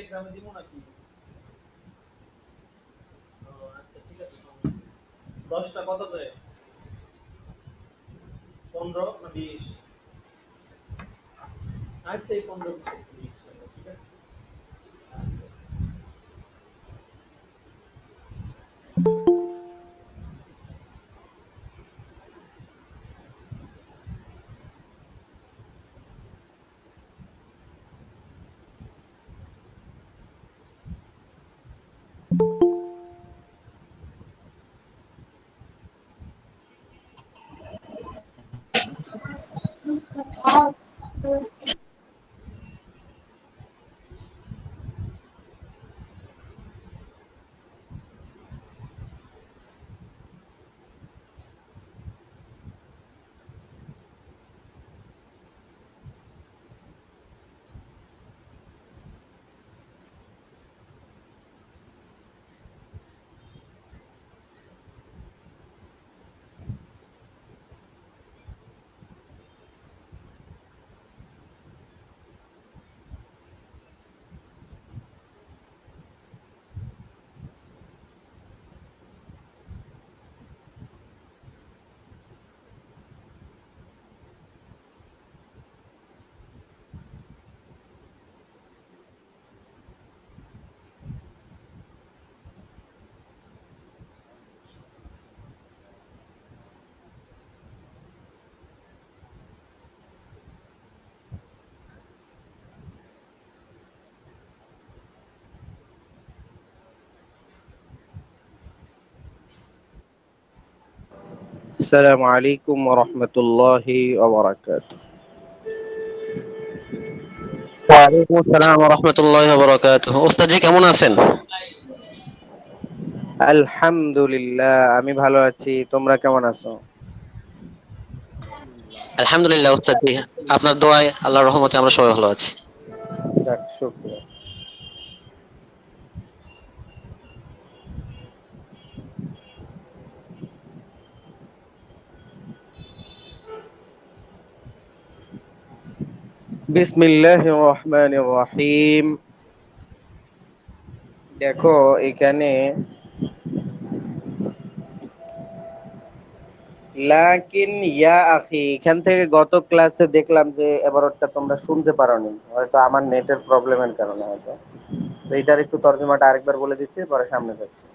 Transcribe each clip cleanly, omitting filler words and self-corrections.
টেলিগ্রামে দিব নাকি? আচ্ছা ঠিক আছে, 10টা কত করে? 15 না 20? আচ্ছা এই 15 ঠিক আছে। السلام عليكم ورحمة الله وبركاته. ওয়ালাইকুম আসসালাম ওয়া রাহমাতুল্লাহি ওয়া বারাকাতুহু। ওস্তাদ জি কেমন আছেন? আলহামদুলিল্লাহ, আমি ভালো আছি। তোমরা কেমন আছো? আলহামদুলিল্লাহ ওস্তাদ জি, আপনার দোয়ায় আল্লাহর রহমতে আমরা সবাই ভালো আছি। যাক, শুকরিয়া। বিসমিল্লাহির রহমানির রহিম। দেখো এখানে লাকিন ইয়া আখি, এখান থেকে গত ক্লাসে দেখলাম যে এবারটা তোমরা শুনতে পারোনি, হয়তো আমার নেটের প্রবলেমের কারণে হয়তো। তো এটার একটু তর্জমাটা আরেকবার বলে দিচ্ছি, পরে সামনে যাচ্ছি।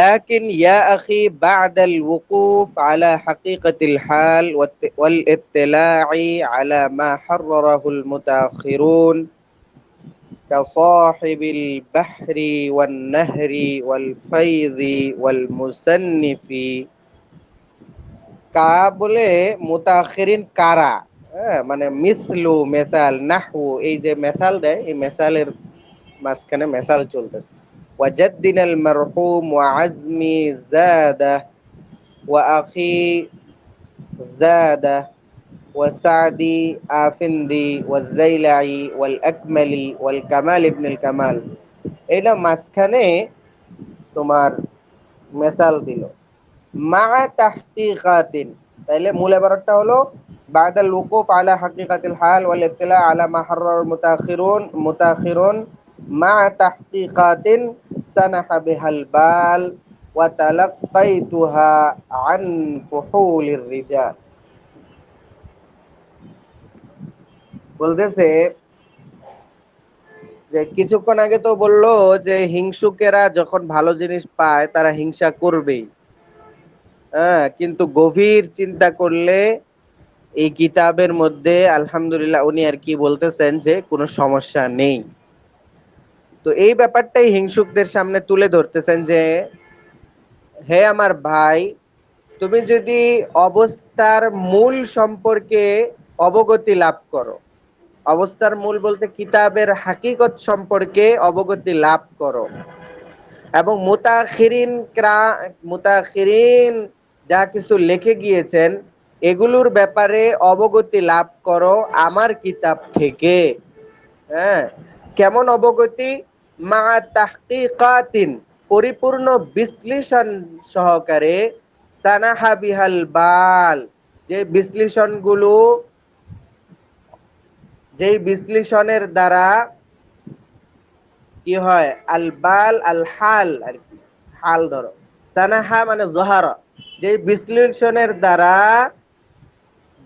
لكن يا أخي بعد الوقوف على حقيقة الحال والاطلاع على ما حرره المتأخرون كصاحب البحر والنهر والفيض والمصنف কা বলে মুতাআখিরিন কারা, মানে মিসলু মেসাল নাহু, এই যে মেসাল দেয় এই মেসালের মাঝখানে মেসাল চলতেছে। ওয়াজাদ্দিনাল মারহুম ওয়া আজমি জাদা ওয়া আখি জাদা ওয়া সাদি আফিন্দি ওয়া জাইলাই ওয়াল আকমালি ওয়াল কামাল ইবনুল কামাল, এটা মাঝখানে তোমার মেসাল দিল মা তাহকিকাতিন। তাইলে মূল ইবারতটা হলো বাদাল ওকুফ আলা হাকিকাতিল হাল ওয়াল ইত্তিলা আলা মা হাররার মুতাখিরুন মা তাহকিকাতিন সানাহা বিহাল বাল ওয়া তালাক্কাইতুহা আন ফুহুলির রিজাল। বলতেছে যে কিছুক্ষণ আগে তো বললো যে হিংসুকেরা যখন ভালো জিনিস পায় তারা হিংসা করবেই, কিন্তু গভীর চিন্তা করলে এই কিতাবের মধ্যে আলহামদুলিল্লাহ উনি আর কি বলতেছেন যে কোনো সমস্যা নেই। তো এই ব্যাপারটাই হিংসুকদের সামনে তুলে ধরতেছেন যে হে আমার ভাই, তুমি যদি অবস্থার মূল সম্পর্কে অবগতি লাভ করো, অবস্থার মূল বলতে কিতাবের হাকিকত সম্পর্কে অবগতি লাভ করো, এবং মুতাখিরিন যা কিছু লিখে গিয়েছেন এগুলোর ব্যাপারে অবগতি লাভ করো আমার কিতাব থেকে। হ্যাঁ, কেমন অবগতি? মা তাহকিকাতিন, পরিপূর্ণ বিশ্লেষণ সহকারে, সানাহা বিহাল বাল, যে বিশ্লেষণগুলো, যেই বিশ্লেষণের দ্বারা কি হয়, আল বাল আল হাল আর কি, হাল ধরো, সানাহা মানে জহারা, যে বিশ্লেষণের দ্বারা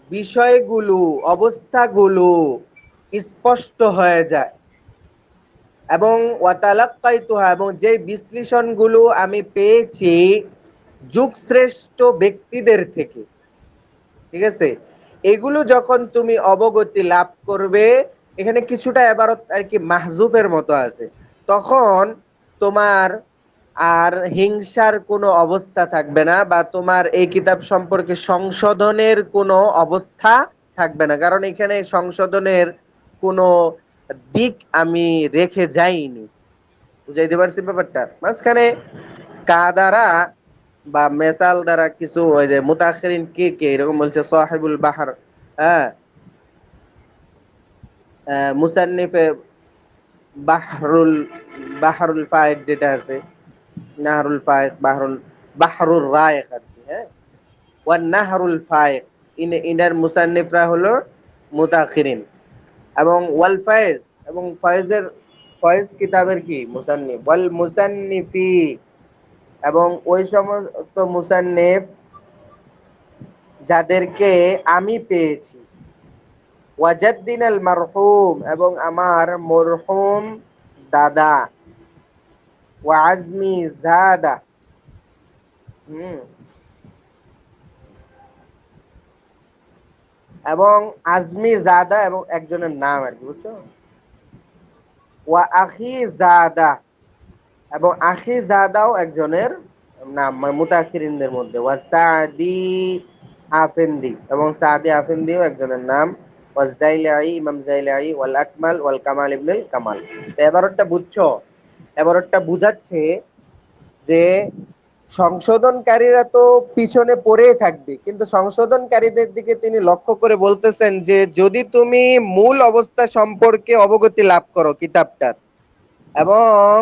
বিষয়গুলো, অবস্থাগুলো স্পষ্ট হয়ে যায়, এবং ওয়াতালাক্কাইতুহা, এবং যে বিশ্লেষণগুলো আমি পেয়েছি যুগশ্রেষ্ঠ ব্যক্তিদের থেকে, ঠিক আছে, এগুলো যখন তুমি অবগতি লাভ করবে, এখানে কিছুটা এবারত আর কি মাহজুফের মতো আছে, তখন তোমার আর হিংসার কোনো অবস্থা থাকবে না, বা তোমার এই কিতাব সম্পর্কে সংশোধনের কোনো অবস্থা থাকবে না, কারণ এখানে সংশোধনের কোনো দিক আমি রেখে যাইনি। বুঝাইতে পারছি ব্যাপারটা? মাঝখানে কা দ্বারা বা মেসাল দ্বারা কিছু, ওই যে মুতাখিরিন কে কে এরকম বলছে, সাহিবুল বাহর, হ্যাঁ, মুসান্নিফে বাহরুল, বাহরুল ফায়েক যেটা আছে, নাহরুল ফায়েক, বাহরুল, বাহরুল রায়েক আর কি, হ্যাঁ, ওয়ান নাহরুল ফায়েক, ইনার মুসান্নিফরা হলো মুতাখিরিন, এবং ওয়াল ফায়েজ, এবং ফায়েজের, ফয়েজ কিতাবের কি মুসান্নিফ, ওয়াল মুসান্নিফি, এবং ওই সমস্ত মুসান্নিফ যাদেরকে আমি পেয়েছি, ওয়াজাদ্দিন আল মারহুম, এবং আমার মরহুম দাদা, ওয়া আজমি জাদা, এবং আজমি জাদা, এবং একজনের নাম আর কি, বুঝছো, ওয়া আখি জাদা, এবং আখি জাদাও একজনের নাম, মানে মুতাখিরিনদের মধ্যে, ওয়া সাদি আফেন্দি, এবং সাদি আফেন্দিও একজনের নাম, ওয়া জাইলাই, ইমাম জাইলাই, ওয়াল আকমাল ওয়াল কামাল ইবনুল কামাল। তো এবারটা বুঝছো, এবারটা বুঝাচ্ছে যে সংশোধনকারীরা তো পিছনে পড়েই থাকবে, কিন্তু সংশোধনকারীদের দিকে তিনি লক্ষ্য করে বলতেছেন যে যদি তুমি মূল অবস্থা সম্পর্কে অবগতি লাভ করো কিতাবটার, এবং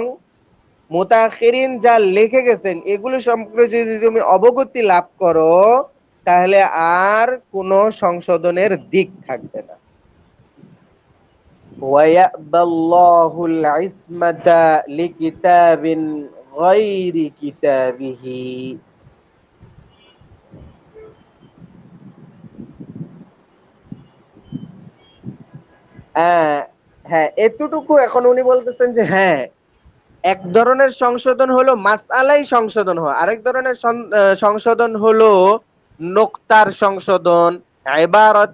মুতাখিরিন যা লিখে গেছেন এগুলো সম্পর্কে যদি তুমি অবগতি লাভ করো, তাহলে আর কোনো সংশোধনের দিক থাকবে না। ওয়ায়াবাল্লাহুল ইসমাতা লিকিতাবিন গায়রি কিতাবিহি। হ্যাঁ, এতটুকু এখন উনি বলতেছেন যে হ্যাঁ, এক ধরনের সংশোধন হলো মাসআলাই সংশোধন হওয়া, আরেক ধরনের সংশোধন হলো নোক্তার সংশোধন, ইবারত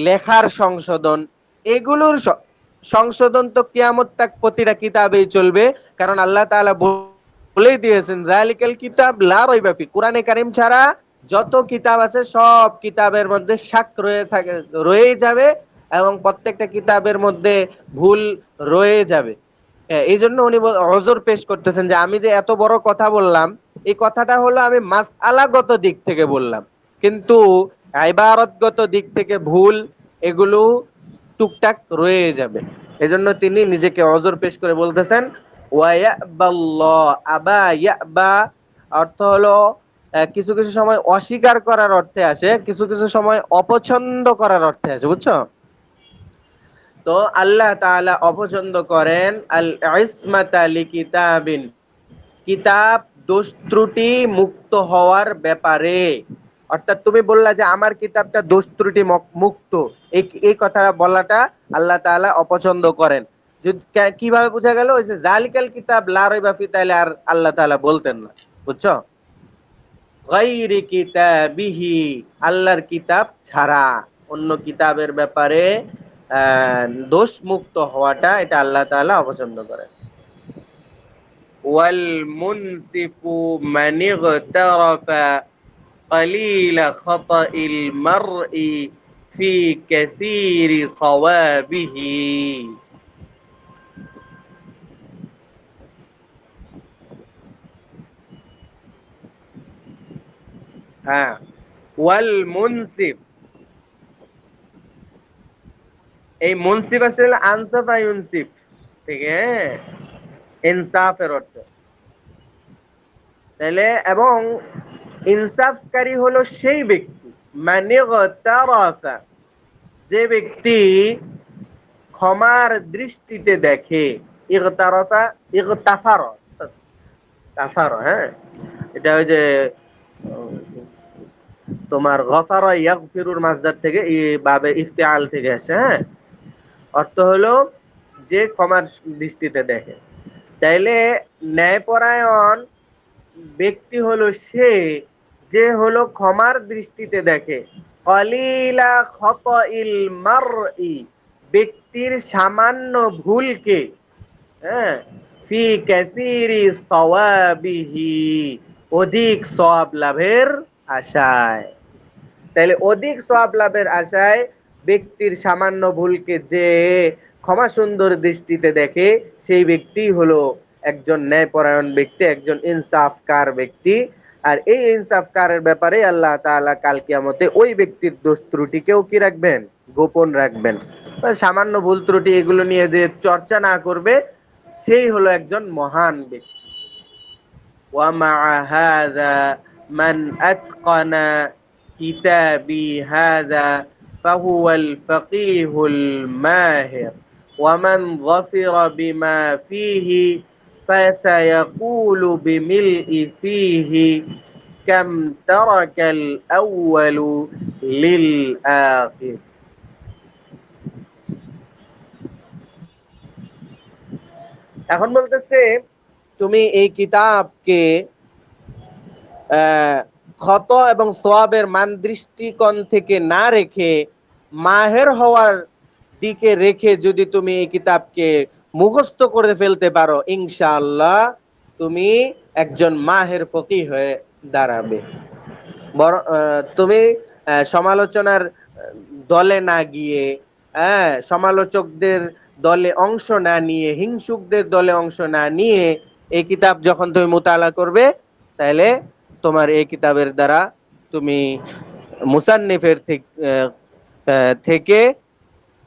লেখার সংশোধন। এগুলোর সংশোধন তো কিয়ামত তাক প্রতিটা কিতাবেই চলবে, কারণ আল্লাহ তাআলা বলেই দিয়েছেন যালিকাল কিতাব লা রাইবা ফি, কোরআনে কারীম ছাড়া যত কিতাব আছে সব কিতাবের মধ্যে শাক রয়ে যাবে, এবং প্রত্যেকটা কিতাবের মধ্যে ভুল রয়ে যাবে। এই জন্য উনি অজর পেশ করতেছেন যে আমি যে এত বড় কথা বললাম, এই কথাটা হলো আমি মাসআলাগত দিক থেকে বললাম, কিন্তু ইবারতগত দিক থেকে ভুল এগুলো টুকটাক রয়ে যাবে। এজন্য তিনি নিজেকে অজর পেশ করে বলতেছেন ওয়ায়াবাল্লাহ, আবা ইয়াবা অর্থ হলো কিছু কিছু সময় অস্বীকার করার অর্থে আসে, কিছু কিছু সময় অপছন্দ করার অর্থে আসে, বুঝছো? তো আল্লাহ তাআলা অপছন্দ করেন আল ইসমাতা লিকিতাবিন, কিতাব দোষ ত্রুটি মুক্ত হওয়ার ব্যাপারে। অর্থাৎ তুমি বললা যে আমার কিতাবটা দোষ ত্রুটি মুক্ত, এই কথাটা বলাটা আল্লাহ তাআলা অপছন্দ করেন। কিভাবে বোঝা গেল? ওই যে জালিকাল কিতাব লা রাইবা ফি, তাহলে আর আল্লাহ তাআলা বলতেন না, বুঝছো? গায়রি কিতাবিহি, আল্লাহর কিতাব ছাড়া অন্য কিতাবের ব্যাপারে দোষ মুক্ত হওয়াটা, এটা আল্লাহ তাআলা অপছন্দ করেন। ওয়াল মুনসিফু মান ইগতারাফা قليل خطأ المرء في كثير صوابه। হ্যাঁ, ওয়াল মুনসিফ, এই মুনসিফ আসলে আনসাফা ইউনসিফ থেকে ইনসাফের অর্থ, তাহলে, এবং ইনসাফকারী হলো সেই ব্যক্তি, মানে গতারাফা, যে ব্যক্তি ক্ষমার দৃষ্টিতে দেখে, ইগতারাফা ইগতাফারা তাফারা, হ্যাঁ, এটা ওই যে তোমার গফারা ইয়াগফিরুর মাসদার থেকে বাবে ইফতিআল থেকে আসে। হ্যাঁ, অর্থ হলো যে ক্ষমার দৃষ্টিতে দেখে। তাইলে ন্যায়পরায়ণ ব্যক্তি হলো সে যে হলো ক্ষমার দৃষ্টিতে দেখে। কলিলা খতইল মারই, ব্যক্তির সামান্য ভুলকে, হ্যাঁ, ফি কাসিরি সওয়াবিহি, অধিক সওয়াব লাভের আশায়। তাহলে অধিক সওয়াব লাভের আশায় ব্যক্তির সামান্য ভুলকে যে ক্ষমা সুন্দর দৃষ্টিতে দেখে, সেই ব্যক্তি হলো একজন ন্যায়পরায়ণ ব্যক্তি, একজন ইনসাফকার ব্যক্তি। আর এই ইনসাফকারের ব্যাপারে আল্লাহ তাআলা কাল কিয়ামতে ওই ব্যক্তির দোষ ত্রুটিকেও কি রাখবেন? গোপন রাখবেন। সামান্য ভুল ত্রুটি এগুলো নিয়ে যে চর্চা না করবে, সেই হলো একজন মহান ব্যক্তি। ওয়া মা হাযা মান আতকানা কিতাবি হাযা ফাহুয়াল ফাকিহুল মাহির ওয়া মান যাফিরা বিমা ফীহি ফাসায়াকুলু বিমিলই ফীহি কাম তারাকাল আউয়ালু লিল আখির। এখন বলতেছে তুমি এই কিতাবকে খত এবং সওয়াবের মান দৃষ্টিকোণ থেকে না রেখে মাহের হওয়ার দিকে রেখে যদি তুমি এই কিতাবকে মুখস্থ করে ফেলতে পারো, ইনশাআল্লাহ তুমি একজন মাহের ফকিহ হয়ে দাঁড়াবে। তুমি সমালোচনার দলে না গিয়ে, হ্যাঁ, সমালোচকদের দলে অংশ না নিয়ে, হিংসুকদের দলে অংশ না নিয়ে এই কিতাব যখন তুমি মুতালা করবে, তাহলে তোমার এই কিতাবের দ্বারা তুমি মুসান্নিফের থেকে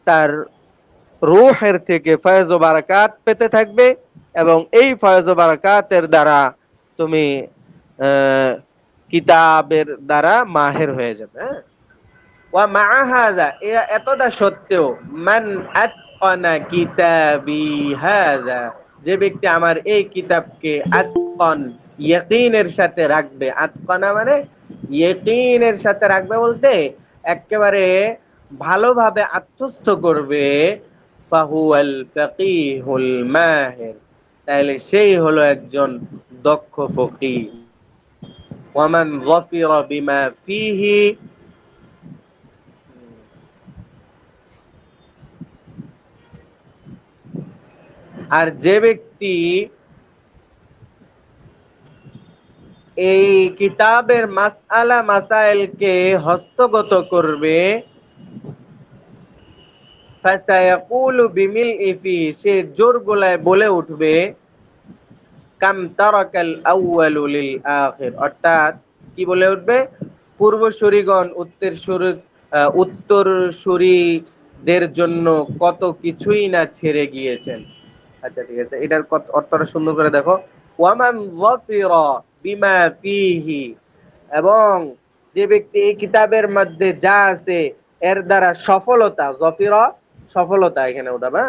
তার রূহের থেকে ফয়েজ ও বারাকাত পেতে থাকবে, এবং এই ফয়েজ ও বারাকাতের দ্বারা তুমি কিতাবের দ্বারা মাহের হয়ে যাবে। হ্যাঁ, ওয়া মা হাযা, এতটা সত্ত্বেও, মান আতকানা কিতাবি হাযা, যে ব্যক্তি আমার এই কিতাবকে আতকান, ইয়াকিনের সাথে রাখবে। আতকানা মানে ইয়াকিনের সাথে রাখবে বলতে একেবারে ভালোভাবে আত্মস্থ করবে। ফাহুয়াল ফাকিহুল মাহির, তাহলে সেই হলো একজন দক্ষ ফকিহ। ওয়া মান যাফিরা বিমা ফীহি, আর যে ব্যক্তি এই কিতাবের মাসআলা মাসাইলকে হস্তগত করবে, ফাসায়াকুলু বিমিলই ফি, সে জোর গলায় বলে উঠবে, কাম তারাকাল আউয়ালু লিল আখির, অর্থাৎ কি বলে উঠবে? পূর্বসূরিগণ উত্তরসূরিদের জন্য কত কিছুই না ছেড়ে গিয়েছেন। আচ্ছা, ঠিক আছে, এটার অর্থটা সুন্দর করে দেখো। ওয়ামান যাফিরা বিমা ফীহি, এবং যে ব্যক্তি এই কিতাবের মধ্যে যা আছে এর দ্বারা সফলতা, যাফিরা সফলতা, এখানে উঠাবা,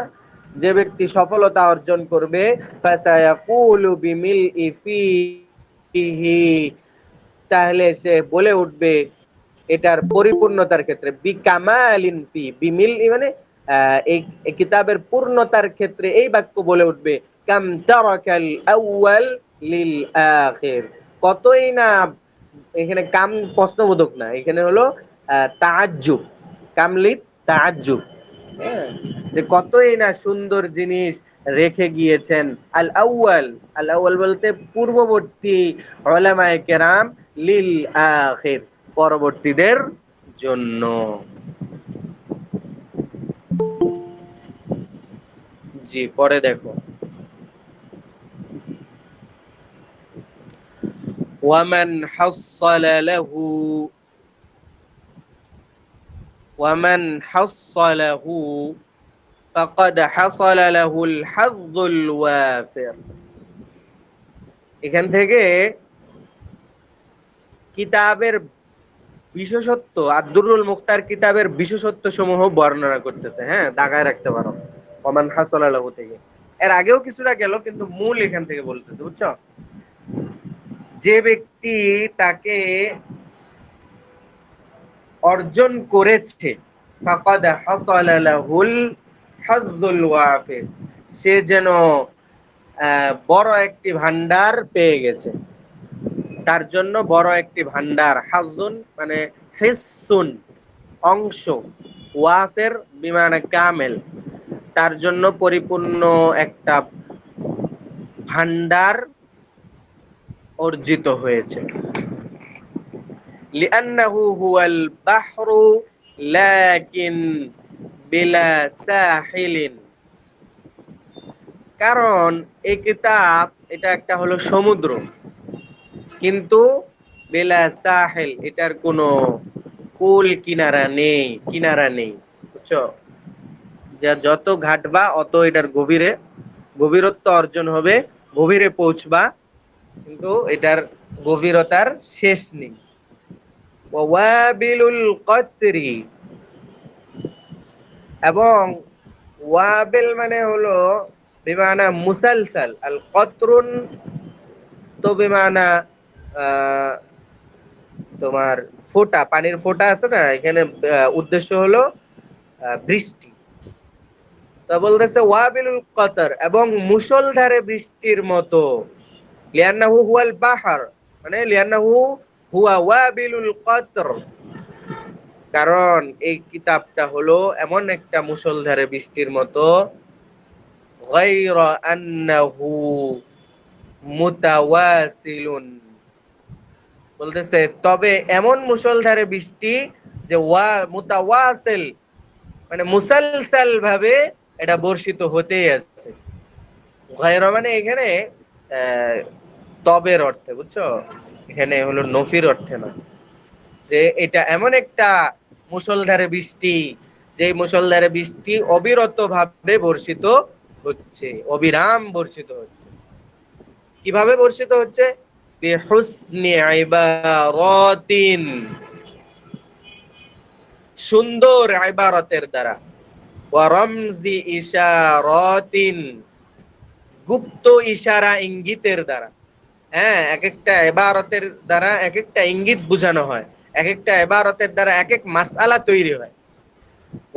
যে ব্যক্তি সফলতা অর্জন করবে, ফাসায়াকুলু বিমিলই ফীহি, তাহলে সে বলে উঠবে এটার পরিপূর্ণতার ক্ষেত্রে, বিকামালিন ফি, বিমিলই মানে এই কিতাবের পূর্ণতার ক্ষেত্রে এই বাক্য বলে উঠবে, কাম তারাকাল আউয়াল লিল আখির, কতই না, এখানে কাম প্রশ্নবোধক না, এখানে হলো তাআজ্জুব, কামলিত তাআজ্জুব, হ্যাঁ, যে কতই না সুন্দর জিনিস রেখে গিয়েছেন। আল আউয়াল, আল আউয়াল বলতে পূর্ববর্তী উলামায়ে কেরাম, লিল আখির পরবর্তীদের জন্য। জি, পরে দেখো, ওয়ামান হাসসালা লাহু, ওয়ামান হাসসালাহু ফাকাদ হাসালা লাহুল হাযযুল ওয়াফির। এখান থেকে কিতাবের বিশেষত্ব, আদ-দুররুল মুখতার কিতাবের বিশেষত্ব সমূহ বর্ণনা করতেছে। হ্যাঁ, দাগায় রাখতে পারো ওয়ামান হাসালা লাহু থেকে। এর আগেও কিছুটা গেল, কিন্তু মূল এখান থেকে বলতেছে, বুঝছো? যে ব্যক্তি তাকে অর্জন করেছে, ফাকাদ হাসালা লাহুল হাজ্জুল ওয়াফির, সে যেন বড় একটি ভান্ডার পেয়ে গেছে, তার জন্য বড় একটি ভান্ডার। হাজ্জুন মানে হিসসুন, অংশ, ওয়াফের বিমানে কামেল, তার জন্য পরিপূর্ণ একটা ভান্ডার অর্জিত হয়েছে। লিআন্নাহু হুয়াল বাহরু লাকিন বিলা সাহিলিন, কারণ এই কিতাব এটা একটা হলো সমুদ্র, কিন্তু বিলা সাহিল, এটার কোনো কুল কিনারা নেই, কিনারা নেই, বুঝছো? যা যত ঘাটবা অত এটার গভীরত্ব অর্জন হবে, গভীরে পৌঁছবা, কিন্তু এটার গভীরতার শেষ নেই। ওয়াবিলুল কতরি, এবং ওয়াবিল মানে হলো বিমানা মুসালসাল, আল কতরুন তো বিমানা তোমার ফোঁটা, পানির ফোঁটা আছে না, এখানে উদ্দেশ্য হলো বৃষ্টি। তা বলতেছে ওয়াবিলুল কতর, এবং মুষলধারে বৃষ্টির মতো। লিয়ান্নাহু হুয়াল বাহর, মানে লিয়ান্নাহু হুয়া ওয়াবিলুল কতর, কারণ এই কিতাবটা হলো এমন একটা মুষলধারে বৃষ্টির মতো। গায়রা আন্নাহু মুতাওয়াসিলুন, বলতেছে তবে এমন মুষলধারে বৃষ্টি যে ওয়া মুতাওয়াসিল মানে মুসালসাল ভাবে এটা বর্ষিত হতেই আছে। গায়রা মানে এখানে তবের অর্থে, বুঝছো? এখানে হলো নফির অর্থে না, যে এটা এমন একটা মুষলধারে বৃষ্টি, যে মুষলধারে বৃষ্টি অবিরত ভাবে বর্ষিত হচ্ছে, অবিরাম বর্ষিত হচ্ছে। কিভাবে বর্ষিত হচ্ছে? বিহুসনি ইবারাতিন, সুন্দর ইবারতের দ্বারা, ওয়া রামজি ইশারাতিন, গুপ্ত ইশারা ইঙ্গিতের দ্বারা। হ্যাঁ, এক একটা ইবারতের দ্বারা এক একটা ইঙ্গিত বোঝানো হয়, এক একটা ইবারতের দ্বারা এক এক মাসআলা তৈরি হয়।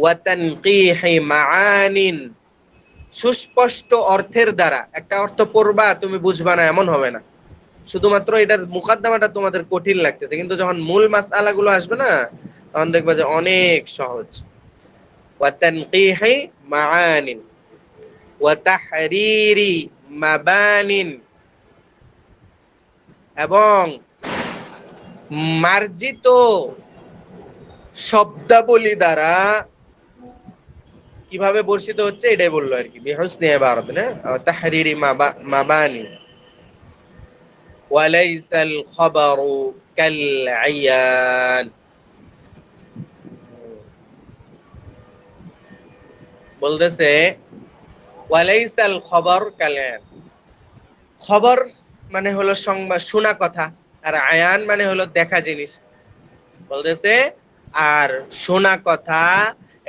ওয়া তানকিহি মাআনিন, সুস্পষ্ট অর্থের দ্বারা। একটা অর্থ পড়বা তুমি বুঝবা না এমন হবে না, শুধুমাত্র এটার মুকাদ্দমাটা তোমাদের কঠিন লাগতেছে, কিন্তু যখন মূল মাসআলা গুলো আসবে না, তখন দেখবা যে অনেক সহজ। ওয়া তানকিহি মাআনিন ওয়া তাহরিরি মাবানিন, এবং মার্জিত শব্দাবলী দ্বারা কিভাবে বর্ষিত হচ্ছে এটাই বললো আর কি। বিহুসনি ইবারাত না তাহরিরি মাবানি। ওয়ালাইসাল খবরু কাল আয়ান, বলতেছে ওয়ালাইসাল খবর কাল আয়ান, খবর মানে হলো সংবাদ, শোনা কথা, আর আয়ান মানে হলো দেখা জিনিস। বলতেছে আর শোনা কথা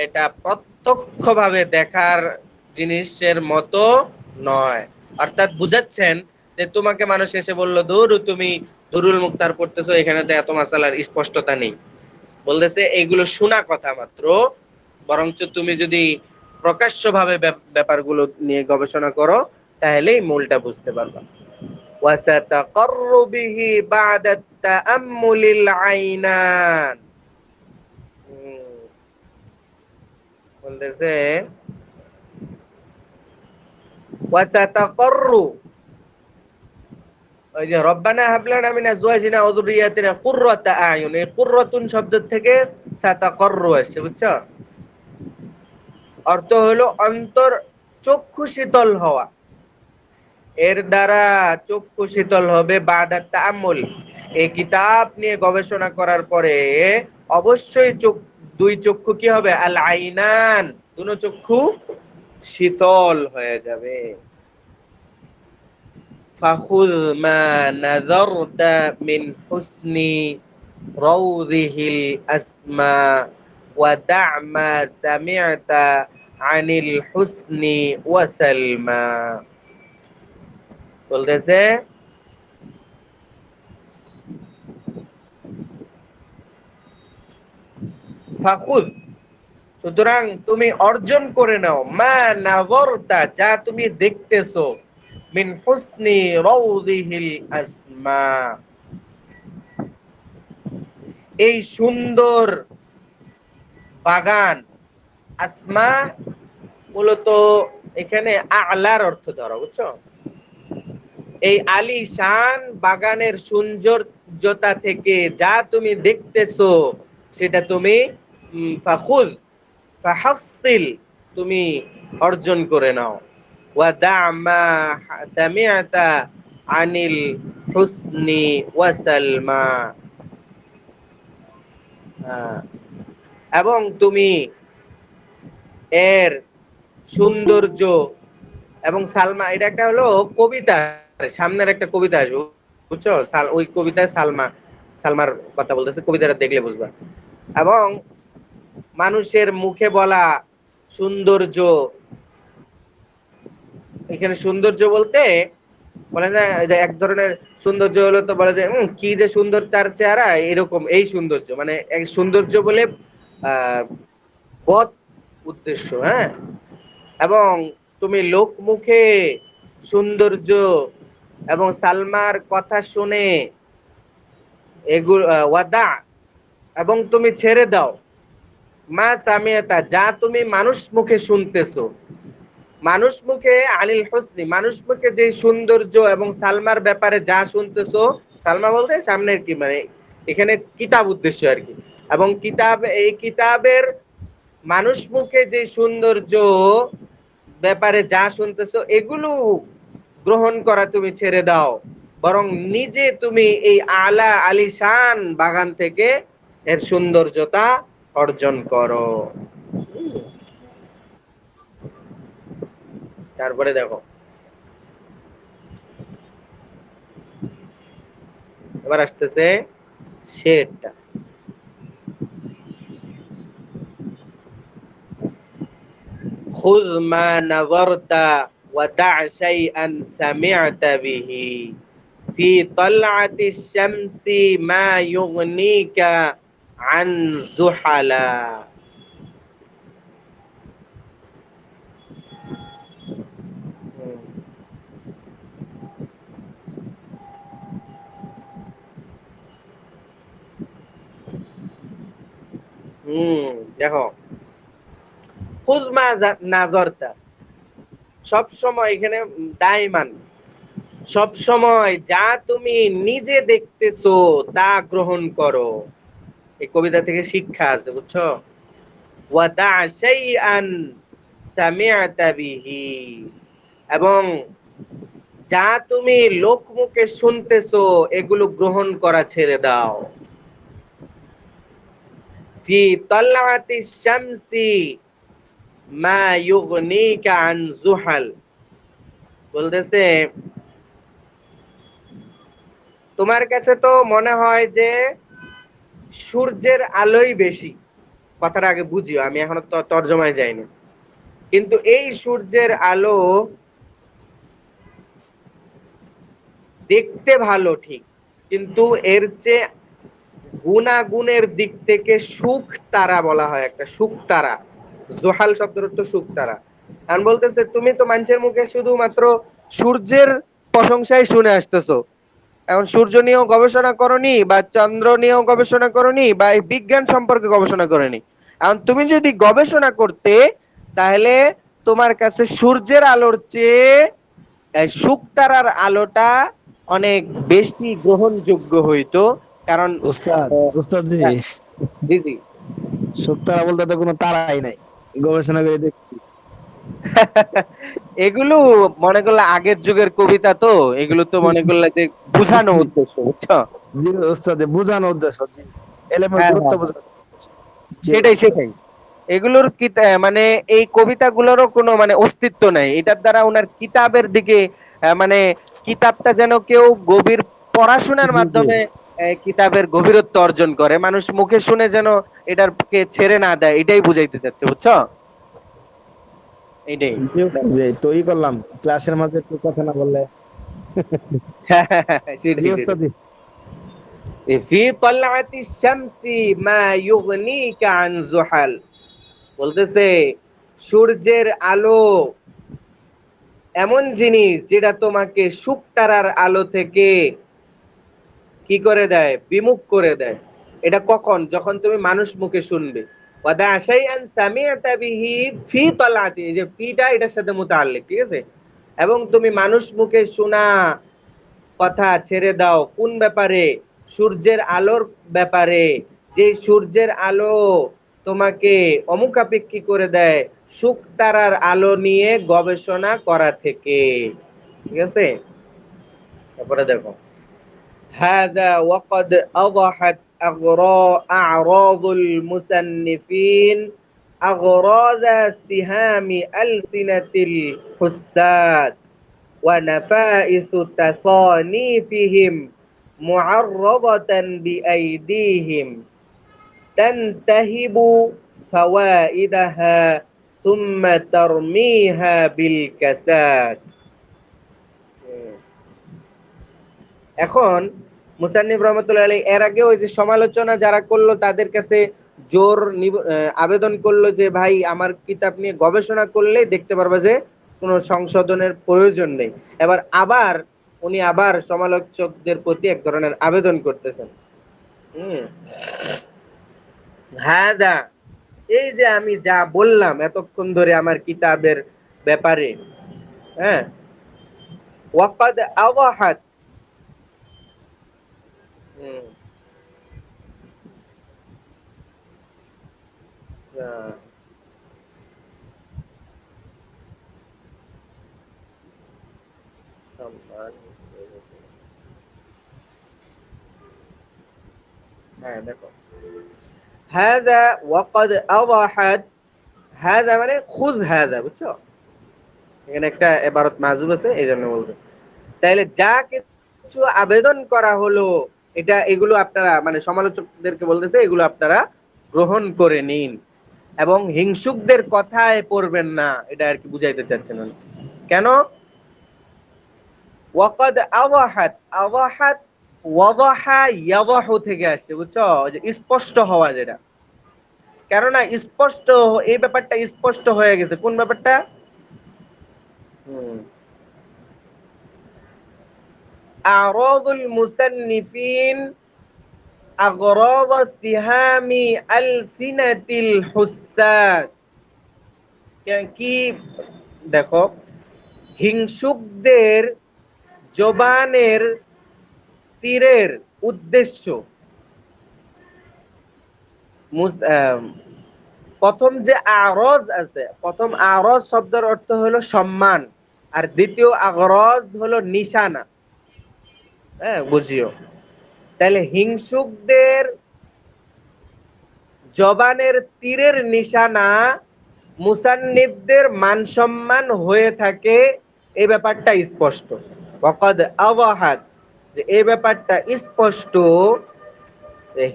এটা প্রত্যক্ষভাবে দেখার জিনিসের মতো নয়। অর্থাৎ বুঝাচ্ছেন যে তোমাকে মানুষ এসে বললো তুমি দুরুল মুক্তার পড়তেছো, এখানে তো এত মাসালার স্পষ্টতা নেই। বলতেছে এগুলো শোনা কথা মাত্র, বরঞ্চ তুমি যদি প্রকাশ্যভাবে ব্যাপারগুলো নিয়ে গবেষণা করো তাহলেই মূলটা বুঝতে পারবা। وستقر به بعد التأمل العينان, বলতেছে وستقر, ওই যে রব্বানা হাব লানা মিন আজওয়াজিনা ওয়া যুররিয়াতিনা কুররাতা আয়ুন, এই কুররাতুন শব্দ থেকে সাতাকাররু আসছে, বুঝছো? অর্থ হলো অন্তর, চক্ষু শীতল হওয়া, এর দ্বারা চক্ষু শীতল হবে। বাদাত তাআম্মুল, এই কিতাব নিয়ে গবেষণা করার পরে অবশ্যই দুই চক্ষু কি হবে? আল আইনান, দুনো চক্ষু শীতল হয়ে যাবে। ফাখুয মা নাযারতা মিন হুসনি রাউযিহিল আসমা ওয়া দা' মা সামি'তা আনিল হুসনি ওয়া সালমা। বলতেছে ফাখুদ, সুতরাং তুমি অর্জন করে নাও, মা নাযরতা, যা তুমি দেখতেছো, মিন হুসনি রাউদিহিল আসমা, এই সুন্দর বাগান। আসমা মূলত এখানে আলার অর্থ ধরা, বুঝছো? এই আলিশান বাগানের সৌন্দর্যতা থেকে যা তুমি দেখতেছো সেটা তুমি ফাখুদ ফাহাসসিল, তুমি অর্জন করে নাও। ওয়া দা মা সামিআতা আনিল হুসনি ওয়া সালমা, এবং তুমি এর সৌন্দর্য এবং সালমা, এটা একটা হলো কবিতা, সামনের একটা কবিতা আসবে, বুঝছো? ওই কবিতায় সালমার কথা বলতেছে, কবিতাটা দেখলে বুঝবা। এবং মানুষের মুখে বলা সৌন্দর্য, এখানে সৌন্দর্য বলতে বলে না যে এক ধরনের সৌন্দর্য হলো, তো বলে যে কি যে সুন্দর তার চেহারা, এরকম এই সৌন্দর্য, মানে এক সৌন্দর্য বলে বদ উদ্দেশ্য। হ্যাঁ, এবং তুমি লোক মুখে সৌন্দর্য এবং সালমার কথা শুনে এগুলো ওয়াদা, এবং তুমি ছেড়ে দাও মা সামিয়াতা, যা তুমি মানুষ মুখে শুনতেছো। মানুষ মুখে আনিল হুসনি, মানুষ মুখে যে সৌন্দর্য এবং সালমার ব্যাপারে যা শুনতেছো, সালমা বলতে সামনের কি, মানে এখানে কিতাব উদ্দেশ্য আর কি। এবং কিতাব, এই কিতাবের মানুষ মুখে যে সৌন্দর্য ব্যাপারে যা শুনতেছো, এগুলো গ্রহণ করা তুমি ছেড়ে দাও, বরং নিজে তুমি এই আলা আলিশান বাগান থেকে এর সৌন্দর্যতা অর্জন করো। তারপরে দেখো, এবার আসতেছে শেরটা। খুয মা নাযারতা ওয়া দা শাইআন সামি'তা বিহি ফি তালআতিশ শামসি মা ইউগনিকা আন যুহালা। দেখো, খুয মা নাযারতা, সব সময় এখানে দাইমান, সব সময় যা তুমি নিজে দেখতেছো তা গ্রহণ করো। এই কবিতা থেকে শিক্ষা আছে, বুঝছো? ওয়া দা শাইআন সামি'তা বিহি, এবং যা তুমি লোকমুখে শুনতেছো এগুলো গ্রহণ করা ছেড়ে দাও। ফি তালআতিশ শামসি মা ইউগনিকা আন যুহাল, বলতেছে তোমার কাছে তো মনে হয় যে সূর্যের আলোই বেশি। কথাটা আগে বুঝিও, আমি এখনো তর্জমায় যাইনি। কিন্তু এই সূর্যের আলো দেখতে ভালো ঠিক, কিন্তু এর চেয়ে গুণাগুণের দিক থেকে সুখ তারা বলা হয়, একটা সুখ তারা। জোহাল শব্দের অর্থ সুখ তারা। কারণ বলতেছে তুমি তো মানুষের মুখে শুধুমাত্র সূর্যের প্রশংসাই শুনে আসতেছো, এখন সূর্য নিয়েও গবেষণা করনি, বা চন্দ্র নিয়েও গবেষণা করনি, বা এই বিজ্ঞান সম্পর্কে গবেষণা করনি। এখন তুমি যদি গবেষণা করতে, তাহলে তোমার কাছে সূর্যের আলোর চেয়ে শুকতারার আলোটা অনেক বেশি গ্রহণযোগ্য হইতো। কারণ উস্তাদ জি, জি জি, শুকতারা বলতে তো কোনো তারাই নাই, গবেষণা করে দেখছি। এগুলো মনে করলে আগের যুগের কবিতা, তো এগুলো তো মনে করলে যে বুঝানো উদ্দেশ্য, বুঝছো? জি উস্তাদ, বোঝানো উদ্দেশ্য, জি এলেমের হ্যাঁ, গুরুত্ব হ্যাঁ, বোঝানো। সেটাই সেটাই। এগুলোর মানে এই কবিতাগুলোরও কোনো মানে অস্তিত্ব নাই, এটার দ্বারা ওনার কিতাবের দিকে মানে কিতাবটা যেন কেউ গভীর পড়াশোনার জি, জি। মাধ্যমে কিতাবের গভীরত্ব অর্জন করে, মানুষ মুখে শুনে যেন এটারকে ছেড়ে না দেয়, এটাই বুঝাইতে চাচ্ছে, বুঝছো? এটাই। যে তৈরি করলাম ক্লাসের মাঝে একটু কথা না বললে। জি সেটাই সেটাই। ওস্তাদ। ফি তালআতি শামসি মা ইউগনিকা আন যুহাল, বলতেছে সূর্যের আলো এমন জিনিস যেটা তোমাকে শুকতারার আলো থেকে কি করে দেয়, বিমুখ করে দেয়। এটা কখন? যখন তুমি মানুষ মুখে শুনবে। ওয়াদা শাইআন সামিআতা বিহি ফি তালাতি, এই যে ফিটা এটার সাথে মুতাআল্লিক, ঠিক আছে? এবং তুমি মানুষ মুখে শোনা কথা ছেড়ে দাও কোন ব্যাপারে? সূর্যের আলোর ব্যাপারে, যে সূর্যের আলো তোমাকে অমুখাপেক্ষী করে দেয় শুকতারার আলো নিয়ে গবেষণা করা থেকে, ঠিক আছে? তারপরে দেখো هذا وقد أضحت أعراض المصنفين أغراض سهام ألسنة الحساد ونفائس تصانيفهم معرضة بأيديهم تنتهب فوائدها ثم ترميها بالكساد. এখন মুসান্নিফ রহমতুল্লাহ আলাইহি এর আগে ওই যে সমালোচনা যারা করলো তাদের কাছে জোর আবেদন করলো যে ভাই আমার কিতাব নিয়ে গবেষণা করলে দেখতে পারবে যে কোনো সংশোধনের প্রয়োজন নেই। এবার আবার উনি আবার সমালোচকদের প্রতি এক ধরনের আবেদন করতেছেন। হ্যাঁ দা, এই যে আমি যা বললাম এতক্ষণ ধরে আমার কিতাবের ব্যাপারে, হ্যাঁ, ওয়াকাদ আওয়াহাত, হ্যাঁ দেখো হাদা ওয়াকাদ আওয়াহাদ, হাদা মানে খুদ হাদা, বুঝছো? এখানে একটা ইবারত মাযুব আছে এই জন্য বলতেছে। তাইলে যা কিছু আবেদন করা হলো এটা এগুলো আপনারা মানে সমালোচকদেরকে বলতেছে এগুলো আপনারা গ্রহণ করে নিন এবং হিংসুকদের কথায় পড়বেন না, এটা আর কি বুঝাইতে চাচ্ছেন উনি। কেন? ওয়াকাদ আওয়াহাত, আওয়াহাত ওয়াদাহা ইয়াদাহু থেকে আসছে, বুঝছো? যে স্পষ্ট হওয়া যেটা, কেননা স্পষ্ট এই ব্যাপারটা স্পষ্ট হয়ে গেছে। কোন ব্যাপারটা? আরাদুল মুসান্নিফিন আগরাদ সিহামি আলসিনাতিল হুসাদ, কি দেখো হিংসুকদের জবানের তীরের উদ্দেশ্য। প্রথম যে আরজ আছে, প্রথম আরজ শব্দের অর্থ হলো সম্মান, আর দ্বিতীয় আগরজ হলো নিশানা। হ্যাঁ বুঝিও। তাহলে হিংসুকদের জবানের তীরের নিশানা মুসান্নিফদের মান সম্মান হয়ে থাকে, এই ব্যাপারটা স্পষ্ট। ওয়াকাদ আওয়াহাদ, যে এই ব্যাপারটা স্পষ্ট,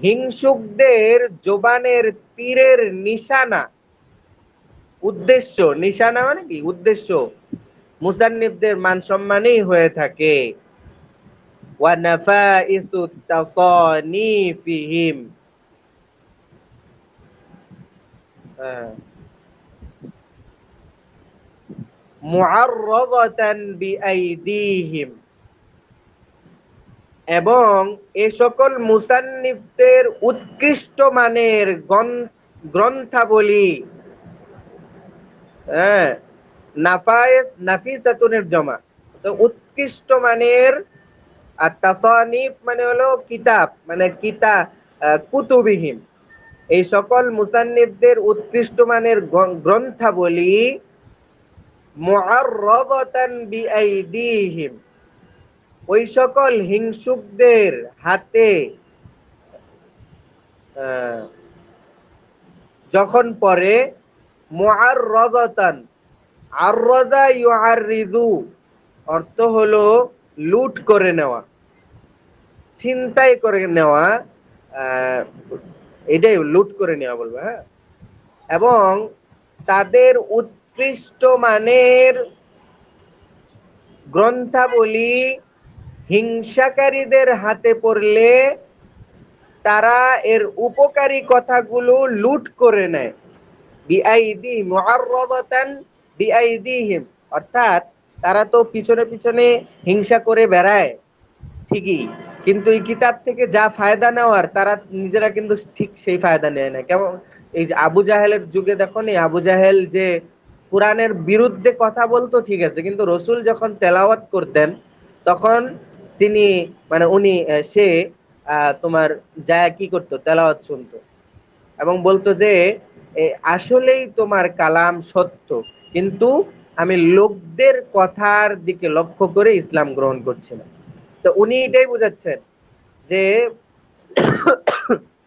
হিংসুকদের জবানের তীরের নিশানা, উদ্দেশ্য, নিশানা মানে কি উদ্দেশ্য, মুসান্নিফদের মান সম্মানই হয়ে থাকে। ওয়া নাফাইসু তাসানিফিহিম, মুআররাদাতান বিআইদিহিম, এবং এ সকল মুসান্নিফদের উৎকৃষ্ট মানের গ্রন্থাবলী, হ্যাঁ, নাফায়েস নাফিসাতুনের জমা, তো উৎকৃষ্ট মানের, আর তাসানিফ মানে হলো কিতাব, মানে কুতুবিহীন, এই সকল মুসান্নিফদের উৎকৃষ্ট মানের গ্রন্থাবলী মুআররাদাতান বিআইদিহিম, ওই সকল হিংসুকদের হাতে যখন পরে, মুআররাদাতান, আররাদা ইউআররিদু অর্থ হলো লুট করে নেওয়া, ছিনতাই করে নেওয়া, এটাই লুট করে নেওয়া বলবো, হ্যাঁ। এবং তাদের উৎকৃষ্ট মানের গ্রন্থাবলী হিংসাকারীদের হাতে পড়লে তারা এর উপকারী কথাগুলো লুট করে নেয়। বিআইদি মুআররাদাতান বিআইদিহিম, অর্থাৎ তারা তো পিছনে পিছনে হিংসা করে বেড়ায় ঠিকই, কিন্তু এই কিতাব থেকে যা ফায়দা নেওয়ার তারা নিজেরা কিন্তু ঠিক সেই ফায়দা নেয় না। কেমন এই যে আবু জাহেলের যুগে দেখো নি, আবু জাহেল যে কোরআনের বিরুদ্ধে কথা বলতো ঠিক আছে, কিন্তু রসুল যখন তেলাওয়াত করতেন তখন তিনি মানে উনি সে তোমার যা কি করতো, তেলাওয়াত শুনতো এবং বলতো যে আসলেই তোমার কালাম সত্য, কিন্তু আমি লোকদের কথার দিকে লক্ষ্য করে ইসলাম গ্রহণ করছি না। তো উনি এটাই বোঝাচ্ছেন যে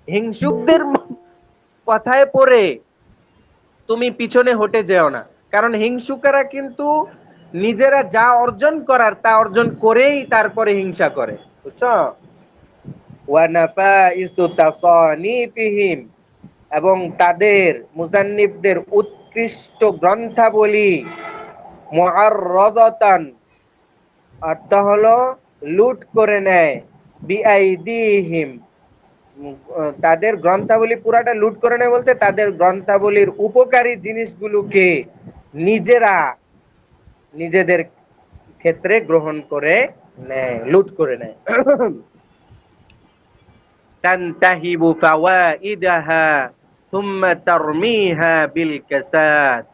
হিংসুকদের কথায় পড়ে তুমি পিছনে হটে যেও না, কারণ হিংসুকেরা কিন্তু নিজেরা যা অর্জন করার তা অর্জন করেই তারপরে হিংসা করে, বুঝছো? ওয়ানাফাইসু তাসানিফিহিম, এবং তাদের মুজান্নিবদের উৎকৃষ্ট গ্রন্থাবলী মুআররাদাতান, অর্থ হলো লুট করে নেয়, বিআইদিহিম, তাদের গ্রন্থাবলী পুরাটা লুট করে নেয় বলতে তাদের গ্রন্থাবলীর উপকারী জিনিসগুলোকে নিজেরা নিজেদের ক্ষেত্রে গ্রহণ করে নেয়, লুট করে নেয়। তানতাহিবু ফাওয়াইদাহা থুম্মা তারমিহা বিল কাসাদ।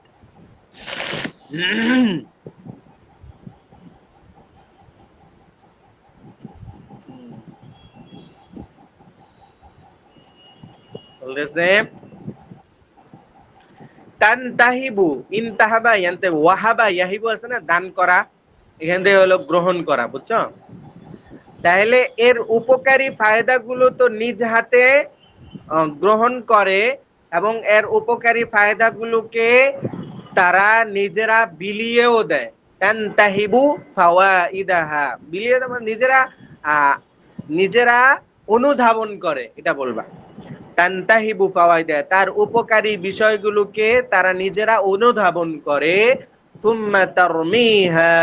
বলতেছে তানতাহিবু, ইনতাহাবা ইয়ান্তে ওয়াহাবা ইয়াহিবু আছে না, দান করা, এখান থেকে হলো গ্রহণ করা, বুঝছো? তাহলে এর উপকারী ফায়দাগুলো তো নিজ হাতে গ্রহণ করে এবং এর উপকারী ফায়দাগুলোকে তারা নিজেরা বিলিয়েও দেয়। তানতাহিবু ফাওয়াইদাহা, বিলিয়ে দেয় মানে নিজেরা নিজেরা অনুধাবন করে, এটা বলবা। তানতাহিবু ফাওয়াইদা, তার উপকারী বিষয়গুলোকে তারা নিজেরা অনুধাবন করে। সুম্মা তারমিহা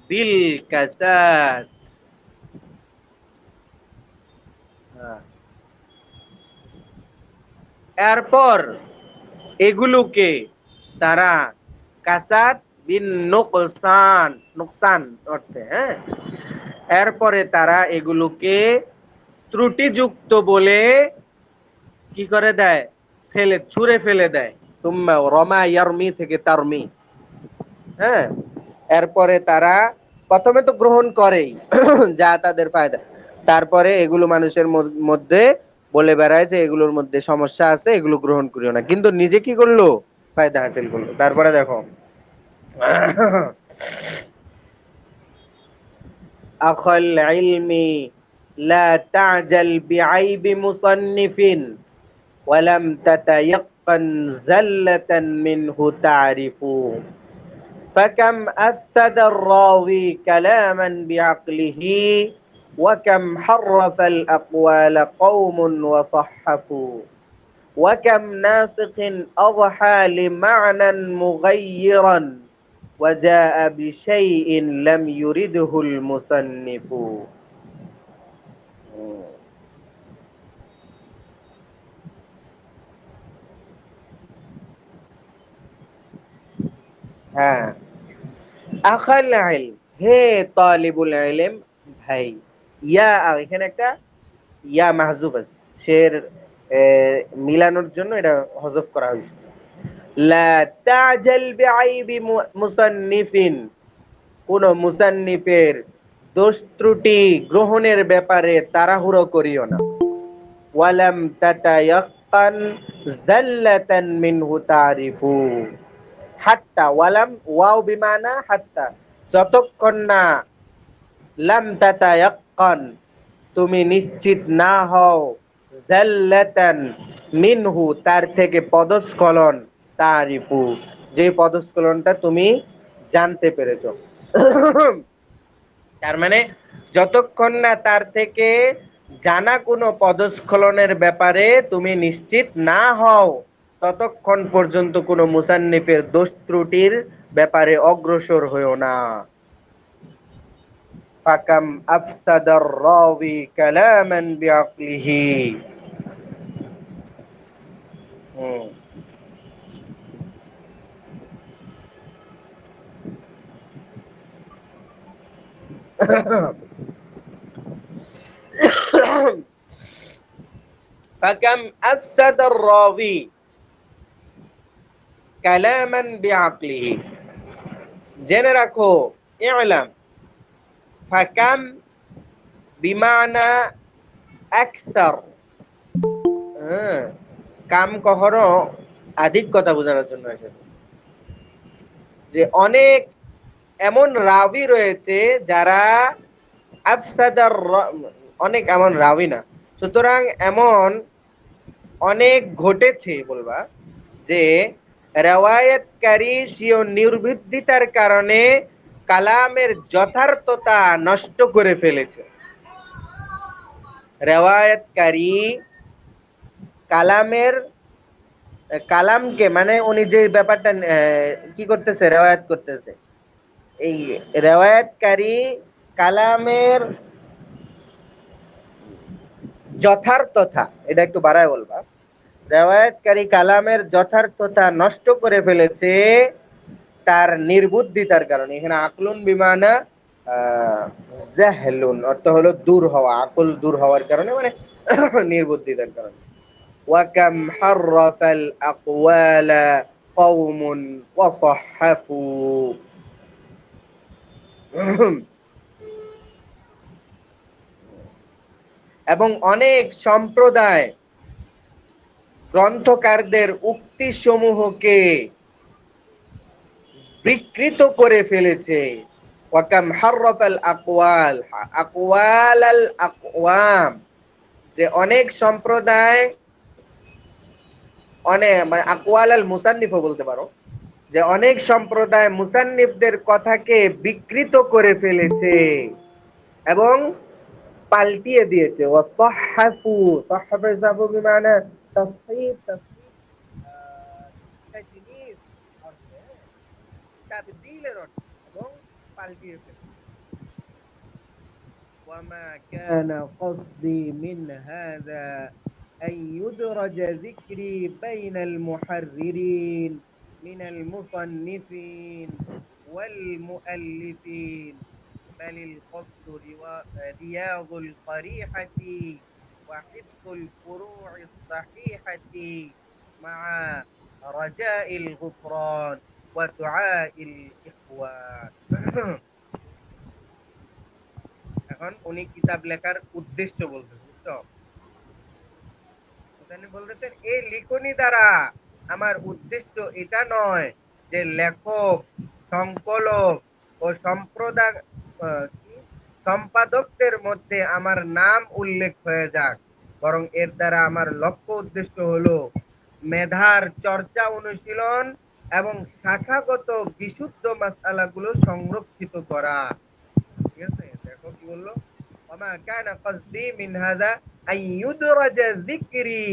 বিল কাসাদ, এরপর এগুলোকে তারা কাসাদ বিন নুকসান, নুকসান অর্থে, হ্যাঁ, এরপরে তারা এগুলোকে ত্রুটিযুক্ত বলে কি করে দেয়, ফেলে ছুঁড়ে ফেলে দেয়। তুম্মা রমা ইয়ারমি থেকে তারমি, হ্যাঁ, এরপরে তারা প্রথমে তো গ্রহণ করেই যা তাদের ফায়দা, তারপরে এগুলো মানুষের মধ্যে বলে বেড়ায় যে এগুলোর মধ্যে সমস্যা আছে, এগুলো গ্রহণ করিও না, কিন্তু নিজে কি করলো, ফায়দা হাসিল করলো। তারপরে দেখো আখাল ইলমি লা তা'জাল বিআইবি মুসান্নিফিন ওয়া লাম তাতায়াক্কান জাল্লাতান মিনহু তা'রিফু ফাকাম আফসাদা আর-রাওয়ি কালামান বিআকলিহি ওয়া কাম হাররাফাল আকওয়ালা কওমুন ওয়া সাহহাফু ওয়া কাম নাসিখিন আযহা লিমা'নান মুগায়্যিরান ওয়া জাআ বিশাইইন লাম ইউরিদহুল মুসান্নিফু। হ্যাঁ, আখাল ইলম, হে তালিবুল ইলম, ভাই, ইয়া এখানে একটা ইয়া মাহজুব আছে, শের মিলানোর জন্য এটা হযফ করা হয়েছে। লা তা'জাল বিআইবি মুসান্নিফিন, কোন মুসান্নিফের দোষ ত্রুটি গ্রহণের ব্যাপারে তাড়াহুড়ো করিও না। ওয়ালাম তাতায়াক্কান জাল্লাতান মিনহু তারিফু, হাত্তা, ওয়ালাম ওয়াও বিমানা হাত্তা, যতক্ষণ না, লাম তাতায়াক্কান, তুমি নিশ্চিত না হও, জাল্লাতান মিনহু, তার থেকে পদস্খলন, তারিফু, যে পদস্খলনটা তুমি জানতে পেরেছো। তার মানে যতক্ষণ না তার থেকে জানা কোনো পদস্খলনের ব্যাপারে তুমি নিশ্চিত না হও, ততক্ষণ পর্যন্ত কোনো মুসান্নিফের দোষ ত্রুটির ব্যাপারে অগ্রসর হইও না। ফাকাম আফসাদার রাবি কালামান বিআকলিহি। ফাকাম আফসাদার রাবি কালামান বিআকলিহি। জেনে রাখো, ইলাম, ফাকাম বিমানা আকসার। কাম কখনো আধিক কথা বোঝানোর জন্য এসেছে, যে অনেক এমন রাবি রয়েছে যারা আফসাদার অনেক এমন রাবি না, সুতরাং এমন অনেক ঘটেছে বলবা যে রেওয়ায়াতকারী স্বীয় নির্বুদ্ধিতার কারণে কালামের যথার্থতা নষ্ট করে ফেলেছে। রেওয়ায়াতকারী কালামকে মানে উনি যে ব্যাপারটা কি করতেছে, রেওয়ায়াত করতেছে, এই রেওয়ায়াতকারী কালামের যথার্থতা, এটা একটু বাড়ায় বলবা, রেওয়ায়াতকারী কালামের যথার্থতা নষ্ট করে ফেলেছে তার নির্বুদ্ধিতার কারণে। এখানে আকলুন বিমানা জাহলুন অর্থ হলো দূর হওয়া, আকল দূর হওয়ার কারণে, মানে নির্বুদ্ধিতার কারণে। ওয়াকাম হাররাফাল আকওয়ালা কওমুন ওয়াসাহহাফু। এবং অনেক সম্প্রদায় গ্রন্থকারদের উক্তি সমূহকে বিকৃত করে ফেলেছে। ওয়াকাম হাররাফাল আকওয়াল, আকওয়াল আল আকওয়াম, যে অনেক সম্প্রদায়, অনেক মানে আকওয়াল আল মুসান্নিফও বলতে পারো, যে অনেক সম্প্রদায় মুসান্নিফদের কথাকে বিকৃত করে ফেলেছে এবং পাল্টিয়ে দিয়েছে। ওয়াসাহহাফু, সাহহাফা সাহু বিমানা তাসহিহ, তাজনিস অর্থে, তাবদীলের অর্থে, এবং পাল্টিয়ে ফেলেছে। ওয়ামা কানা কসদি মিন হাযা আন ইউদরাজ যিকরি বাইনাল মুহাররিরিন মিনাল মুসান্নিফিন ওয়াল মুআল্লিফিন بل القصد رياض القريحة وحفظ الفروع الصحيحة مع رجاء الغفران ودعاء الإخوان. এখন উনি কিতাব লেখার উদ্দেশ্য বলতেছেন, বুঝছো? উনি বলতেছেন এই লিখনি দ্বারা আমার উদ্দেশ্য এটা নয় যে লেখক, সংকলক ও সম্পাদকদের মধ্যে আমার নাম উল্লেখ হয়ে যাক, বরং এর দ্বারা আমার লক্ষ্য উদ্দেশ্য হলো মেধার চর্চা, অনুশীলন এবং শাখাগত বিশুদ্ধ মাসআলাগুলো সংরক্ষিত করা। ঠিক আছে, দেখো কি বললো, ওমা কানা কসদি মিন হাযা আন ইউদরাজা যিকরি,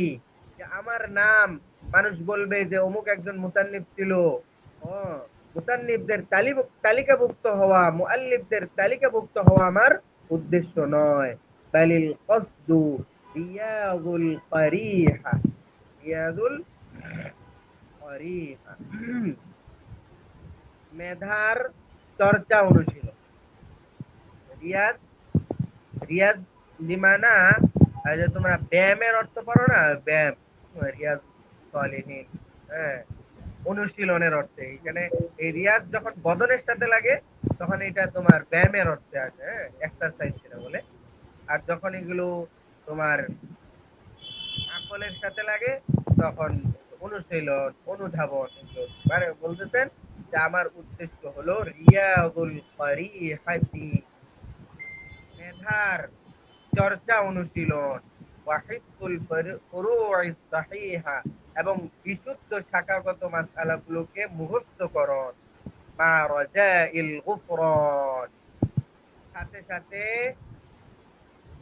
যে আমার নাম, মানুষ বলবে যে অমুক একজন মুসান্নিফ ছিল, মুসান্নিফদের তালিকাভুক্ত হওয়া, মুআল্লিফদের তালিকাভুক্ত হওয়া আমার উদ্দেশ্য নয়। বালিল কসদু রিয়াদুল কারিহা, রিয়াদুল কারিহা, মেধার চর্চা, অনুশীলন। রিয়াদ, রিয়াদ লিমানা, যে তোমরা ব্যায়ামের অর্থ পারো না, ব্যায়াম, রিয়াদ সালিহিন, হ্যাঁ, অনুশীলনের অর্থে। এখানে এই রিয়াদ যখন বদনের সাথে লাগে তখন এটা তোমার ব্যায়ামের অর্থে আসে, হ্যাঁ, এক্সারসাইজ সেটা বলে। আর যখন এগুলো তোমার আকলের সাথে লাগে তখন অনুশীলন, অনুধাবন। মানে বলতেছেন যে আমার উদ্দেশ্য হলো রিয়াদুল কারিহাতি, মেধার চর্চা, অনুশীলন, ওয়াহিফুল ফুরুইস সাহিহা, এবং বিশুদ্ধ শাখাগত মাসআলাগুলোকে মুখস্থকরণ, মা রাজাইল গুফরান, সাথে সাথে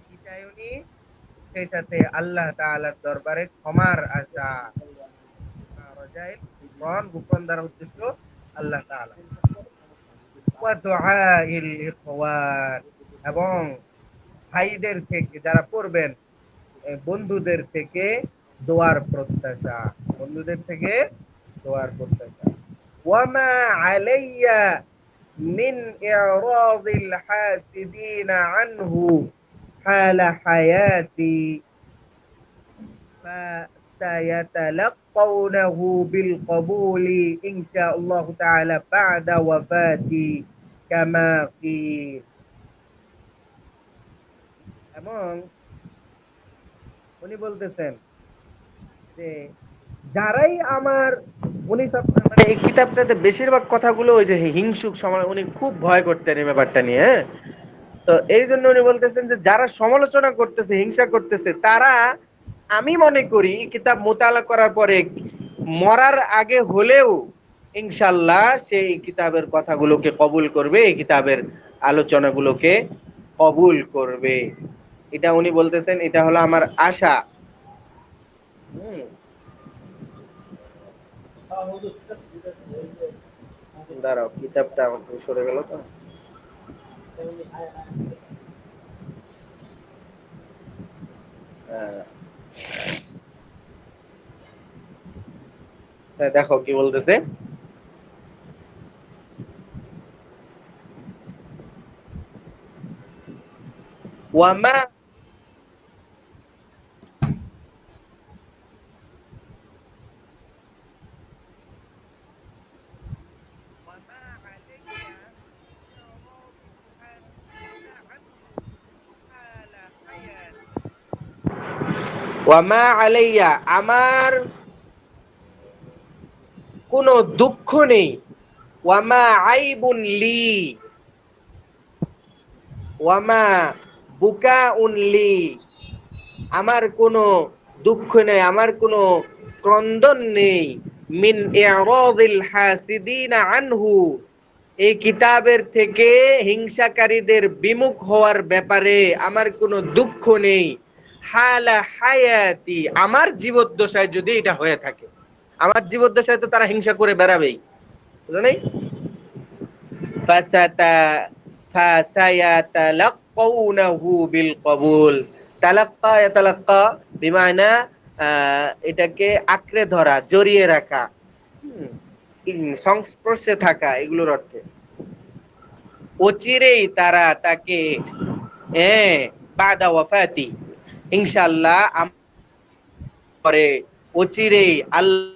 কি চাইনি, সেই সাথে আল্লাহ তাআলার দরবারে ক্ষমার আশা। রজাইল গুফরান, গুফরান দ্বারা উদ্দেশ্য আল্লাহ তাআলা। ওয়া দুআইল ইখওয়ান, এবং ভাইদের থেকে যারা পড়বেন বন্ধুদের থেকে দোয়ার প্রত্যাশা, বন্ধুদের থেকে দোয়ার প্রত্যাশা। ওয়ামা আলাইয়া মিন ইরাদিল হাসিদিনা আনহু হালা হায়াতি فسيتلقونه بالقبول إن شاء الله تعالى بعد وفاتي كما قيل। এবং উনি বলতেছেন যে যারাই আমার, উনি মানে এই কিতাবটাতে বেশিরভাগ কথাগুলো ওই যে হিংসুক সময় উনি খুব ভয় করতেন এই ব্যাপারটা নিয়ে, হ্যাঁ। তো এই জন্য উনি বলতেছেন যে যারা সমালোচনা করতেছে, হিংসা করতেছে, তারা আমি মনে করি কিতাব মোতালা করার পরে মরার আগে হলেও ইনশাআল্লাহ সেই কিতাবের কথাগুলোকে কবুল করবে, এই কিতাবের আলোচনাগুলোকে কবুল করবে। এটা উনি বলতেছেন, এটা হলো আমার আশা। দাঁড়াও, কিতাবটা আমার থেকে সরে গেল তো। দেখো কি বলতেছে, ওয়ামা ওয়ামা আলাইয়া, আমার কোনো দুঃখ নেই, ওয়ামা আইবুন লি, ওয়ামা বুকাউন লি, আমার কোনো দুঃখ নেই, আমার কোনো ক্রন্দন নেই, মিন ইরাদিল হাসিদিনা আনহু, এই কিতাবের থেকে হিংসাকারীদের বিমুখ হওয়ার ব্যাপারে আমার কোনো দুঃখ নেই, হালা হায়াতি, আমার জীবদ্দশায় যদি এটা হয়ে থাকে। আমার জীবদ্দশায় তো তারা হিংসা করে বেড়াবেই, বুঝলে নাই? ফাসায়াতালাক্কাউনাহু বিল কবুল, তালাক্কা ইয়াতালাক্কা বিমানা এটাকে আঁকড়ে ধরা, জড়িয়ে রাখা, সংস্পর্শে থাকা, এগুলোর অর্থে। অচিরেই তারা তাকে বাদা ওয়াফাতি, ইনশাআল্লাহ পরে অচিরেই আল্লাহ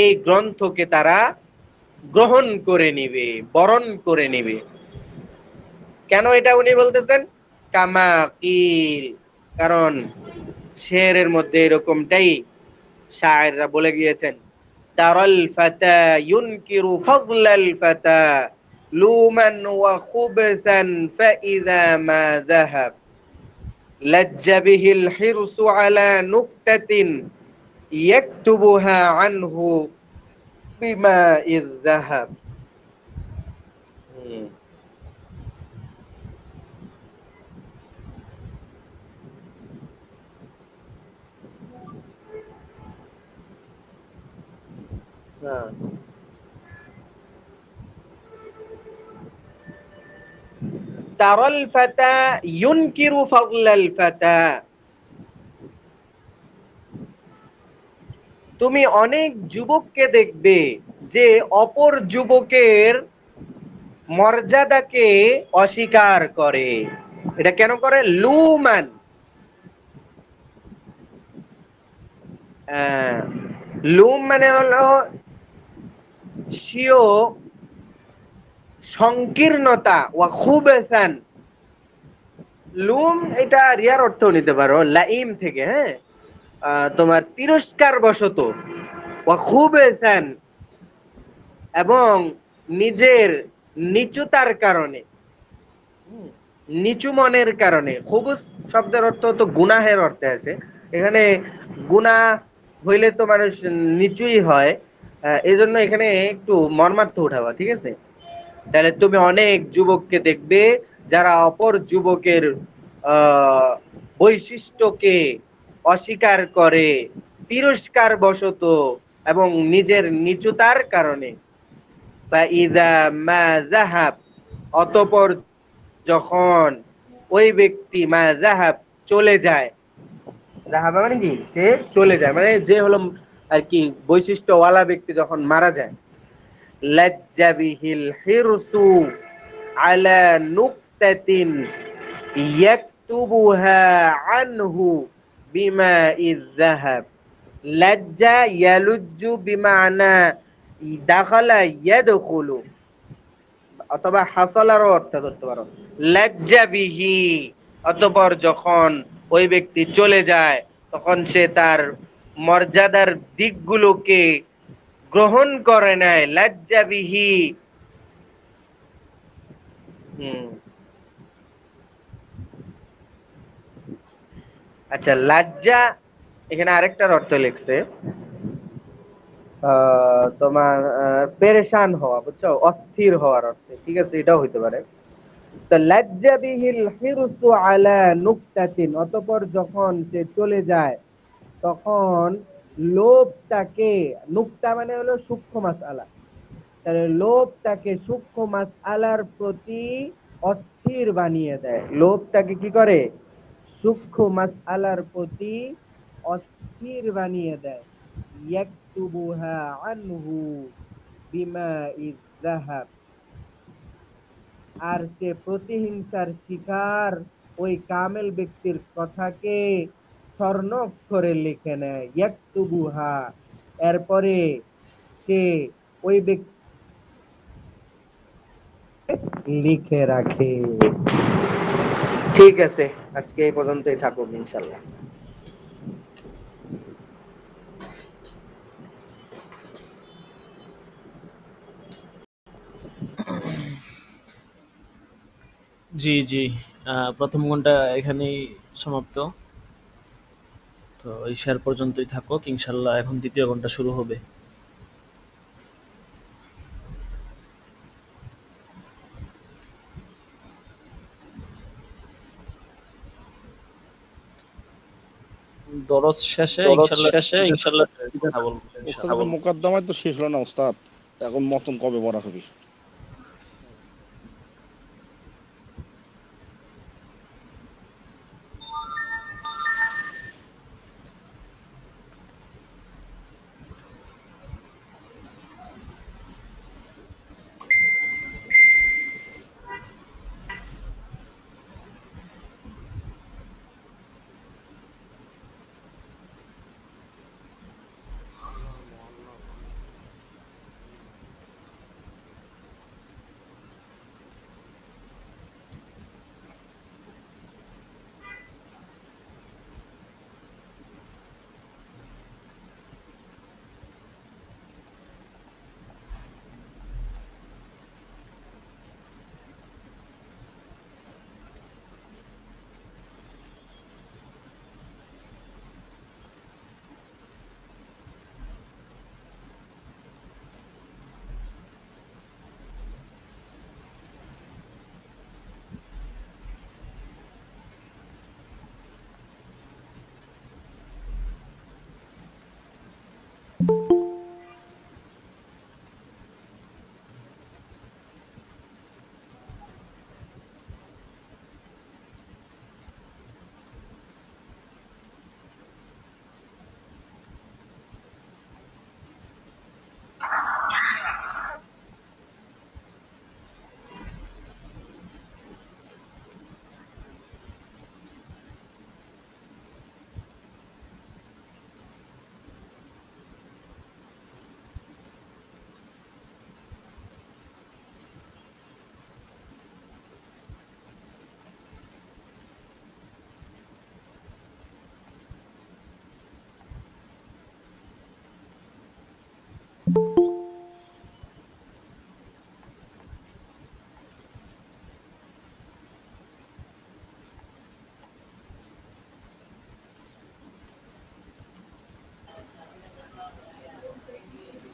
এই গ্রন্থকে তারা গ্রহণ করে নিবে, বরণ করে নিবে। কেন এটা উনি বলতেছেন? কামা কিল, কারণ শেরের মধ্যে এরকমটাই শায়েররা বলে গিয়েছেন, তারাল ফাতা ইউনকিরু ফাদলাল ফাতা লুমান ওয়া খুবসান ফাইযা মা যাহাব লাজ্জা বিহিল হিরসু আলা নুকতাতিন ইয়াকতুবুহা আনহু বিমাইয যাহাব। তারাল ফাতা ইউনকিরু ফাদলাল ফাতা, তুমি অনেক যুবককে দেখবে যে অপর যুবকের মর্যাদাকে অস্বীকার করে। এটা কেন করে? লুমান, লুম মানে হলো স্বীয় সংকীর্ণতা, ওয়া খুবসান, লুম এটা রিয়ার অর্থ নিতে পারো লাইম থেকে, হ্যাঁ, তোমার তিরস্কার বশত, ওয়া খুবসান, এবং নিজের নিচুতার কারণে, নিচু মনের কারণে। খুবুস শব্দের অর্থ তো গুনাহের অর্থে আছে, এখানে গুনাহ হইলে তো মানুষ নিচুই হয়, এই জন্য এখানে একটু মর্মার্থ উঠাবা, ঠিক আছে? তাহলে তুমি অনেক যুবককে দেখবে যারা অপর যুবকের বৈশিষ্ট্যকে অস্বীকার করে তিরস্কার বশত এবং নিজের নিচুতার কারণে। ফাইদা মা যাহাব, অতঃপর যখন ওই ব্যক্তি মা যাহাব চলে যায়, যাহাব মানে কি সে চলে যায়, মানে যে হলো আর কি বৈশিষ্ট্যওয়ালা ব্যক্তি যখন মারা যায়, লাজ্জা বিহিল হিরসু আলা নুকতাতিন ইয়াকতুবুহা আনহু বিমা ইয-যাহাব। লাজ্জা ইয়ালুজ্জু বিমানা দাখালা ইয়াদখুলু, অথবা হাসালারও অর্থ করতে পারো। লাজ্জা বিহি, অতঃপর যখন ওই ব্যক্তি চলে যায় তখন সে তার মর্যাদার দিকগুলোকে গ্রহণ করে নেয়। লাজ্জা বিহি। আচ্ছা, লজ্জা এখানে আরেকটার অর্থ লিখছে তোমার পেরেশান হওয়া, বুঝছো, অস্থির হওয়ার অর্থে, ঠিক আছে, এটাও হইতে পারে। তো লজ্জা বিহিল হিরসু আলা নুকতাতিন, অতঃপর যখন সে চলে যায় তখন লোভ তাকে, নুকতা মানে হলো সূক্ষ্ম মাসআলা, তাহলে লোভ তাকে সূক্ষ্ম মাসআলার প্রতি অস্থির বানিয়ে দেয়। লোভ তাকে কি করে? সূক্ষ্ম মাসআলার প্রতি অস্থির বানিয়ে দেয়। ইয়াকতুবুহা আনহু বিমা ইয-যাহাব, আর সে প্রতিহিংসার শিকার ওই কামেল ব্যক্তির কথাকে স্বর্ণ অক্ষরে লিখে নেয়। ইয়াকতুবুহা, এরপরে সে ওই ব্যক্তি লিখে রাখে। ঠিক আছে, আজকে এই পর্যন্তই থাকুক ইনশাআল্লাহ। জি জি, প্রথম ঘন্টা এখানেই সমাপ্ত। তো এই শেয়ার পর্যন্তই থাকুক ইনশাল্লাহ। এখন দ্বিতীয় ঘন্টা শুরু হবে। দরজ শেষে ইনশাল্লাহ কথা বলবো ইনশাআল্লাহ। মুকদ্দমায় তো শেষ হলো না ওস্তাদ, এখন মতন কবে পড়া হবে?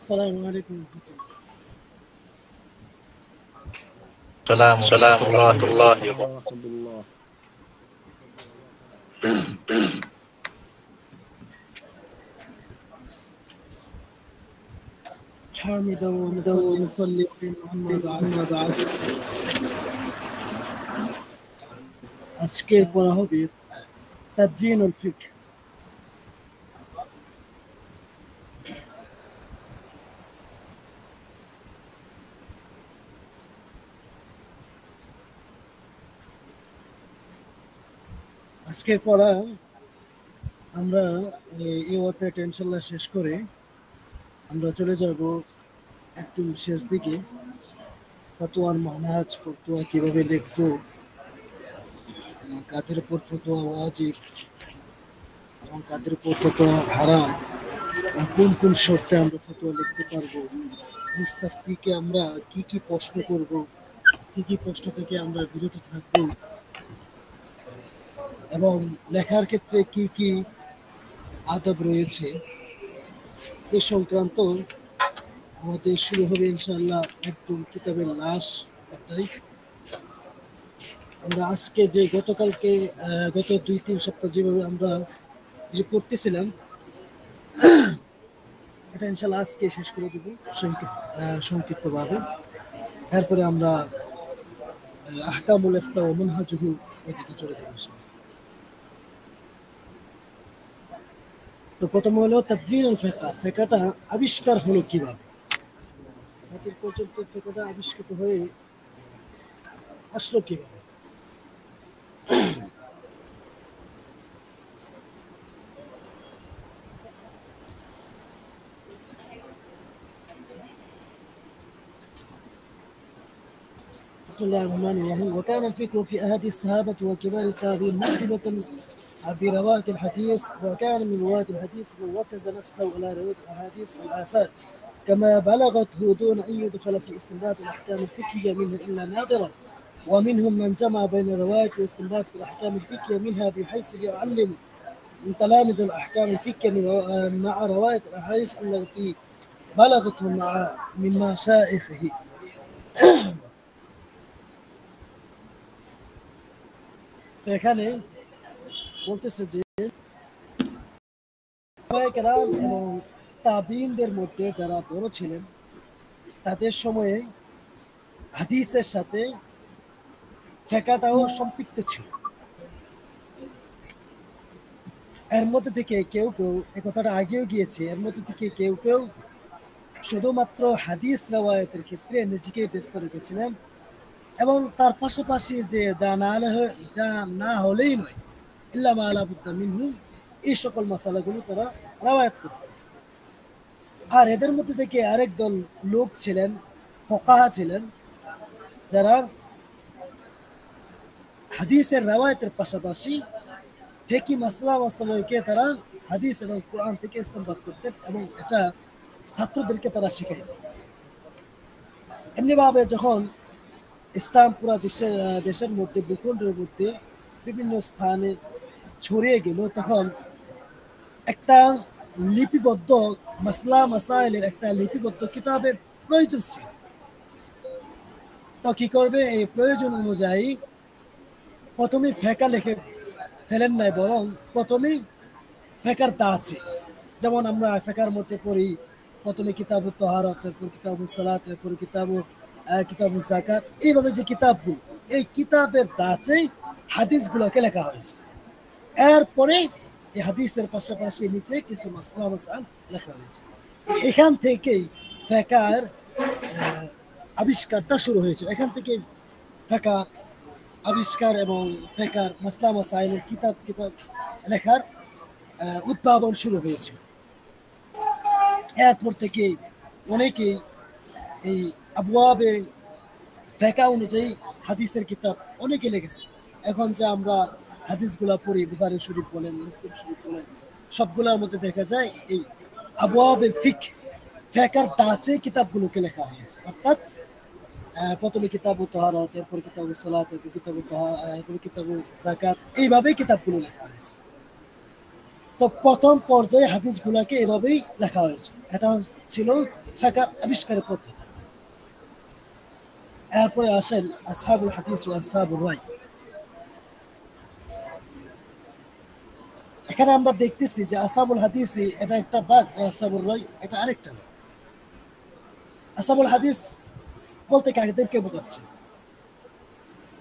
السلام عليكم. السلام ورحمة الله وبركاته. আলহামদুলিল্লাহ। حامدا ونصلي ونصلي أما بعد أما بعد আজকের পড়া হবে তাদজিনুল ফিকহ। আজকের পড়া আমরা এই অধ্যায়টা ইনশাল্লাহ শেষ করে আমরা চলে যাব একদম শেষ দিকে। ফতোয়ার মানহাজ, ফতোয়া কিভাবে লিখবো, কাদের উপর ফতোয়া ওয়াজিব এবং কাদের উপর ফতোয়া হারাম, কোন কোন শর্তে আমরা ফতোয়া লিখতে পারবো, মুস্তাফতিকে আমরা কি কি প্রশ্ন করব, কি কি প্রশ্ন থেকে আমরা বিরত থাকবো, এবং লেখার ক্ষেত্রে কি কি আদব রয়েছে এ সংক্রান্ত আমাদের শুরু হবে ইনশাআল্লাহ একদম কিতাবের লাশ একটাই। আমরা আজকে যে গতকালকে গত 2-3 সপ্তাহ যেভাবে আমরা যে পড়তেছিলাম এটা ইনশাআল্লাহ আজকে শেষ করে দেব সংক্ষিপ্তভাবে। তারপরে আমরা আহকামুল ইফতা ওয়া মানহাজুহু এদিকে চলে যাব ইনশাআল্লাহ। তো প্রথম হলো তাদজিনুল ফিকহ, ফিকহটা আবিষ্কার হলো কিভাবে, আমাদের পর্যন্ত ফিকহটা আবিষ্কৃত হয়ে আসলো কিভাবে। بسم الله الرحمن الرحيم. وكان الفكر في أحد الصحابة وكبار التابعين مرتبة برواية الحديث، وكان من رواة الحديث من ركز نفسه على رواية الأحاديث والآثار كما بلغته دون أن يدخل في استنباط الأحكام الفقهية منه إلا نادرا، ومنهم من جمع بين رواية واستنباط الأحكام الفقهية منها بحيث يعلم من تلامذ الأحكام الفقهية مع رواية الأحاديث التي بلغته من مشايخه. তো এখানে বলতেছে যে সাহাবায়ে কেরাম এবং তাবিঈনদের মধ্যে যারা বড় ছিলেন তাদের সময়ে হাদিসের সাথে ফিকহটাও সম্পৃক্ত ছিল। এর মধ্যে থেকে কেউ কেউ, এ কথাটা আগেও গিয়েছে, এর মধ্যে থেকে কেউ কেউ শুধুমাত্র হাদিস রাওয়ায়াতের ক্ষেত্রে নিজেকে ব্যস্ত রেখেছিলেন এবং তার পাশাপাশি যে যা না হলেই নয় ইল্লা মা লা বুদ্দা মিনহু, এই সকল মাসালাগুলো তারা রাওয়ায়াত করতেন। আর এদের মধ্যে থেকে আরেক দল লোক ছিলেন, ফুকাহা ছিলেন, যারা হাদিসের রাওয়ায়াতের পাশাপাশি ফিকহি মাসালাকে তারা হাদিস এবং কোরআন থেকে ইস্তেমবাদ করতেন এবং এটা ছাত্রদেরকে তারা শিখাইতেন। এমনিভাবে যখন ইসলাম পুরা দেশের মধ্যে, ভূখণ্ডের মধ্যে বিভিন্ন স্থানে ছড়িয়ে গেল, তখন একটা লিপিবদ্ধ মাসলা মাসাইলের একটা লিপিবদ্ধ কিতাবের প্রয়োজন ছিল। তো কি করবে, এই প্রয়োজন অনুযায়ী প্রথমে ফিকহ লিখে ফেলেন নাই, বরং প্রথমেই ফিকহর আছে, যেমন আমরা ফিকহর মধ্যে পড়ি প্রথমে কিতাবুত তাহারাত, এরপর কিতাবুস সালাত, এরপর কিতাবুস যাকাত, এইভাবে যে কিতাবগুলো, এই কিতাবের দাঁচেই হাদিসগুলোকে লেখা হয়েছে। এরপরে এই হাদিসের পাশাপাশি নিচে কিছু মাসআলা মাসাইল লেখা হয়েছে। এখান থেকেই ফিকহর আবিষ্কারটা শুরু হয়েছে। এখান থেকে ফিকহ আবিষ্কার এবং ফিকহর মাসআলা মাসাইলের কিতাব লেখার উদ্ভাবন শুরু হয়েছে। এরপর থেকে অনেকেই এই আবওয়াবে ফিকহ অনুযায়ী হাদিসের কিতাব অনেকে লিখেছে। এখন যে আমরা হাদিসগুলা পড়ি, বুখারী শরীফ বলেন, মুসলিম শরীফ বলেন, সবগুলোর মধ্যে দেখা যায় এই আবওয়াবে ফিকহর দাঁচে কিতাবগুলোকে লেখা হয়েছে। অর্থাৎ প্রথমে কিতাবুত তাহারাত, এরপর কিতাবুস সালাত, এরপর কিতাবুস যাকাত, এইভাবেই কিতাবগুলো লেখা হয়েছে। তো প্রথম পর্যায়ে হাদিসগুলোকে এভাবেই লেখা হয়েছে। এটা ছিল ফিকহর আবিষ্কারের পথে। এরপরে আসেন আসহাবুল হাদিস ওয়া আসহাবুর রায়। এখানে আমরা দেখতেছি যে আসহাবুল হাদিস এটা একটা ভাগ, আসহাবুর রায় এটা আরেকটা ভাগ। আসাবুল হাদিস বলতে কাদেরকে বোঝাচ্ছে?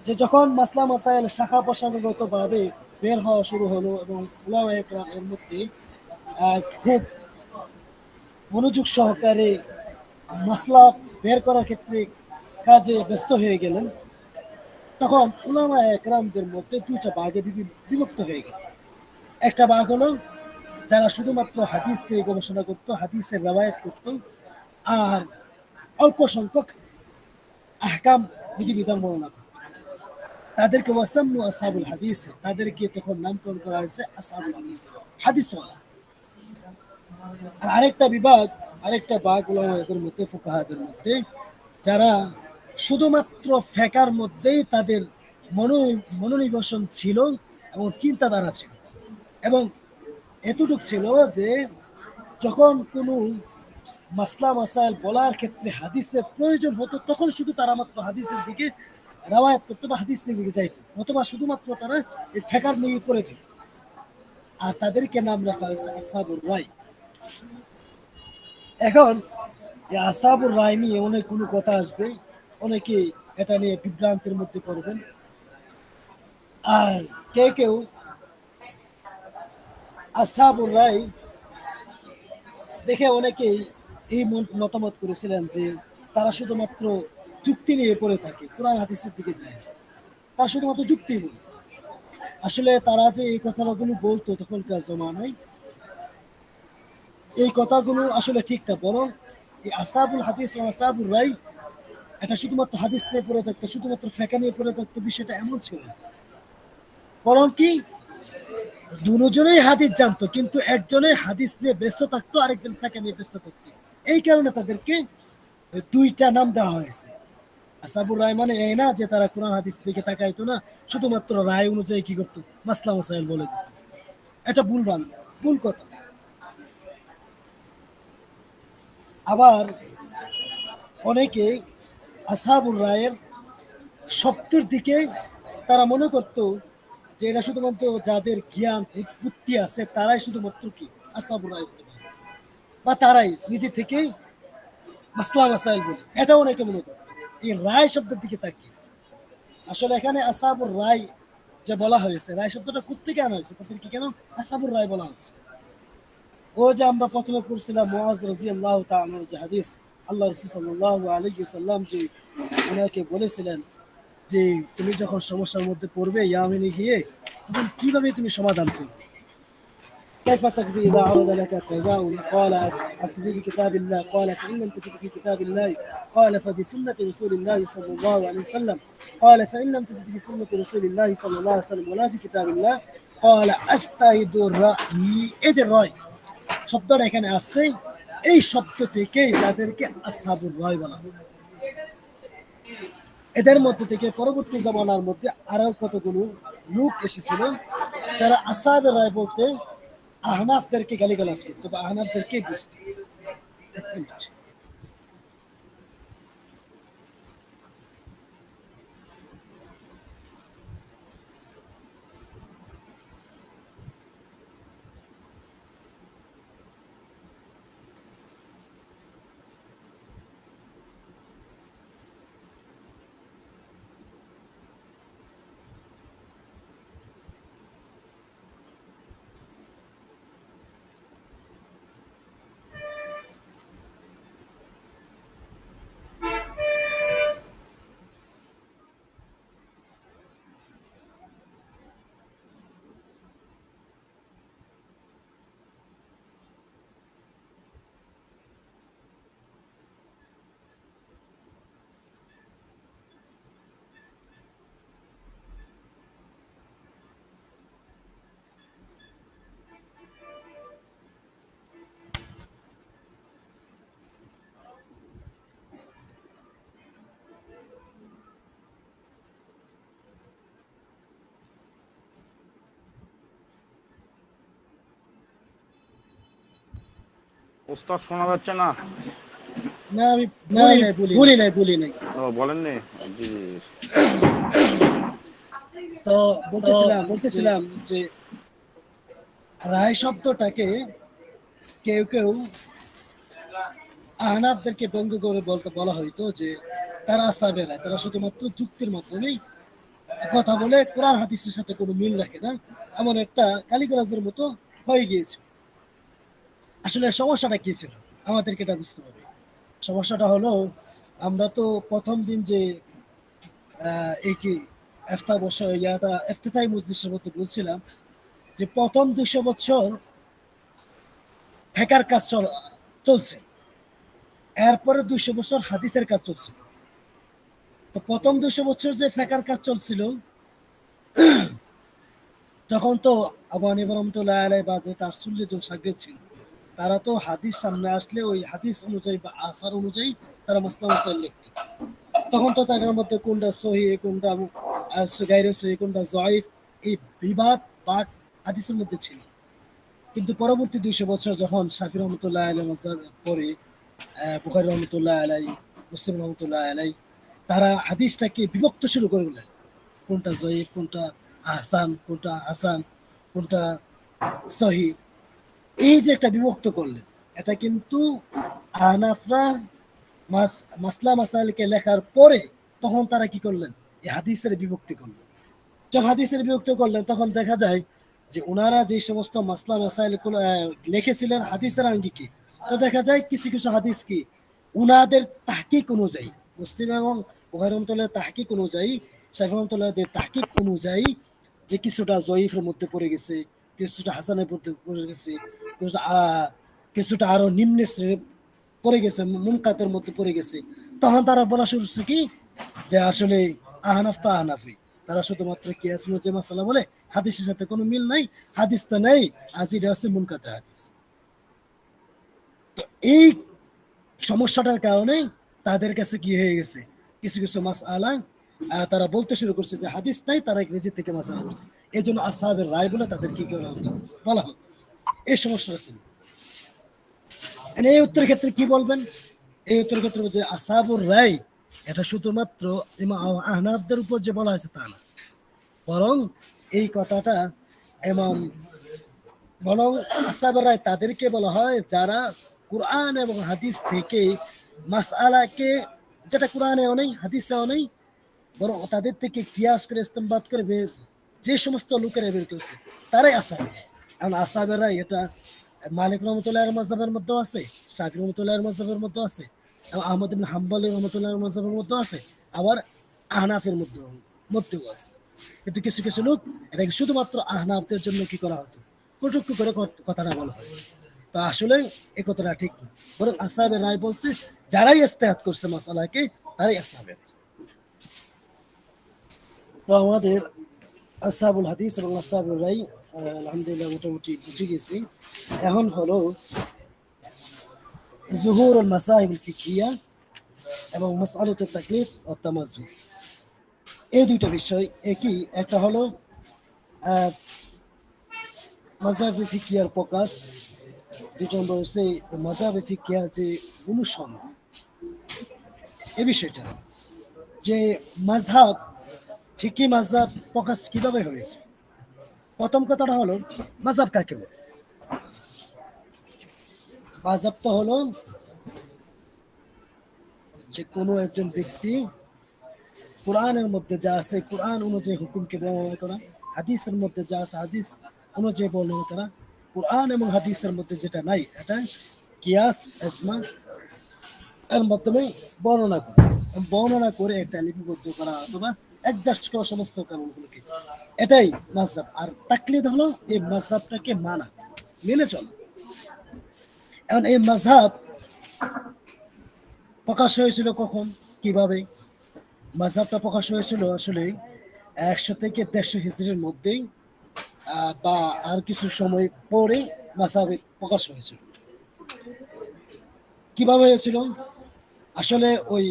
যে যখন মাসলা মাসাইল শাখা প্রসঙ্গগত ভাবে বের হওয়া শুরু হলো এবং উলামায়ে কেরাম এর মধ্যে খুব মনোযোগ সহকারে মাসলা বের করার ক্ষেত্রে কাজে ব্যস্ত হয়ে গেলেন, তখন উলামায়ে কেরামদের মধ্যে দুইটা ভাগে বিভক্ত হয়ে গেল। একটা ভাগ হলো যারা শুধুমাত্র হাদিস নিয়ে গবেষণা করতো, হাদিসের রওয়ায়াত করতো, আর অল্প সংখ্যক আহকাম বিধিবিধান বর্ণনা করতো। তাদেরকে ওয়াসাম্মু আসহাবুল হাদিস, তাদেরকে তখন নামকরণ করা হয়েছে আসহাবুল হাদিস, হাদিসওয়ালা। আর আরেকটা ভাগ উলামাদের মধ্যে, ফুকাহাদের মধ্যে, যারা শুধুমাত্র ফেকার মধ্যেই তাদের মনোনিবেশন ছিল এবং চিন্তাধারা ছিল, এবং এতটুক ছিল যে যখন কোনো মাসলা মাসাইল বলার ক্ষেত্রে হাদিসের প্রয়োজন হতো তখন শুধু তারা মাত্র হাদিসের দিকে রাওয়ায়াত করতো বা হাদিসের দিকে যাইতো, অথবা শুধুমাত্র তারা এই ফেকার নিয়ে পড়ে যেত। আর তাদেরকে নাম রাখা হয়েছে আসহাবুর রায়। এখন এই আসহাবুর রায় নিয়ে অনেকগুলো কথা আসবে, অনেকে এটা নিয়ে বিভ্রান্তের মধ্যে পড়বেন। আর কেউ আসহাবুর রায় দেখে অনেকেই এই মতামত করেছিলেন যে তারা শুধুমাত্র যুক্তি নিয়ে পড়ে থাকে, কোরআন হাদিসের দিকে যায়, তারা শুধুমাত্র যুক্তি বলে। আসলে তারা যে এই কথাগুলো বলতো তখনকার জমানায়, এই কথাগুলো আসলে ঠিক না, বরং এই আসহাবুল হাদিস এবং আসহাবুর রায় এটা শুধুমাত্র হাদিস নিয়ে পড়ে থাকতো, শুধুমাত্র ফেকা নিয়ে পড়ে থাকতো, বিষয়টা এমন ছিল না। বরং কি দুজনেই হাদিস জানতো, কিন্তু একজনে হাদিস নিয়ে ব্যস্ত থাকতো, আরেকজন ফেকা নিয়ে ব্যস্ত থাকতো। এই কারণে তাদেরকে দুইটা নাম দেওয়া হয়েছে। আসহাবুর রায় মানে এই না যে তারা কোরআন হাদিস দিকে তাকাইতো না, শুধুমাত্র রায় অনুযায়ী কি করতো, মাসলা মাসাইল বলে দিত। এটা ভুল কথা। আবার অনেকে আসহাবুর রায়ের শব্দের দিকে তারা মনে করতো যে এটা শুধুমাত্র যাদের জ্ঞান বুদ্ধি আছে তারাই শুধুমাত্র কি আসহাবুর রায় হতে পারে, বা তারাই নিজে থেকেই মাসলা মাসাইল বলে, এটা অনেকে মনে করে। এই রায় শব্দের দিকে তাকিয়ে আসলে এখানে আসহাবুর রায় যে বলা হয়েছে, রায় শব্দটা কোত্থেকে আনা হয়েছে, তাদেরকে কেন আসহাবুর রায় বলা হচ্ছে? ও যে আমরা প্রথমে পড়ছিলাম মুআজ রাদিয়াল্লাহু তাআলার যে হাদিস, আল্লাহ রাসূল সাল্লাল্লাহু আলাইহি ওয়াসাল্লাম যে ওনাকে বলেছিলেন যে তুমি যখন সমস্যার মধ্যে পড়বে ইয়ামেনে গিয়ে, তখন কিভাবে তুমি সমাধান করবে? كيف تقضي إذا عرض لك قضاء؟ قال أقضي بكتاب الله. قال فإن لم تجد في كتاب الله قال فبسنة رسول الله صلى الله عليه وسلم. قال فإن لم تجد في سنة رسول الله صلى الله عليه وسلم ولا في كتاب الله قال أجتهد الرأي. এই যে রয় শব্দটা এখানে আসছে, এই শব্দ থেকেই তাদেরকে আসহাবুর রায় বলা হয়। এদের মধ্যে থেকে পরবর্তী জামানার মধ্যে আরো কতগুলো লোক এসেছিল যারা আসহাবুর রায় বলতে আহনাফদেরকে গালিগালাজ করতো বা আহনাফদেরকে বুঝতো। এক মিনিট। ওস্তাদ শোনা যাচ্ছে না? না আমি বলি নাই। ও বলেননি? জি জি। তো বলতেছিলাম যে রায় শব্দটাকে কেউ আহনাফদেরকে ব্যঙ্গ করে বলা হইতো যে তারা আসাবেরা, তারা শুধুমাত্র যুক্তির মাধ্যমেই কথা বলে, কোরআন হাদিসের সাথে কোনো মিল রাখে না, এমন একটা কালিগরাজের মতো হয়ে গিয়েছে। আসলে সমস্যাটা কি ছিল আমাদেরকে এটা বুঝতে হবে। সমস্যাটা হলো, আমরা তো প্রথম দিন যে এই কি ইফতিতাই মজলিসের মধ্যে বলছিলাম যে প্রথম 200 বছর ফিকহের কাজ চলছে, এরপরে 200 বছর হাদিসের কাজ চলছে। তো প্রথম 200 বছর যে ফিকহের কাজ চলছিল, তখন তো আবু হানিফা রাহমাতুল্লাহি আলাইহি বা তার 40 জন শাগির্দ ছিল, তারা তো হাদিস সামনে আসলে ওই হাদিস অনুযায়ী বা আসার অনুযায়ী তারা মাসলা মাসাইল লিখত। তখন তো তাদের মধ্যে কোনটা সহিহ, কোনটা গায়রে সহিহ, কোনটা যায়িফ, এই বিবাদ বা হাদিসের মধ্যে ছিল। কিন্তু পরবর্তী 200 বছর যখন শাফি রহমতুল্লাহ আলাইহি মাসার পরে বুখারী রহমতুল্লাহ আলাইহি, মুসলিম রহমতুল্লাহ আলাইহি, তারা হাদিসটাকে বিভক্ত শুরু করে দিলেন, কোনটা যায়িফ, কোনটা হাসান, কোনটা সহিহ। এই যে একটা বিভক্ত করলেন, এটা কিন্তু আহনাফরা মাসলা মাসাইলকে লেখার পরে তখন তারা কি করলেন, এই হাদিসের বিভক্তি করলেন। যখন হাদিসের বিভক্তি করলেন তখন দেখা যায় যে ওনারা যে সমস্ত মাসলা মাসাইল লিখেছিলেন হাদিসের আঙ্গিকে, তো দেখা যায় কিছু কিছু হাদিস কি উনাদের তাহকিক অনুযায়ী, মুসলিম এবং বুখারী রহমাতুল্লাহ তাহকিক অনুযায়ী, শাফিঈ রহমাতুল্লাহদের তাহকিক অনুযায়ী, যে কিছুটা জয়ীফের মধ্যে পড়ে গেছে, কিছুটা হাসানের মধ্যে পড়ে গেছে, কিছুটা আরো নিম্ন শ্রেণীর পড়ে গেছে, মুনকাতের মধ্যে পড়ে গেছে, তখন তারা বলা শুরু করছে কি যে আসলে আহনাফ তো আহনাফি, তারা শুধুমাত্র কিয়াস যে মাসালা বলে, হাদিসের সাথে কোনো মিল নাই, হাদিস তো নেই, আজ এটা হচ্ছে মুনকাতে হাদিস। তো এই সমস্যাটার কারণে তাদের কাছে কি হয়ে গেছে, কিছু কিছু মাসআলা তারা বলতে শুরু করছে যে হাদিস নাই, তারা নিজে থেকে মাসালা করছে। এই জন্য আসহাবের রায় বলে তাদের কি করা হতো, বলা হতো। এই সমস্যাটা ছিল। এই উত্তর ক্ষেত্রে কি বলবেন? এই উত্তর ক্ষেত্রে যে আসহাবুর রায়, এটা শুধুমাত্র আহনাফদের উপর যে বলা হয়েছে তা না, বরং এই কথাটা বরং আসহাবুর রায় তাদেরকে বলা হয় যারা কুরআন এবং হাদিস থেকে মাসআলাকে, যেটা কুরআনেও নেই হাদিসেও নেই, বরং তাদের থেকে কিয়াস করে ইস্তেমবাদ করে যে সমস্ত লোকেরা বের করেছে তারাই আসহাব। এখন আসহাবের রায় এটা মালিক রহমতুল্লাহর মাযহাবের মধ্যেও আছে, শাফিঈ রহমতুল্লাহর মাযহাবের মধ্যেও আছে, এবং আহমদ ইবনে হাম্বল রহমতুল্লাহর মাযহাবের মধ্যেও আছে, আবার আহনাফের মধ্যেও আছে। কিন্তু কিছু কিছু লোক এটাকে শুধুমাত্র আহনাফদের জন্য কি করা হতো, কটূক্তি করে কথাটা বলা হয়। তো আসলে এই কথাটা ঠিক না, বরং আসহাবের রায় বলতে যারাই ইজতিহাদ করছে মাসালাকে তারাই আসহাবের। তো আমাদের আসহাবুল হাদিস এবং আসহাবুল রায় আলহামদুলিল্লাহ মোটামুটি বুঝে গেছি। এখন হলো যুহুরুল মাসাইল ফিকহিয়া এবং মাসআলাতুত তাকলিদ ও তামাযুন, এই দুইটা বিষয় একই। একটা হলো মাযহাবে ফিকহিয়ার প্রকাশ, দুই নম্বর হচ্ছে মাযহাবে ফিকহিয়ার যে অনুসরণ, এই বিষয়টা যে মাযহাব ফিকহি মাযহাব প্রকাশ কিভাবে হয়েছে। প্রথম কথাটা হলো মাযহাব কাকে বলে? মাযহাব তো হলো যে কোনো একজন ব্যক্তি কোরআনের মধ্যে যা আছে কোরআন অনুযায়ী হুকুমকে বর্ণনা করা, হাদিসের মধ্যে যা আছে হাদিস অনুযায়ী বর্ণনা করা, কোরআন এবং হাদিসের মধ্যে যেটা নাই এটা কিয়াস ইজমা এর মাধ্যমে বর্ণনা করে একটা লিপিবদ্ধ করা অথবা অ্যাডজাস্ট করা সমস্ত কারণগুলোকে, এটাই মাযহাব। আর তাকলিদ হলো এই মাযহাবটাকে মানা, মেনে চলা। এখন এই মাযহাব প্রকাশ হয়েছিল কখন, কিভাবে? মাযহাবটা প্রকাশ হয়েছিল আসলে 100 থেকে 150 হিজরির মধ্যেই, বা আর কিছু সময় পরে মাযহাব প্রকাশ হয়েছিল। কিভাবে হয়েছিল? আসলে ওই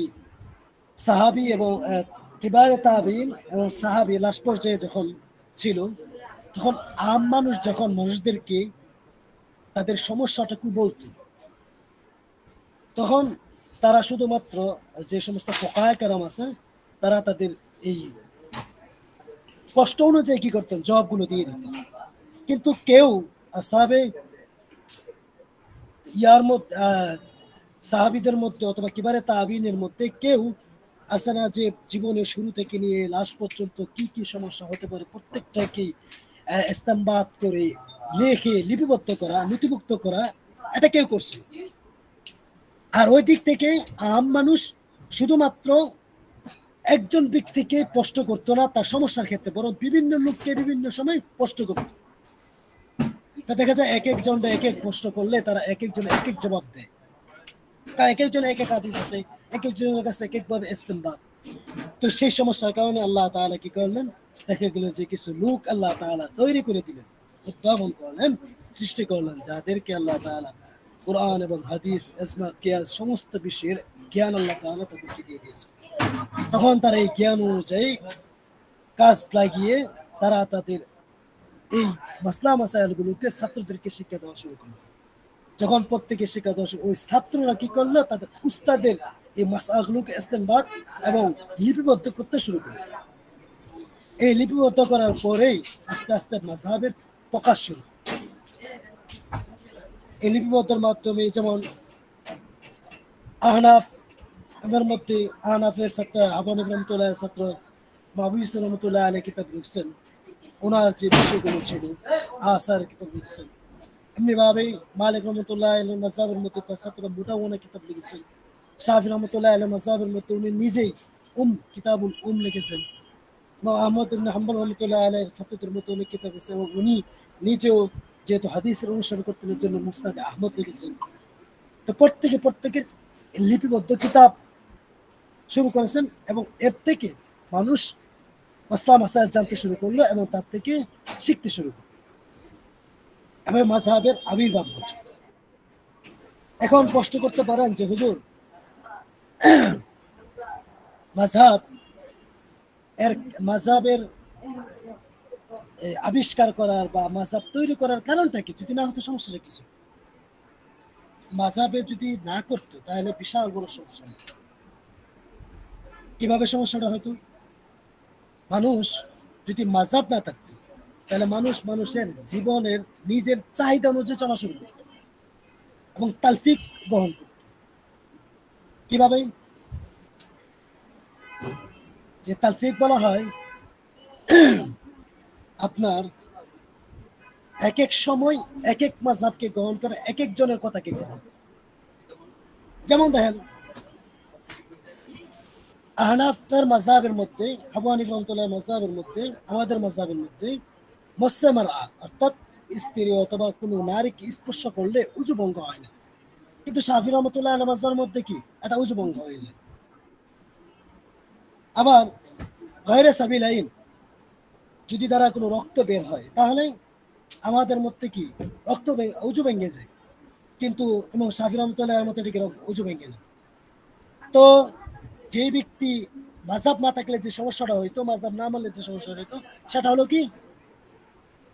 সাহাবী এবং কিবারে তাবিঈন এবং সাহাবী লাস্ট পর্যায়ে যখন ছিল, তখন আম মানুষ যখন মানুষদেরকে তাদের সমস্যাটুকু বলতো, তখন তারা শুধুমাত্র যে সমস্ত ফুকাহায়ে কেরাম আছে তারা তাদের এই কষ্ট অনুযায়ী কি করতেন, জবাবগুলো দিয়ে দিতেন। কিন্তু কেউ আসহাবে ইয়ার মধ্যে সাহাবীদের মধ্যে অথবা কিবারে তাবিনের মধ্যে কেউ আছে না যে জীবনের শুরু থেকে নিয়ে লাস্ট পর্যন্ত কি কি সমস্যা হতে পারে প্রত্যেকটাকেই ইস্তেমবাত করে লিখে লিপিবদ্ধ করা নথিভুক্ত করা, এটা কেউ করছে। আর ওই দিক থেকে আম মানুষ শুধুমাত্র একজন ব্যক্তিকে স্পষ্ট করতো না তার সমস্যার ক্ষেত্রে, বরং বিভিন্ন লোককে বিভিন্ন সময় স্পষ্ট করতো। তা দেখা যায় এক একজনটা এক এক প্রশ্ন করলে তারা এক একজন এক এক জবাব দেয়। তা এক একজন এক এক হাদিস আছে, এক একজনের কাছে এক একভাবে ইস্তেমবাত। তো সেই সমস্যার কারণে আল্লাহ তাআলা কি করলেন, দেখা গেল যে কিছু লোক আল্লাহ তাআলা তৈরি করে দিলেন, উদ্ভাবন করলেন, সৃষ্টি করলেন, যাদেরকে আল্লাহ তাআলা কোরআন এবং হাদিস ইজমা কিয়াস সমস্ত বিষয়ের জ্ঞান আল্লাহ তাআলা তাদেরকে দিয়ে দিয়েছে। তখন তারা এই জ্ঞান অনুযায়ী কাজ লাগিয়ে তারা তাদের এই মাসলা মাসাইলগুলোকে ছাত্রদেরকে শিক্ষা দেওয়া শুরু করলো। যখন প্রত্যেকে শিক্ষা দেওয়া শুরু, ওই ছাত্ররা কি করলো, তাদের উস্তাদের এই মাসআলাগুলোকে ইস্তেমবাত এবং লিপিবদ্ধ করতে শুরু করলো। এই লিপিবদ্ধ করার পরেই আস্তে আস্তে মাযহাবের প্রকাশ শুরু। এই লিপিবদ্ধের মাধ্যমে যেমন আহনাফ এর মধ্যে আহনাফের ছাত্র আবু হানিফা রাহমাতুল্লাহ ছাত্র মাহবুব ইসলাম রাহমাতুল্লাহ আলাইহি কিতাব লিখছেন, ওনার যে বিষয়গুলো ছিল আসার কিতাব লিখছেন। এমনিভাবে মালিক রহমতুল্লাহ আলাইহির মাযহাবের মধ্যে তার ছাত্র মুদাওয়ানা কিতাব লিখেছেন। শাফি রহমতুল্লাহ আলাইহির মাযহাবের মধ্যে উনি নিজেই কিতাবুল লিখেছেন। আহমদ ইবনে হাম্বল রহমতুল্লাহ আলাইহির ছাত্রদের মধ্যে অনেক কিতাব আছে এবং উনি নিজেও যেহেতু হাদিসের অনুসরণ করতেন এর জন্য মুসনাদ আহমদ লিখেছেন। তো প্রত্যেকের লিপিবদ্ধ কিতাব শুরু করেছেন এবং এর থেকে মানুষ মাসলা মাসাইল জানতে শুরু করলো এবং তার থেকে শিখতে শুরু করলো এবং মাযহাবের আবির্ভাব ঘটে। এখন প্রশ্ন করতে পারেন যে হুজুর, মাযহাবের আবিষ্কার করার বা মাযহাব তৈরি করার কারণটা কি? যদি না হতো সমস্যাটা কিছু, মাযহাবে যদি না করতো তাহলে বিশাল বড় সমস্যা হতো। কিভাবে সমস্যাটা হতো? মানুষ যদি মাযহাব না থাকতো তাহলে মানুষের জীবনের নিজের চাহিদা অনুযায়ী চলা শুরু করত এবং তালফিক গ্রহণ করত। কিভাবে? যে তালফিক বলা হয় আপনার এক এক সময় এক এক মাযহাবকে গ্রহণ করে, এক একজনের কথাকে গ্রহণ করে। যেমন দেখেন, আহনাফের মাযহাবের মধ্যে, আবু হানিফা রাহমাতুল্লাহ মাযহাবের মধ্যে, আমাদের মাযহাবের মধ্যে মুসসামার অর্থাৎ স্ত্রী অথবা কোনো নারীকে স্পর্শ করলে উযু ভঙ্গ হয় না, কিন্তু শাফি রহমতুল্লাহ আলাইহির মাযহাবের মধ্যে কি এটা উযু ভঙ্গ হয়ে যায়। আবার গায়রে সাবিলাইন, যদি দ্বারা কোনো রক্ত বের হয় তাহলে আমাদের মধ্যে কি উযু ভেঙে যায়, কিন্তু ইমাম শাফি রহমতুল্লাহর মধ্যে ঠিক উযু ভেঙে না। তো যে ব্যক্তি মাযহাব না থাকলে যে সমস্যাটা হইতো, মাযহাব না মানলে যে সমস্যাটা হইতো, সেটা হলো কি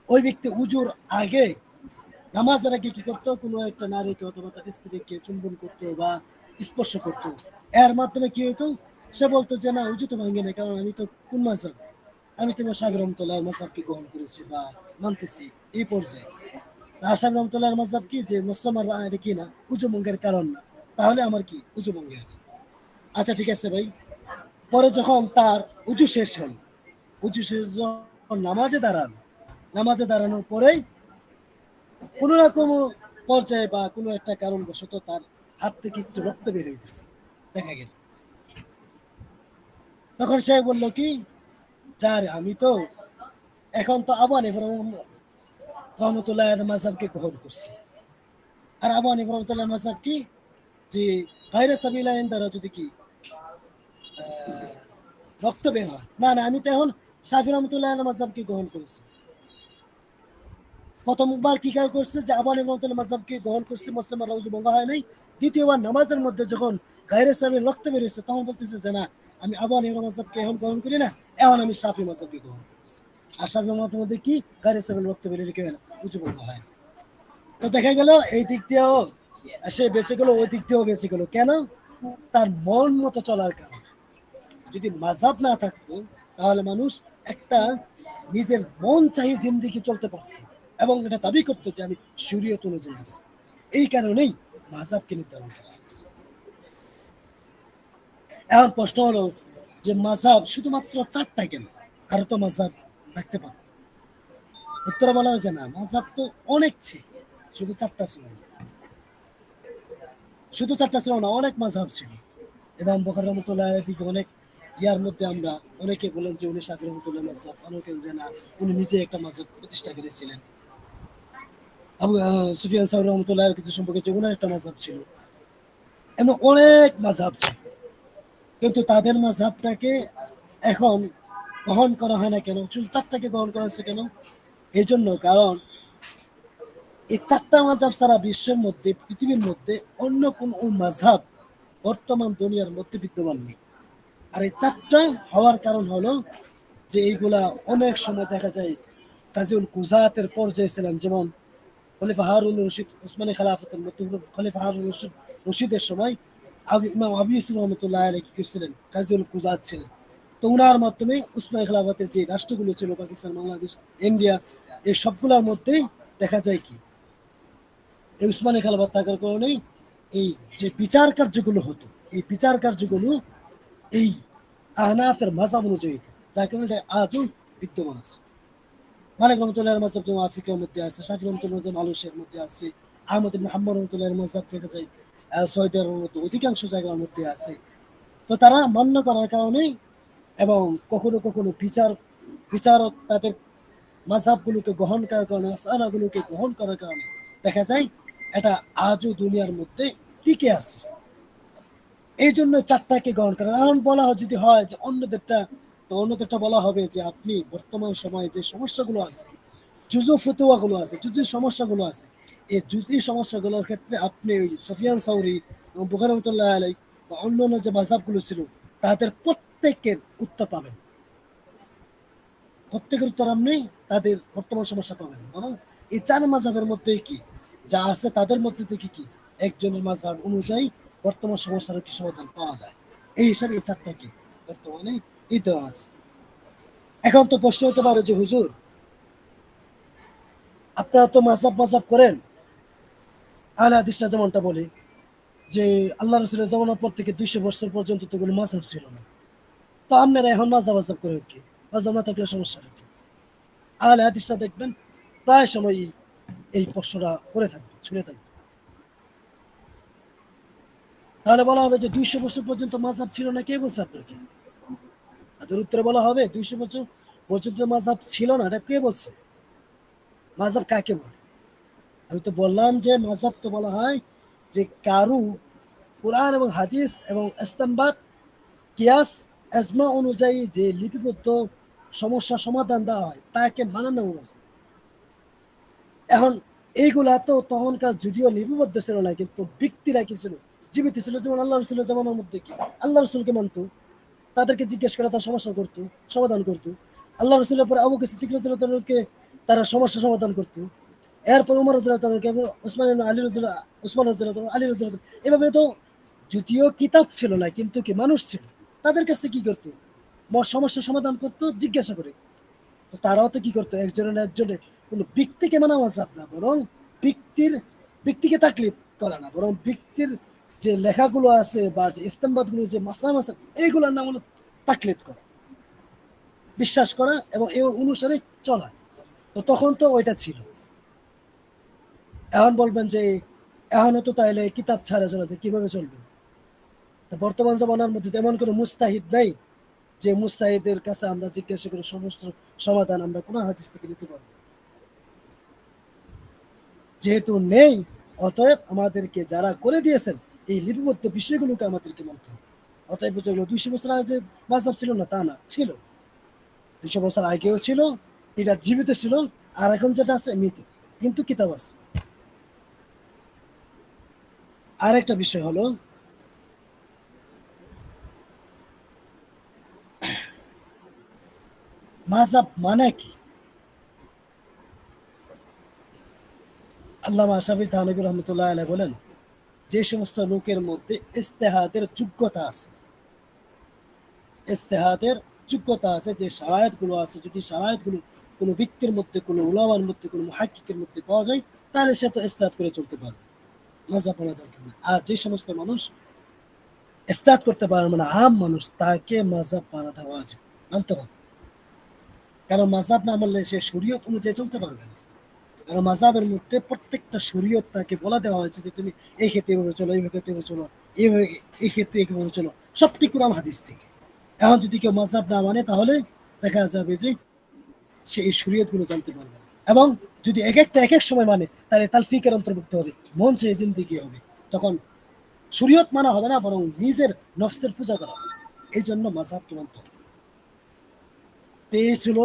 ওই ব্যক্তি উজুর আগে নামাজের আগে কি করতো, কোনো একটা নারীকে অথবা তার স্ত্রীকে চুম্বন করতো বা স্পর্শ করতো। এর মাধ্যমে কি হইতো, সে বলতো যে না উজু তো ভাঙে না, কারণ আমি তো কোন মাযহাব, আমি তো শাফি রহমতুল্লাহর মাযহাবকে গ্রহণ করেছি বা মানতেছি। এই পর্যায়ে শাফি রহমতুল্লাহর মাযহাব কি যে মুসলমান এটা কি না উজু ভঙ্গের কারণ না, তাহলে আমার কি উজু ভঙ্গে। আচ্ছা ঠিক আছে ভাই, পরে যখন তার উজু শেষ হল, উজু শেষ যখন নামাজে দাঁড়ানোর পরেই কোনো না কোনো পর্যায়ে বা কোনো একটা কারণবশত তার হাত থেকে একটু রক্ত বের হইতেছে দেখা গেল, তখন সে বললো কি যার আমি তো এখন তো আবু হানিফা রহমতুল্লাহ মাযহাবকে গ্রহণ করছি। আর আবু হানিফা রহমতুল্লাহ মাযহাব কি যে গায়রে সাবিলাইন দ্বারা যদি কি রক্ত বের হয়, না আমি তো এখন শাফি রহমতুল্লাহ মাযহাবকে গ্রহণ করেছি। প্রথমবার কি কার করছে যে আবু হানিফা রহমতুল্লাহ মাযহাবকে গ্রহণ করছে, মুসলমান উযু ভঙ্গ হয় নাই। দ্বিতীয়বার নামাজের মধ্যে যখন গায়রে সাবিল রক্ত বের হয়েছে, তখন বলতেছে যে না আমি আবু হানিফা মাযহাবকে এখন গ্রহণ করি না, এখন আমি শাফি মাযহাবকে গ্রহণ করতেছি। আর শাফি মাযহাবের মধ্যে কি গায়রে সাবিল রক্ত বের হলে কি হয় না, উযু ভঙ্গ হয়। তো দেখা গেল এই দিক দিয়েও সে বেঁচে গেল, ওই দিক দিয়েও বেঁচে গেল। কেন? তার মন মতো চলার কারণে। যদি মাযহাব না থাকতো তাহলে মানুষ একটা নিজের মন চাহি জিন্দেগি চলতে পারত এবং এটা দাবি করতো যে আমি শরীয়ত অনুযায়ী আছি। এই কারণেই মাযহাবকে নির্ধারণ করা হয়েছে। এখন প্রশ্ন হলো যে মাযহাব শুধুমাত্র 4টা কেন, আরো তো মাযহাব থাকতে পারে? উত্তরে বলা হয়েছে না, মাযহাব তো অনেক ছিল, শুধু 4টা ছিল না। শুধু 4টা ছিল না, অনেক মাযহাব ছিল। ইমাম বুখারী রাহমাতুল্লাহ আলাইহি দিকে অনেক ইয়ার মধ্যে আমরা অনেকে বলেন যে উনি শাফিঈ রাহমাতুল্লাহ মাযহাব, অনেকে যে না উনি নিজে একটা মাযহাব প্রতিষ্ঠা করেছিলেন। আবু সুফিয়ান সাউরি রহমতুল্লাহ কিছু সম্পর্কে যে ওনার একটা মাযহাব ছিল, এমন অনেক মাযহাব ছিল। কিন্তু তাদের মাযহাবটাকে এখন গ্রহণ করা হয় না কেন? শুধু 4টাকে গ্রহণ করা হচ্ছে কেন? এই জন্য, কারণ এই 4টা মাযহাব সারা বিশ্বের মধ্যে, পৃথিবীর মধ্যে অন্য কোন মাযহাব বর্তমান দুনিয়ার মধ্যে বিদ্যমান নেই। আর এই 4টা হওয়ার কারণ হলো যে এইগুলা অনেক সময় দেখা যায় তাজিউল কুজাতের পর্যায়ে ছিলেন, যেমন খলিফা হারুন রশিদ উসমানী খেলাফতের মধ্যে খলিফা হারুন রশিদের সময় ইমাম আবু ইউসুফ রহমতুল্লাহ আলাইহি কি করছিলেন? কাজীউল কুজাত ছিলেন। তো উনার মাধ্যমে উসমানী খেলাফতের যে রাষ্ট্রগুলো ছিল, পাকিস্তান, বাংলাদেশ, ইন্ডিয়া, এই সবগুলোর মধ্যেই দেখা যায় কি এই উসমানী খেলাফত থাকার কারণে এই যে বিচার কার্যগুলো হতো, এই বিচার কার্যগুলো এই আহনাফের মাযহাব অনুযায়ী, যার কারণে এটা আজও বিদ্যমান আছে। মালিক রহমতুল্লাহর মাযহাব যেমন আফ্রিকার মধ্যে আছে, শাফি রহমতুল্লাহ যেমন মালয়েশিয়ার মধ্যে আছে, আহমদ ইবনে হাম্বল রহমতুল্লাহর মাযহাব দেখা যায় সৌদি আরবের মধ্যে অধিকাংশ জায়গার মধ্যে আছে। তো তারা মান্য করার কারণে এবং কখনো কখনো বিচারক তাদের মাযহাবগুলোকে গ্রহণ করার কারণে, মাসআলাগুলোকে গ্রহণ করার কারণে দেখা যায় এটা আজও দুনিয়ার মধ্যে টিকে আছে। এই জন্য 4টাকে গ্রহণ করা। এখন বলা হয় যদি হয় যে অন্যদেরটা, তো অন্যদেরটা বলা হবে যে আপনি বর্তমান সময়ে যে সমস্যাগুলো আছে, জুজু ফতুয়াগুলো আছে, জুজু সমস্যাগুলো আছে, এই জুজু সমস্যাগুলোর ক্ষেত্রে আপনি ওই সুফিয়ান সাউরি এবং বুখারী রাহমাতুল্লাহ আলাইহি বা অন্যান্য যে মাযহাবগুলো ছিল তাদের প্রত্যেকের উত্তর পাবেন। প্রত্যেকের উত্তর আপনি তাদের বর্তমান সমস্যা পাবেন না, বরং এই 4 মাযহাবের মধ্যে কি যা আছে তাদের মধ্যে থেকে কি একজনের মাযহাব অনুযায়ী বর্তমান সমস্যার কি সমাধান পাওয়া যায়, এই হিসাবে এই 4টা কি বর্তমানে বিদ্যমান আছে। এখন তো প্রশ্ন হতে পারে যে হুজুর আপনারা তো মাযহাব করেন, আহলে হাদিসরা যেমনটা বলে যে আল্লাহ রাসূলের জামানার পর থেকে 200 বছর পর্যন্ত তো কোনো মাযহাব ছিল না, তো আপনারা এখন মাযহাব করেন কি? মাযহাব না থাকলে সমস্যাটা কি? আহলে হাদিসরা দেখবেন প্রায় সময় এই প্রশ্নটা করে থাকবে, ছুড়ে থাকবে। তাহলে বলা হবে যে 200 বছর পর্যন্ত মাযহাব ছিল না, কে বলছে আপনাকে? তাদের উত্তরে বলা হবে 200 বছর পর্যন্ত মাযহাব ছিল না, এটা কে বলছে? মাযহাব কাকে বলে? আমি তো বললাম যে মাযহাব তো বলা হয় যে কারু কোরআন এবং হাদিস এবং ইস্তেমবাত, কিয়াস, ইজমা অনুযায়ী যে লিপিবদ্ধ সমস্যা সমাধান দেওয়া হয় তাকে মানানো মাযহাব। এখন এইগুলা তো তখনকার যদিও লিপিবদ্ধ ছিল না, কিন্তু ব্যক্তিরা কি ছিল? জীবিত ছিল। যেমন আল্লাহ রসুলের জামানার মধ্যে কি আল্লাহ রসুলকে মানতো, তাদেরকে জিজ্ঞেস করে তার সমস্যা করতো, সমাধান করতো। আল্লাহ রসুলের পরে আবু বকর সিদ্দিক রাদিয়াল্লাহু তাআলাকে তারা সমস্যা সমাধান করতো। এরপর উমর রাদিয়াল্লাহু তাআলাকে, উসমান রাদিয়াল্লাহু তাআলা, আলী রাদিয়াল্লাহু তাআলা, এভাবে তো যদিও কিতাব ছিল না কিন্তু কি মানুষ ছিল, তাদের কাছে কি করতো? সমস্যা সমাধান করতো জিজ্ঞাসা করে। তো তারাও তো কি করতো? একজনে কোনো ব্যক্তিকে মানা মাযহাব না, বরং ব্যক্তিকে তাকলিদ করা না, বরং ব্যক্তির যে লেখাগুলো আছে বা যে ইস্তেমবাদগুলো, যে মাসলা এইগুলোর নাম হলো তাকলিদ করা, বিশ্বাস করা এবং এই অনুসারে চলা। তো তখন তো ওইটা ছিল। এখন বলবেন যে এখনও তো তাইলে কিতাব ছাড়া চলেছে, কিভাবে চলবেন? তো বর্তমান জামানার মধ্যে তেমন কোনো মুস্তাহিদ নাই যে মুস্তাহিদের কাছে আমরা জিজ্ঞাসা করে সমস্ত সমাধান আমরা কোরআন হাদিস থেকে নিতে পারবো। যেহেতু নেই, অতএব আমাদেরকে যারা করে দিয়েছেন এই লিপিবদ্ধ বিষয়গুলোকে আমাদেরকে মানতে হবে। অতএব যেগুলো 200 বছর আগে যে মাযহাব ছিল না তা না, ছিল। 200 বছর আগেও ছিল, এটা জীবিত ছিল, আর এখন যেটা আছে মৃত, কিন্তু কিতাব আছে। আর একটা বিষয় হলো মাযহাব মানে কি? আল্লামা আশরাফি থানভী রহমতুল্লাহ আলাইহি বলেন, যে সমস্ত লোকের মধ্যে ইজতিহাদের যোগ্যতা আছে, ইজতিহাদের যোগ্যতা আছে, যে শারায়াতগুলো আছে, যদি শারায়াতগুলো কোনো ব্যক্তির মধ্যে, কোনো উলামার মধ্যে, কোনো মুহাক্কিকের মধ্যে পাওয়া যায়, তাহলে সে তো ইজতিহাদ করে চলতে পারবে, মাযহাব মানা দরকার নেই। আর যে সমস্ত মানুষ স্টার্ট করতে পারে মানে আম মানুষ, তাকে মাযহাব মানাটা ওয়াজিব, মানতে হবে। কারণ মাযহাব না মানলে সে শরীয়ত অনুযায়ী চলতে পারবে না। কারণ মাযহাবের মধ্যে প্রত্যেকটা শরীয়ত তাকে বলা দেওয়া হয়েছে যে তুমি এই ক্ষেত্রে এভাবে চলো, এই ক্ষেত্রে এভাবে চলো, এইভাবে এই ক্ষেত্রে এইভাবে চলো, সবটি কোরআন হাদিস থেকে। এখন যদি কেউ মাযহাব না মানে তাহলে দেখা যাবে যে সে এই শরীয়ত গুলো জানতে পারবে না। এবং যদি এক একটা এক এক সময় মানে তাহলে তালফিকের অন্তর্ভুক্ত হবে, মন সে জিন্দিগি হবে। তখন শরীয়ত মানা হবে না, বরং নিজের নফসের পূজা করা হবে। এই জন্য মাযহাবকে মানতে হবে। তো এই ছিল।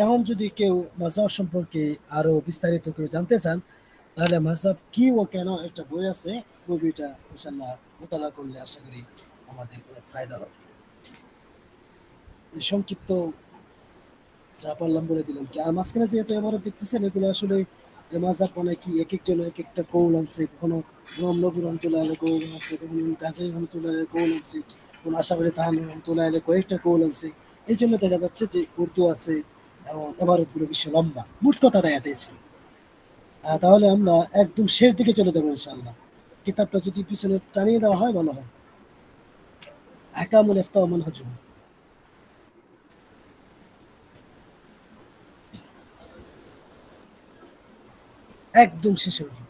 এখন যদি কেউ মাযহাব সম্পর্কে আরো বিস্তারিত কেউ জানতে চান, তাহলে মাযহাব কি ও কেন একটা বই আছে, ওই বইটা ইনশাল্লাহ মোতালা করলে আশা করি আমাদের অনেক ফায়দা হবে। এই সংক্ষিপ্ত যা পারলাম বলে দিলাম কি। আর মাঝখানে যেহেতু এবারও দেখতেছেন এগুলো আসলে যে মাযহাব মানে কি, এক একজনের এক একটা কৌল আনছে। কখনো ইমাম নবী রহমতুল্লাহ আলাইহি কৌল আছে, কখনো গাজী রহমতুল্লাহ আলাইহি কৌল আনছে, কোন আশরাফ তাহান রহমতুল্লাহ আলাইহি কয়েকটা কৌল আনছে। এই জন্য দেখা যাচ্ছে যে উর্দু আছে এবং এবারতগুলো বেশি লম্বা। মোট কথাটা এটাই ছিল। তাহলে আমরা একদম শেষ দিকে চলে যাবো ইনশাআল্লাহ। কিতাবটা যদি পিছনে টানিয়ে দেওয়া হয় ভালো হয়। আহকামুল ইফতা ওয়া মানহাজুহু, একদম শেষে উঠবো।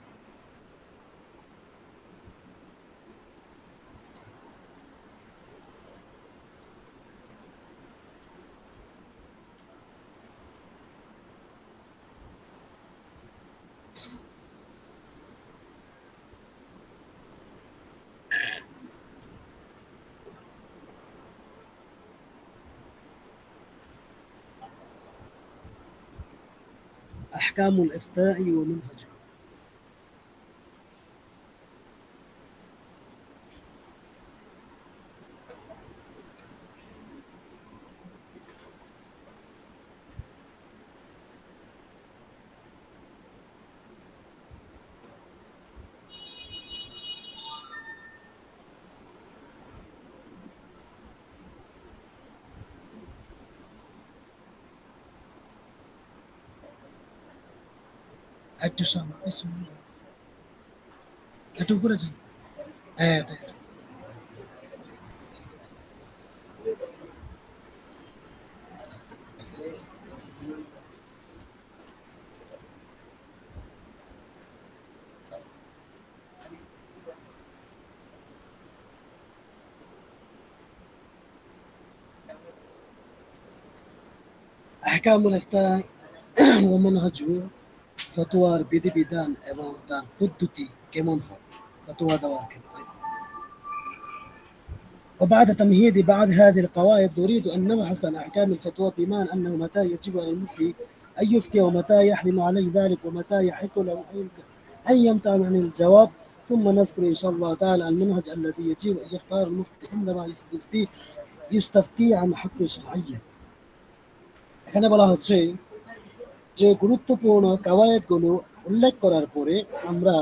أحكام الإفتاء ومنهجه. একটু সামনে একটু উপরে যান। হ্যাঁ এটা أحكام الإفتاء ومنهجه, ফতোয়ার বিধিবিধান এবং তার পদ্ধতি কেমন হয় ফতোয়া দেওয়ার ক্ষেত্রে। وبعد تمهيد بعض هذه القواعد نريد أن نبحث عن أحكام الفتوى، بما أنه متى يجب على المفتي أن يفتي ومتى يحرم عليه ذلك ومتى يحق له أن يمتنع عن الجواب. ثم نذكر إن شاء الله تعالى المنهج الذي يجب أن يختار المفتي عندما يستفتي عن حكم شرعي. এখানে বলা হচ্ছে যে গুরুত্বপূর্ণ কাওয়ায়েদগুলো উল্লেখ করার পরে আমরা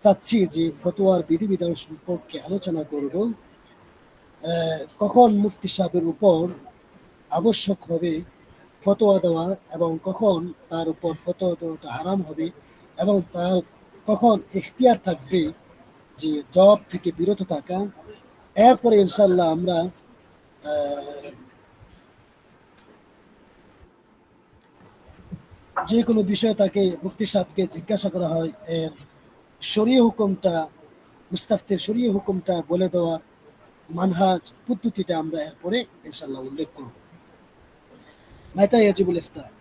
চাচ্ছি যে ফতোয়ার বিধিবিধান সম্পর্কে আলোচনা করব। কখন মুফতি সাহেবের উপর আবশ্যক হবে ফতোয়া দেওয়া এবং কখন তার উপর ফতোয়া দেওয়াটা হারাম হবে এবং তার কখন ইখতিয়ার থাকবে যে জবাব থেকে বিরত থাকা। এরপরে ইনশাল্লাহ আমরা যে কোনো বিষয়ে তাকে মুফতি সাহেবকে জিজ্ঞাসা করা হয়, এর শরীয় হুকুমটা, মুস্তাফতির শরীয় হুকুমটা বলে দেওয়ার মানহাজ পদ্ধতিটা আমরা এরপরে ইনশাল্লাহ উল্লেখ করব। متى يجب الإفتاء؟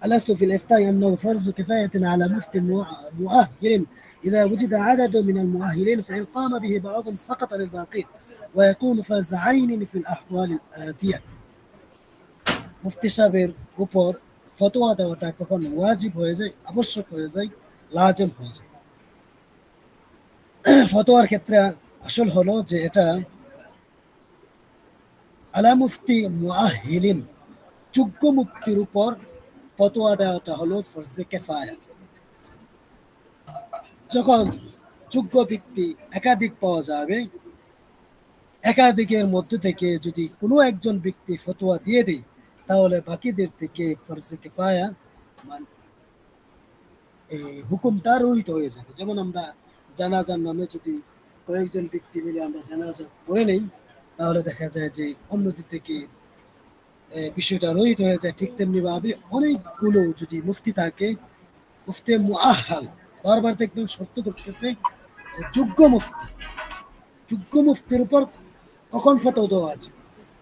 الأصل في الإفتاء أنه فرض كفاية على مفتي مؤهل. إذا وجد عدد من المؤهلين فإن قام به بعضهم سقط للباقين ويكون فرض عين في الأحوال الآتية. মুফতি সাহেবের উপর ফতোয়া দেওয়াটা কখন ওয়াজিব হয়ে যায়, আবশ্যক হয়ে যায়, লাজিম হয়ে যায়। ফতোয়ার ক্ষেত্রে আসল হলো যে এটা আলা মুফতি মুআহিলিন, যোগ্য মুফতির উপর ফতোয়া দেওয়াটা হলো ফরজে কিফায়া। যখন যোগ্য ব্যক্তি একাধিক পাওয়া যাবে, একাধিকের মধ্য থেকে যদি কোনো একজন ব্যক্তি ফতোয়া দিয়ে দেয় তাহলে বাকিদের থেকে ফরজে কিফায়া এই হুকুমটা রহিত হয়ে যাবে। যেমন আমরা জানাজার নামে যদি কয়েকজন ব্যক্তি মিলে আমরা জানাজা করে নেই, তাহলে দেখা যায় যে অন্যদিক থেকে বিষয়টা রহিত হয়ে যায়। ঠিক তেমনি ভাবে অনেকগুলো যদি মুফতি থাকে, মুফতি মুআহহাল, বারবার দেখবেন শর্ত করতেছে যোগ্য মুফতি, যোগ্য মুফতির উপর কখন ফতোয়া দেওয়া আছে।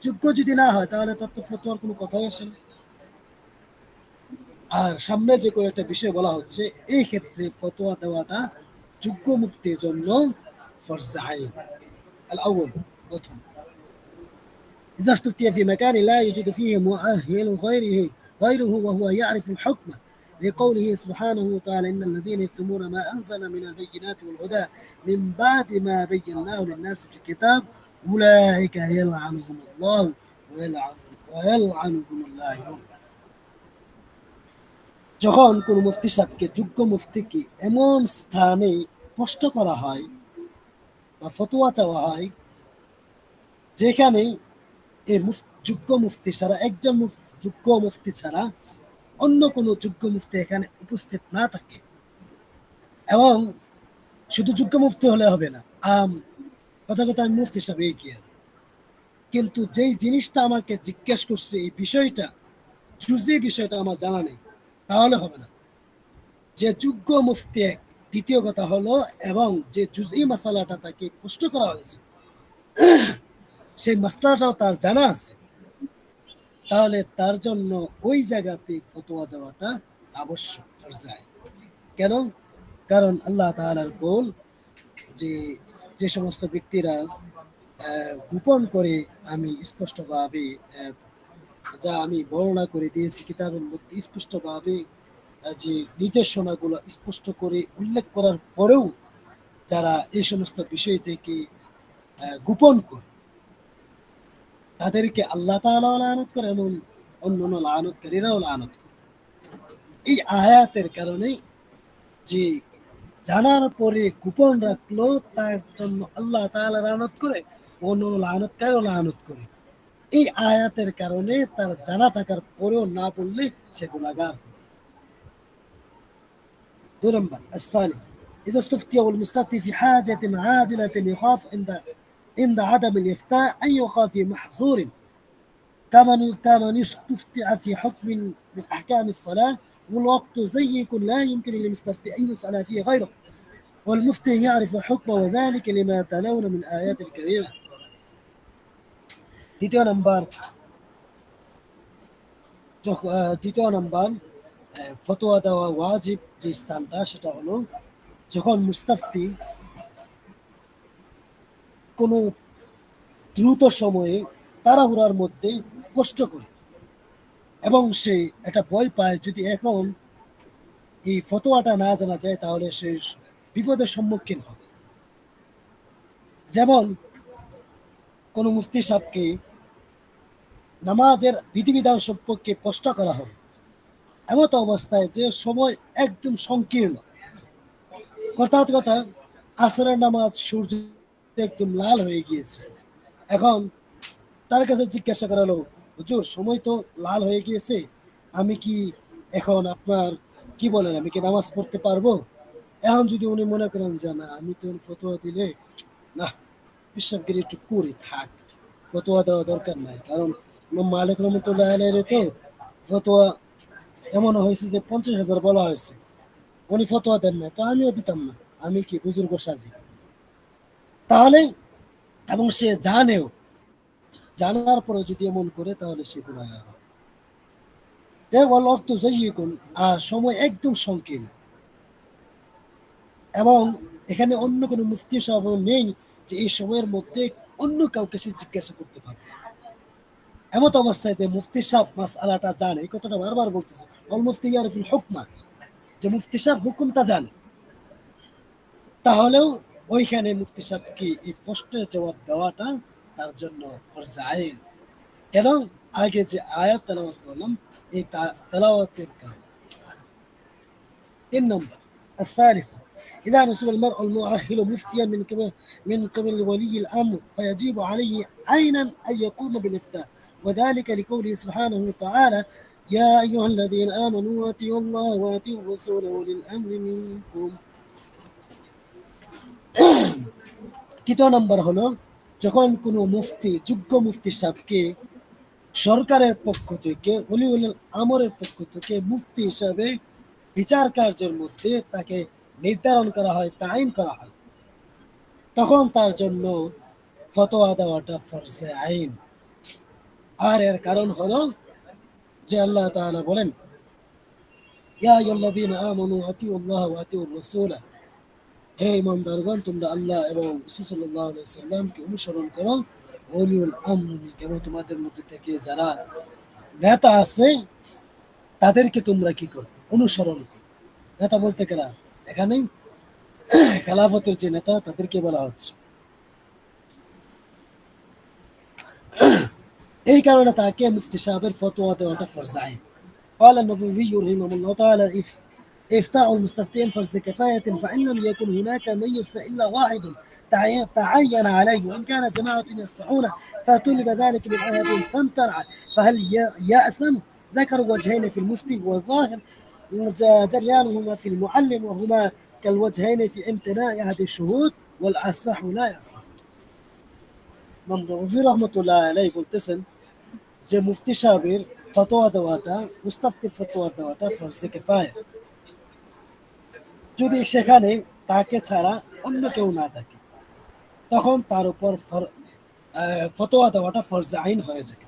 যোগ্য যদি না হয় তাহলে তার তো ফতোয়ার কোনো কথাই আসে না। আর সামনে যে কয়েকটা বিষয় বলা হচ্ছে, এই ক্ষেত্রে ফতোয়া দেওয়াটা যোগ্য মুফতির জন্য ফরজ আইন। আল আউয়াল, প্রথম, إذا استفتي في مكان لا يوجد فيه مؤهل غيره وهو يعرف الحكم، لقوله سبحانه وتعالى إن الذين يكتمون ما أنزل من البينات والهدى من بعد ما بيناه للناس في الكتاب أولئك يلعنهم الله ويلعنهم اللاعنون। যখন কোন মুফতি সাহেবকে, যোগ্য মুফতিকে এমন স্থানে স্পষ্ট করা হয় বা ফতোয়া চাওয়া হয় যেখানে এই যোগ্য মুফতি ছাড়া, একজন যোগ্য মুফতি ছাড়া অন্য কোনো যোগ্য মুফতি এখানে উপস্থিত না থাকে, এবং শুধু যোগ্য মুফতি হলে হবে না, কথা কথা আমি মুফতি সাহেব এই কি, কিন্তু যেই জিনিসটা আমাকে জিজ্ঞেস করছে এই বিষয়টা, জুজি বিষয়টা আমার জানা নেই, তাহলে হবে না। যে যোগ্য মুফতি এক, দ্বিতীয় কথা হলো, এবং যে জুজি মাসালাটা তাকে স্পষ্ট করা হয়েছে সেই মাসলাটাও তার জানা আছে, তাহলে তার জন্য ওই জায়গাতে ফতোয়া দেওয়াটা আবশ্যক যায়। কেন? কারণ আল্লাহ তাআলার কওল যে যে সমস্ত ব্যক্তিরা গোপন করে, আমি স্পষ্টভাবে যা আমি বর্ণনা করে দিয়েছি কিতাবের মধ্যে স্পষ্টভাবে, যে নির্দেশনাগুলো স্পষ্ট করে উল্লেখ করার পরেও যারা এই সমস্ত বিষয় থেকে গোপন করে, তাদেরকে আল্লাহ তাআলা লানত করে এবং অন্যান্য লানতকারীরাও লানত করে। এই আয়াতের কারণে যে জানার পরে গোপন রাখলো তার জন্য আল্লাহ তাআলা লানত করে, অন্যান্য লানতকারীও লানত করে। এই আয়াতের কারণে তার জানা থাকার পরেও না বললে সে গুনাহগার। 2 نمبر الثاني، إذا استفتي والمستفتي في حاجة عاجلة يخاف عند عدم الإفتاء أن يقع في محظور، كمن يستفتى في حكم من أحكام الصلاة والوقت زيك لا يمكن للمستفتي أن يسأل فيه غيره، والمفتي يعرف الحكم وذلك لما تلون من آيات الكريمة। দ্বিতীয় নাম্বার ফতোয়া দেওয়া ওয়াজিব যে স্থানটা, সেটা হলো যখন মুস্তাফতি কোনো দ্রুত সময়ে তাড়াহুড়ার মধ্যে কষ্ট করে এবং সে এটা ভয় পায় যদি এখন এই ফতোয়াটা না জানা যায় তাহলে সে বিপদের সম্মুখীন হবে। যেমন কোনো মুফতি সাহেবকে নামাজের বিধিবিধান সম্পর্কে প্রশ্ন করা হবে, এমত অবস্থায় যে সময় একদম সংকীর্ণ, অর্থাৎ কথা আসরের নামাজ সূর্য একদম লাল হয়ে গিয়েছে, এখন তার কাছে জিজ্ঞাসা করা হলো, হুজুর সময় তো লাল হয়ে গিয়েছে, আমি কি এখন আপনার কি বলেন, আমি কি নামাজ পড়তে পারবো? এখন যদি উনি মনে করেন যে না, আমি তো ফতোয়া দিলে না, বিশ্বাসগিরি একটু করে থাক, ফতোয়া দেওয়া দরকার নাই, কারণ মালিক রহমতুল্লাহ আলাইহির তো ফতোয়া এমন হয়েছে যে 50,000 বলা হয়েছে, উনি ফতোয়া দেন না, তো আমিও দিতাম না, আমি কি বুজুর্গ সাজি? তাহলে, এবং সে জানেও, জানার পরে যদি এমন করে তাহলে সে গুনাহগার হবে। আর সময় একদম সংকীর্ণ, এবং এখানে অন্য কোনো মুফতি সাহেব নেই যে এই সময়ের মধ্যে অন্য কাউকে সে জিজ্ঞাসা করতে পারবে। এমত অবস্থায় মুফতি সাহেব মাসআলাটা জানে, এই কথাটা বারবার বলতেছে, অল মুফতি ইয়ারিফুল হুকমা, যে মুফতি সাহেব হুকুমটা জানে, তাহলেও ওইখানে মুফতি সাহেবকে এই প্রশ্নের জবাব দেওয়াটা তার জন্য ফরজ আইন। এবং আগে যে আয়াত তেলাওয়াত করলাম এই তেলাওয়াতের কারণে। 3 নম্বর الثالث، إذا نسب المرء المؤهل مفتيا من قبل ولي الأمر فيجب عليه عينا أن يقوم بالإفتاء، وذلك لقوله سبحانه وتعالى يا أيها الذين آمنوا أطيعوا الله وأطيعوا الرسول وأولي الأمر منكم। তৃতীয় নম্বর হলো যখন কোনো মুফতি যোগ্য মুফতি সাহেবকে সরকারের পক্ষ থেকে ওলিউল আমরের পক্ষ থেকে মুফতি হিসাবে বিচার কার্যের মধ্যে তাকে নির্ধারণ করা হয়, তাইন করা হয়, তখন তার জন্য ফতোয়া দেওয়াটা ফরজে আইন। আর এর কারণ হলো যে আল্লাহ তাআলা বলেন, ইয়া আইয়ুহাল্লাযীনা আমানু আতিউল্লাহ ওয়া আতিউর রাসূল, হে ঈমানদারগণ তোমরা আল্লাহ এবং রাসূল সাল্লাল্লাহু আলাইহি সাল্লামকে অনুসরণ করো। ওলিউল আমর কেবল তোমাদের মধ্যে থেকে যারা নেতা আছে তাদেরকে তোমরা কি করো? অনুসরণ করো। নেতা বলতে কারা? এখানে খেলাফতের যে নেতা তাদেরকে বলা হচ্ছে। এই কারণে তাকে মুফতি সাহেবের ফতোয়া দেওয়াটা ফরজ আইন। قال النبي رحمه الله تعالى إفتاء المستفتين فرض كفاية فإن لم يكن هناك من يفتى إلا واحد تعين عليه وإن كان جماعة يصلحونه فطلب ذلك من أحدهم فامتنع فهل يأثم؟ ذكر وجهين في المفتي والظاهر جريانهما في المعلم وهما كالوجهين في امتناع أحد الشهود والأصح لا يصح. নবী রহমতুল্লাহ আলাইহি বলতেছেন যে মুফতি সাহেবের ফতোয়া দেওয়াটা, মুস্তাফতির ফতোয়া দেওয়াটা ফরজে কিফায়া। যদি সেখানে তাকে ছাড়া অন্য কেউ না থাকে তখন তার উপর ফতোয়া দেওয়াটা ফরজে আইন হয়ে যায়।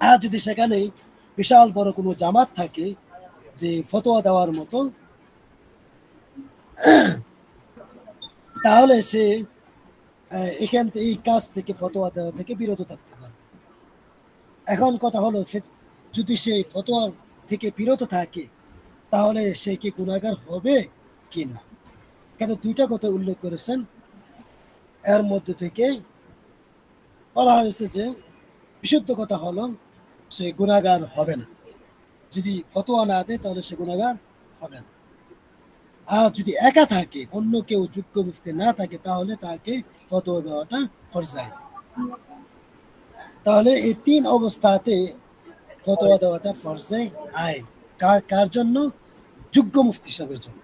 আর যদি সেখানে বিশাল বড় কোনো জামাত থাকে যে ফতোয়া দেওয়ার মতো, তাহলে সে এখান থেকে এই কাজ থেকে ফতোয়া দেওয়া থেকে বিরত থাকতে পারে। এখন কথা হলো যদি সে ফতোয়া থেকে বিরত থাকে তাহলে সে কি গুনাহগার হবে কি না? কেন দুইটা কথা উল্লেখ করেছেন, এর মধ্যে থেকে বলা হয়েছে যে বিশুদ্ধ কথা হলো সে গুনাহগার হবে না। যদি ফতোয়া না দেয় তাহলে সে গুনাহগার হবে না। আর যদি একা থাকে, অন্য কেউ যোগ্য মুফতি না থাকে, তাহলে তাকে ফতোয়া দেওয়াটা ফরজ আইন। তাহলে এই তিন অবস্থাতে ফতোয়া দেওয়াটা ফরজে আইন। কার জন্য? যোগ্য মুফতি সাহেবের জন্য।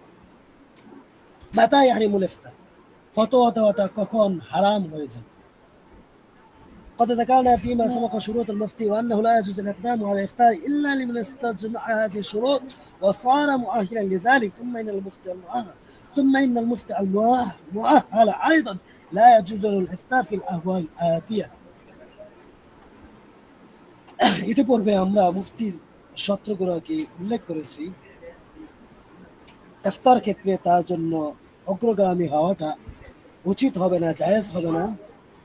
মাতা ইয়াহরিমুল ইফতা, ফতোয়া দেওয়াটা কখন হারাম হয়ে যাবে? قد ذكرنا فيما سبق شروط المفتي وأنه لا يجوز الإقدام على الإفتاء إلا لمن استجمع هذه الشروط وصار مؤهلا لذلك. ثم إن المفتي المؤهل أيضا لا يجوز له الإفتاء في الأهوال الآتية. ইতিপূর্বে আমরা মুফতির শর্তগুলোকে উল্লেখ করেছি। ইফতার ক্ষেত্রে তার জন্য অগ্রগামী হওয়াটা উচিত হবে না, জায়েজ হবে না,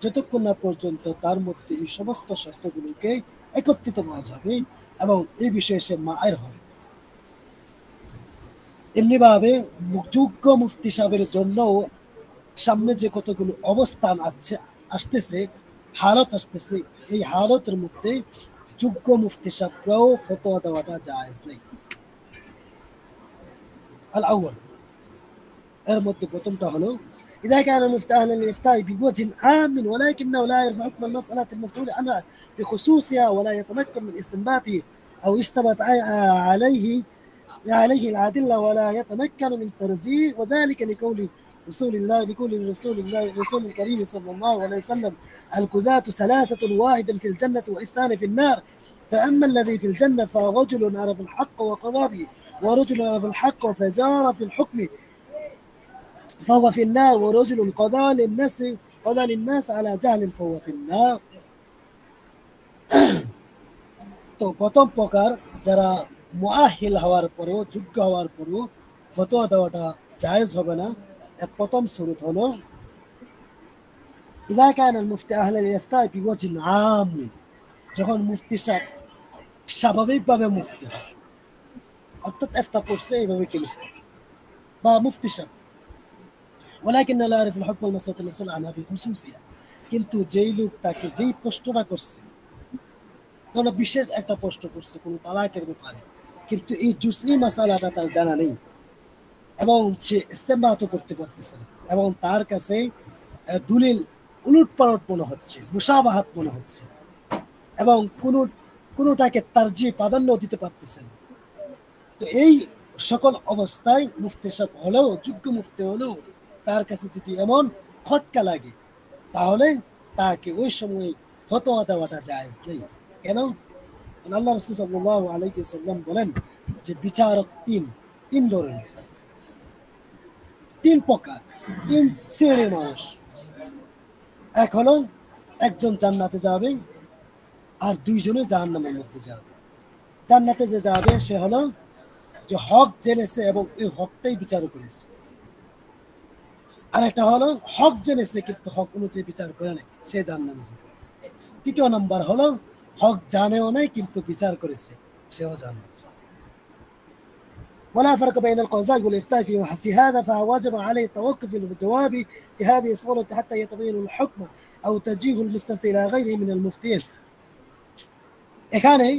যতক্ষণ না পর্যন্ত তার মধ্যে এই সমস্ত শর্তগুলোকে একত্রিত পাওয়া যাবে এবং এই বিষয়ে সে মায়ের হয়। এমনিভাবে যোগ্য মুফতি সাহেবের জন্য সামনে যে কতগুলো অবস্থান আসতেছে, হালত আসতেছে, এই হালতের মধ্যে যোগ্য মুফতি সাহেবরাও ফতোয়া দেওয়াটা জায়েজ নেই। আল আউয়াল, এর মধ্যে প্রথমটা হলো إذا كان المفتى أهلا للإفتاء بوجه عام ولكنه لا يعرف حكم المسألة المسؤول عنها بخصوصها ولا يتمكن من استنباطه أو اشتبهت عليه الأدلة ولا يتمكن من ترجيح، وذلك لقول رسول الكريم صلى الله عليه وسلم القذاة ثلاثة واحد في الجنة واثنان في النار، فأما الذي في الجنة فرجل عرف الحق وقضى به ورجل عرف الحق فجار في الحكم فهو في النار ورجل قضى للناس على جهل فهو في النار. তো প্রথম প্রকার যারা মুআহিল হওয়ার পরেও, যোগ্য হওয়ার পরেও ফতোয়া দেওয়াটা জায়েজ হবে না, এর প্রথম শুরুত হলো إذا كان المفتي أهلا للإفتاء بوجه عام, যখন মুফতি সাহেব স্বাভাবিকভাবে মুফতি হয়, অর্থাৎ ইফতা পড়ছে এইভাবে কি মুফতি বা মুফতি সাহেব, ولكن لا يعرف الحكم المسألة المسؤول عنها بخصوصها, কিন্তু যেই লোক তাকে যেই প্রশ্নটা করছে, ধরো বিশেষ একটা প্রশ্ন করছে কোনো তালাকের ব্যাপারে, কিন্তু এই জুসই মাসালাটা তার জানা নেই এবং সে ইস্তেমবাত করতে পারতেছে না এবং তার কাছে দলিল উলটপালট মনে হচ্ছে, মুশাবাহাত মনে হচ্ছে এবং কোনোটাকে তারজি প্রাধান্য দিতে পারতেছে না। তো এই সকল অবস্থায় মুফতি সাহেব হলেও, যোগ্য মুফতি হলেও, তার কাছে যদি এমন খটকা লাগে, তাহলে তাকে ওই সময় ফতোয়া দেওয়াটা জায়েজ নেই। কেন? কারণ আল্লাহ রাসূল সাল্লাল্লাহু আলাইহি ওয়াসাল্লাম বলেন যে বিচারক তিন ধরনের, তিন প্রকার, তিন শ্রেণীর মানুষ। এক হলো একজন জান্নাতে যাবে আর দুইজনে জাহান্নামের মধ্যে যাবে। জান্নাতে যে যাবে সে হলো যে হক জেনেছে এবং এই হকটাই বিচার করেছে। আর একটা হলো হক জেনেছে কিন্তু হক অনুযায়ী বিচার করে নাই, সে জাহান্নামে যাবে। তৃতীয় নাম্বার হলো হক জানেও নাই কিন্তু বিচার করেছে, সেও জাহান্নামে যাবে। ولا فرق بين القضاء والإفتاء في هذا، فوجب عليه التوقف في الجواب في هذه الصورة حتى يتبين الحكم أو توجيه المستفتي إلى غيره من المفتين। এখানেই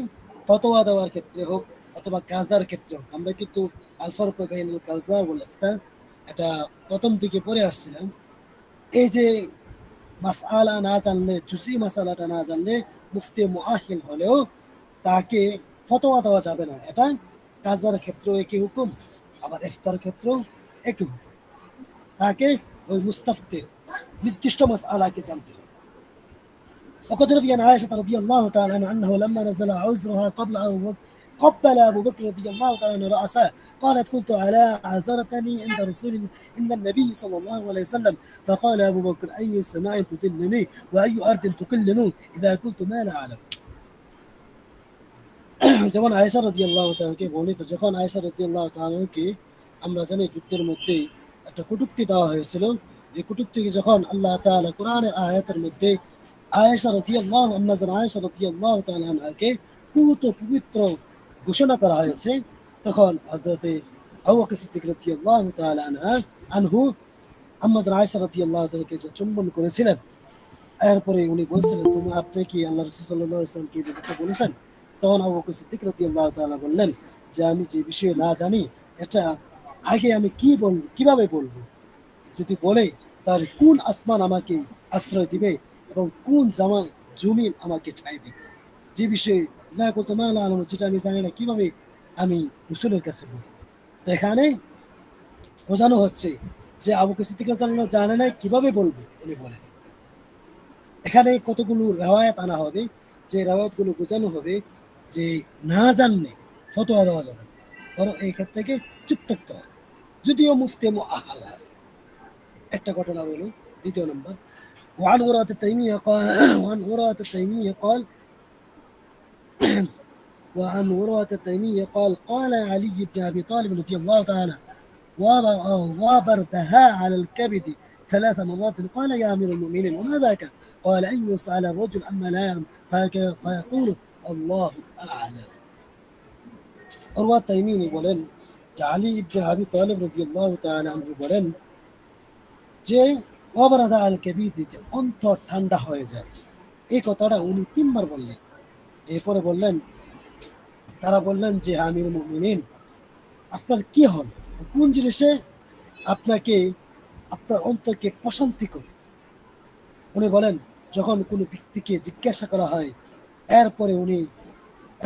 ফতোয়া দেওয়ার ক্ষেত্রে হোক অথবা কাজার ক্ষেত্রে হোক, আমরা কিন্তু আল ফারক বাইনাল কাজা ওয়াল ইফতা এটা প্রথম দিকে পড়ে আসছিলাম। এই যে মাসআলা না জানলে, জুজি মাসালাটা না জানলে মুফতি মুআহিল হলেও তাকে ফতোয়া দেওয়া যাবে না। এটা কাজার ক্ষেত্রেও একই হুকুম, আবার ইফতার ক্ষেত্রেও একই হুকুম। তাকে ওই মুস্তাফতির নির্দিষ্ট মাসআলাকে জানতে হবে। وقد روي عن عائشة رضي الله تعالى عنها أنه لما نزل عذرها قبل أبو بكر رضي الله تعالى عنه رأسه، قالت كنت على عذرتني عند النبي صلى الله عليه وسلم، فقال أبو بكر أي سماء تدلني وأي أرض تكلني إذا قلت ما لا أعلم। যেমন আয়েশা রাদিয়াল্লাহু তাআলাকে বর্ণিত, যখন আয়েশা রাদিয়াল্লাহু তাআলাকে আমরা জানি যুদ্ধের মধ্যে একটা কটূক্তি দেওয়া হয়েছিল, এই কটূক্তিকে যখন আল্লাহ তাআলা কোরআনের আয়াতের মধ্যে আয়েশা রাদিয়াল্লাহু তাআলা আনহাকে পবিত্র ঘোষণা করা হয়েছে, তখন হযরত আবু বকর সিদ্দিক রাদিয়াল্লাহু তাআলা আনহু আয়েশা রাদিয়াল্লাহু তাআলাকে চুম্বন করেছিলেন। এরপরে উনি বলছিলেন, আপনি কি আল্লাহ রাসূল সাল্লাল্লাহু আলাইহি ওয়াসাল্লামকে এই কথা বলেছেন? তখন আবু বকর সিদ্দিক রাদিয়াল্লাহু তাআলা বললেন যে আমি যে বিষয়ে না জানি এটা আগে আমি কিভাবে বলবো? যদি বলে তাহলে কোন আসমান আমাকে আশ্রয় দিবে এবং কোন জমিন আমাকে ঠাঁই দিবে? যে বিষয়ে যা করতে মালা আলম, যেটা আমি জানি না, কিভাবে আমি রাসূলের কাছে বলবো? তো এখানে বোঝানো হচ্ছে যে আবু বকর সিদ্দিক রাদিয়াল্লাহু তাআলা জানে না কিভাবে বলবে, উনি বলেন। এখানে কতগুলো রিওয়ায়াত আনা হবে, যে রিওয়ায়াতগুলো বোঝানো হবে যে না জানলে ফতোয়া দেওয়া যাবে না, বরং এই ক্ষেত্রে থেকে চুপ থাকতে হয়, যদিও মুফতি মুআহ্হাল হয়। একটা ঘটনা বলো, দ্বিতীয় নম্বর। وعن غرة التيمية قال وعن غرة التيمية قال علي بن أبي طالب رضي الله تعالى وبردها على الكبد 3 مرات، قال يا أمير المؤمنين وما ذاك؟ قال أن يسأل الرجل أما لا يعلم فيقول الله أعلم। عروة التيمي বলেন যে আলী ইবনে আবি তালিব রাদিয়াল্লাহু তাআলা আনহু বলেন যে ওয়াবারাদা আল কাবিদি, যে অন্তর ঠান্ডা হয়ে যায়, এই কথাটা উনি 3 বার বললেন। এরপরে তারা বললেন যে আমিরুল মুমিনিন, আপনার কি হবে, কোন জিনিসে আপনাকে আপনার অন্তরকে প্রশান্তি করে? উনি বলেন যখন কোনো ব্যক্তিকে জিজ্ঞাসা করা হয়, এরপরে উনি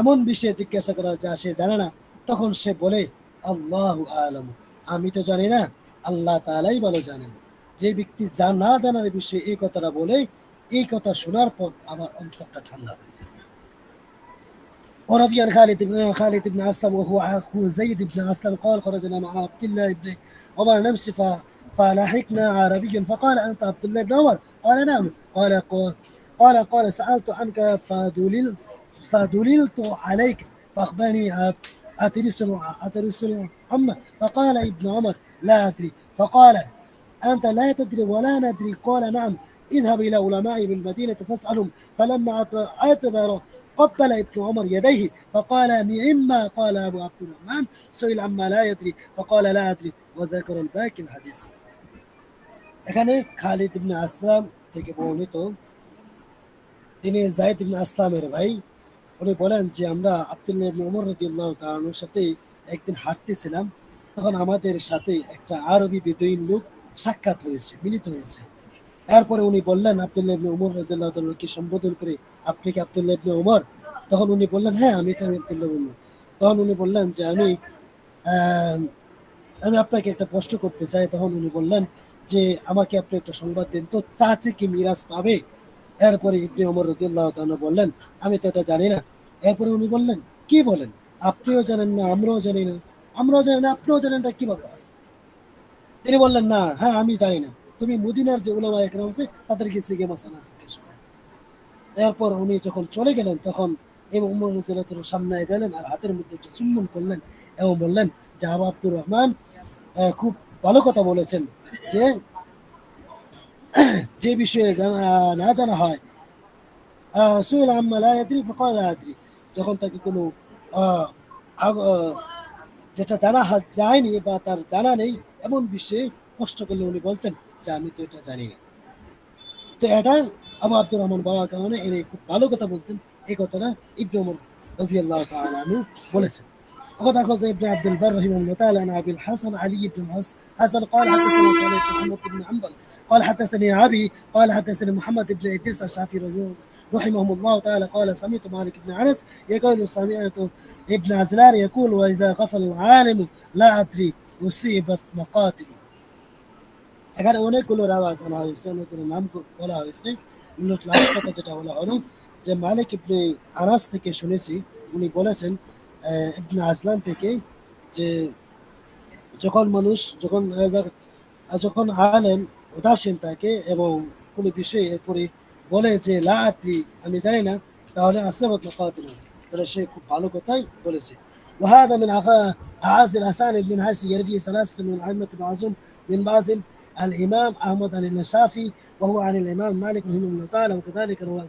এমন বিষয়ে জিজ্ঞাসা করা যা সে জানে না, তখন সে বলে আল্লাহু আ'লাম, আমি তো জানি না, আল্লাহ তাআলাই ভালো জানেন। যে ব্যক্তি না জানার বিষয়ে এই কথাটা বলে, এই কথা শোনার পর আমার অন্তরটা ঠান্ডা হয়ে যায়। ورضي عن خالد بن أسلم وهو أخو زيد بن أسلم قال خرجنا مع عبد الله بن عمر نمشي فلاحقنا عربي فقال أنت عبد الله بن عمر؟ قال نعم. قال سألت عنك فدللت عليك فأخبرني أترسل عمه؟ فقال ابن عمر لا أدري. فقال أنت لا تدري ولا ندري؟ قال نعم. اذهب إلى علماء بالمدينة فاسألهم. فلما اعتبر قبل ابن عمر يديه فقال مما قال أبو عبد الرحمن سئل عما لا يدري فقال لا أدري وذكر الباقي الحديث। এখানে খালিদ ইবনে আসলাম থেকে বর্ণিত, তিনি যায়েদ ইবনে আসলামের ভাই। উনি বলেন যে আমরা আব্দুল্লাহ ইবনে ওমর রাদিয়াল্লাহু তাআলা আনহুর সাথে একদিন হাঁটতেছিলাম, তখন আমাদের সাথে একটা আরবি বেদুইন লোক সাক্ষাৎ হয়েছে, মিলিত হয়েছে। এরপরে উনি বললেন আব্দুল্লাহ ইবনে ওমর রাদিয়াল্লাহু তাআলাকে সম্বোধন করে, আপনি কি আব্দুল্লাহ ইবনে ওমর? তখন উনি বললেন হ্যাঁ, আমি তো আব্দুল্লাহ ইবনে ওমর। তখন উনি বললেন যে আমি আপনাকে একটা প্রশ্ন করতে চাই। তখন উনি বললেন যে আমাকে আপনি একটা সংবাদ দিন তো, চাচি কি মিরাজ পাবে? এরপরে ইবনে ওমর রাদিয়াল্লাহু তাআলা বললেন, আমি তো এটা জানি না। এরপরে উনি বললেন, কি বলেন? আপনিও জানেন না, আমরাও জানি না, আমরাও জানি না, আপনিও জানেন না, কিভাবে হয়? তিনি বললেন, না, হ্যাঁ, আমি জানি না। তুমি মদিনার যে উলামা একরাম আছে তাদেরকে জিজ্ঞেস মাসালা জিজ্ঞেস করো। এরপর উনি যখন চলে গেলেন তখন ইমাম উমর রাদিয়াল্লাহু তাআলা সামনে গেলেন আর হাতের মধ্যে একটা চুম্বন করলেন এবং বললেন যে, আবু আব্দুর রহমান খুব ভালো কথা বলেছেন যে যে বিষয়ে না জানা হয়, সুইল আম্মা লা ইয়াদরি ফাকাল লা আদরি, যখন তাকে কোনো আহ, আহ, যেটা যায়নি বা তার জানা নেই এমন বিষয়ে কষ্ট করলে উনি বলতেন যে আমি তো এটা জানি না। তো এটা আবু আব্দুর রহমান বলার কারণে এনে খুব ভালো কথা বলতেন, এই কথাটা ইবনে ওমর রাদিয়াল্লাহু তাআলা আনহু বলেছেন। وقد أخرج ابن عبد البر رحمه الله تعالى عن أبي الحسن علي بن حسن قال حدثنا سعيد بن محمد بن حنبل قال حدثني أبي قال حدثني محمد بن إدريس الشافعي رحمه الله تعالى قال سمعت مالك بن أنس يقول سمعت ابن عجلان يقول وإذا غفل العالم لا أدري أصيبت مقاتل। এখানে অনেকগুলো রাওয়াত বলা হয়েছে, অনেকগুলো নাম বলা হয়েছে। লাস্ট কথা যেটা বলা হলো যে মালিক ইবনে আনাস থেকে শুনেছি, উনি বলেছেন ইবনে আজলান থেকে যে যখন মানুষ যখন আলেম উদাসীন থাকে এবং কোনো বিষয়ে এরপরে বলে যে লা আদ্রি, আমি জানি না, তাহলে আসবাত মুকাতিল, তাহলে সে খুব ভালো কথাই বলেছে। وهذا من أعز الأسانيد من حيث يروي ثلاثة من أئمة المعصوم من بعض الإمام أحمد عن النشافي وهو عن الإمام مالك رحمه الله تعالى، وكذلك روى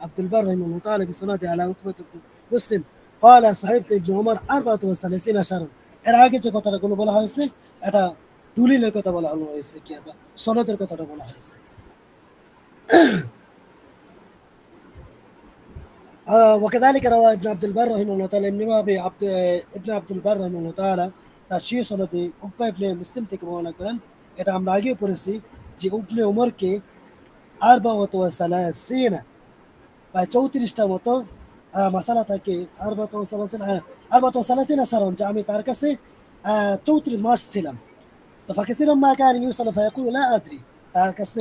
عبد البر رحمه الله تعالى بسنده على عقبة بن مسلم قال صحبت ابن عمر 34 شهرا। এর আগে যে কথাগুলো বলা হয়েছে এটা দলিলের কথা বলা হয়েছে, কি আবার সনদের কথাটা বলা হয়েছে। وكذلك روى ابن عبد البر رحمه الله تعالى ابن عبد البر رحمه الله تعالى তার সেই সনদে উকবা ইবনে মুসলিম থেকে বর্ণনা করেন। এটা আমরা আগেও পড়েছি যে ইবনে ওমরকে 34 প্রায় 34টা মতো মাসালা থাকে। 34 সারণ, যে আমি তার কাছে 34 মাস ছিলাম। তো ফাকিসির মা কান ইউসাল ফায়াকুল লা আদরি, তার কাছে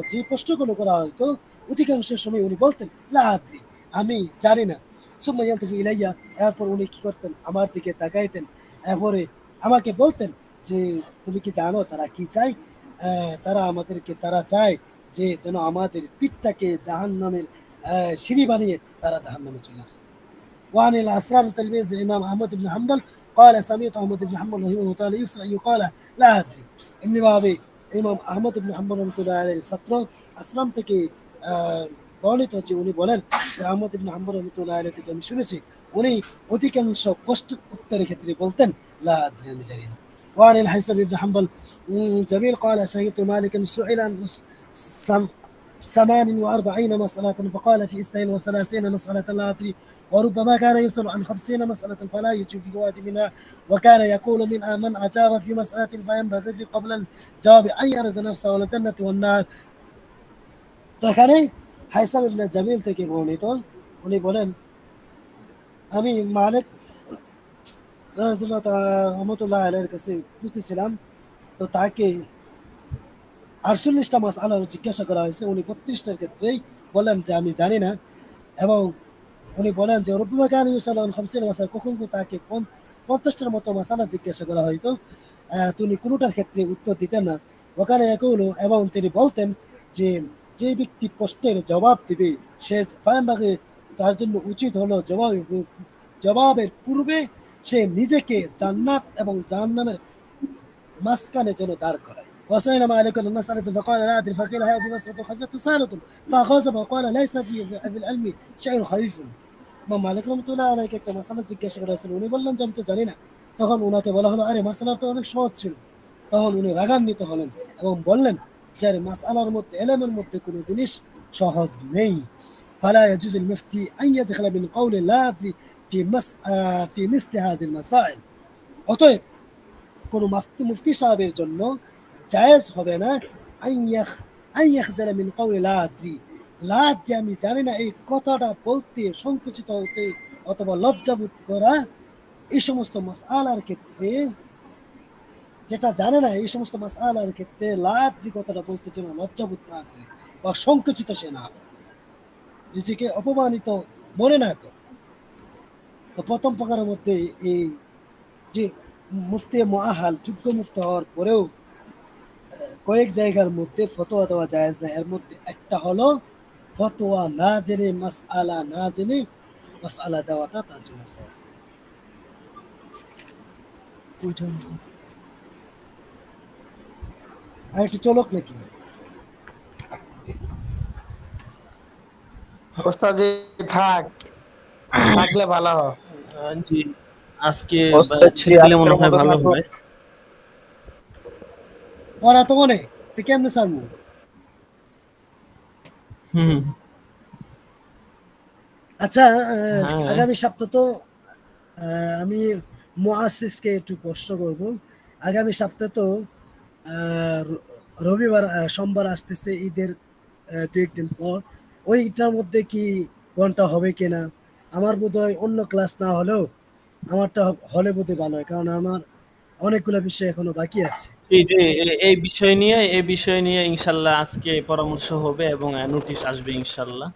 যে প্রশ্নগুলো করা হয়তো অধিকাংশ সময় উনি বলতেন লা আদরি, আমি জানি না। সুম্মা ইয়ালতাফি ইলাইয়া, এরপর উনি কি করতেন, আমার দিকে তাকাইতেন, এরপরে আমাকে বলতেন যে তুমি কি জানো তারা কি চায়? তারা চায় যে যেন আমাদের পিঠটাকে জাহান্নামের সিঁড়ি বানিয়ে তারা জাহান্নামে চলে যায়। وعن الأسرار تلميذ الإمام أحمد بن حنبل قال سمعت أحمد بن حنبل رحمه الله تعالى يقال لا أدري। এমনি ভাবে ইমাম আহমদ ইবনে হাম্বল রাহমাতুল্লাহি আলাইহির ছাত্র আসলাম থেকে বর্ণিত হচ্ছে, উনি বলেন যে আহমদ ইবনে হাম্বল রাহমাতুল্লাহি আলাইহি থেকে আমি শুনেছি উনি অধিকাংশ প্রশ্ন উত্তরের ক্ষেত্রে বলতেন লা আদরি, আমি জানি না। وعن الحسن بن حنبل جميل قال سمعت مالكا سئل عن 48 مسألة فقال في 32 مسألة لا أدري، وربما كان يسأل عن 50 مسألة فلا يجيب في واحد منها، وكان يقول منها من أجاب في مسألة فينبغي في قبل الجواب أن يرز نفسه والجنة والنار। তো এখানে হাইসাম ইবনে জামিল থেকে বর্ণিত, উনি বলেন আমি মালিক রাহমাতুল্লাহি আলাইহির কাছে উপস্থিত ছিলাম, তো তাকে 48টা মাসআলা জিজ্ঞাসা করা হয়েছে। উনি 32টার ক্ষেত্রেই বলেন যে আমি জানি না, এবং উনি বলেন যে রুব্বামা কানা ইউসালু আন 50 মাসালা, কখন তাকে 50টার মতো মাসালা জিজ্ঞাসা করা হয়তো তিনি কোনোটার ক্ষেত্রে উত্তর দিতেন না। ওখানে ইয়াকুলু, এবং তিনি বলতেন যে যে ব্যক্তি প্রশ্নের জবাব দিবে সে ফায়াম্বাগে, তার জন্য উচিত হলো জবাবের পূর্বে সে নিজেকে জান্নাত এবং জাহান্নামের মাঝখানে যেন দাঁড় করায়। وسئل مالك عن مسألة فقال لا أدري فقيل هذه مسألة خفيفة سهلة فأخذها وقال ليس في العلم شيء خفيف। মালিক রহমতুল্লাহ আলাইহি একটা মাসালা জিজ্ঞাসা করা হয়েছিল, উনি বললেন যে আমি তো জানি না। তখন ওনাকে বলা হলো আরে মাসালা তো অনেক সহজ ছিল। তখন উনি রাগান্বিত হলেন এবং বললেন যে আরে মাসআলার মধ্যে, ইলমের মধ্যে কোনো জিনিস সহজ নেই। ফালা ইয়াজুজুল মুফতি আন ইয়াদখিলা বিল কওলি লা আদরি ফি মিসলি হাযিল মাসাইল। অতএব কোনো মুফতি সাহেবের জন্য জায়েজ হবে না আন ইয়াখজালা মিন কওলি লা আদরি, লা আদরি আমি জানি না, এই কথাটা বলতে সংকুচিত হতে অথবা লজ্জাবোধ করা এই সমস্ত মাসআলার ক্ষেত্রে যেটা জানে না এই সমস্ত মাসআলার ক্ষেত্রে লাদ্রি কথাটা বলতে যেন লজ্জাবোধ না করে বা সংকুচিত সে না হয়, নিজেকে অপমানিত মনে না করে। তো প্রথম প্রকারের মধ্যে এই যে মুফতি মুআহাল যোগ্য মুফতি হওয়ার পরেও কয়েক জায়গার মধ্যে ফতোয়া দেওয়া জায়েজ না, এর মধ্যে একটা হলো ফতোয়া না জেনে মাসআলা না জেনে মাসআলা দেওয়াটা তার জন্য জায়েজ না। আর একটু চলক নাকি? ওস্তাদ জি থাক, থাকলে ভালো হয়। জি, আজকে ওস্তাদ জি, ছেড়ে দিলে মনে আজকের হয় মতো ভালো থাকো। হবে। পড়া তো মনে তো কেমনে সারমু? হুম, আচ্ছা, হ্যাঁ, আগামী সপ্তাহ তো আমি মুআসসিসকে একটু প্রশ্ন করব। আগামী সপ্তাহ তো রবিবার সোমবার আসতেছে, ঈদের দু একদিন পর। ওইটার মধ্যে কি ঘন্টা হবে কিনা? আমার বোধহয় অন্য ক্লাস না হলেও আমারটা হলে বোধহয় ভালো হয়, কারণ আমার অনেকগুলো বিষয় এখনো বাকি আছে। জি, জি, এই বিষয় নিয়ে ইনশাল্লাহ আজকে পরামর্শ হবে এবং নোটিশ আসবে ইনশাল্লাহ।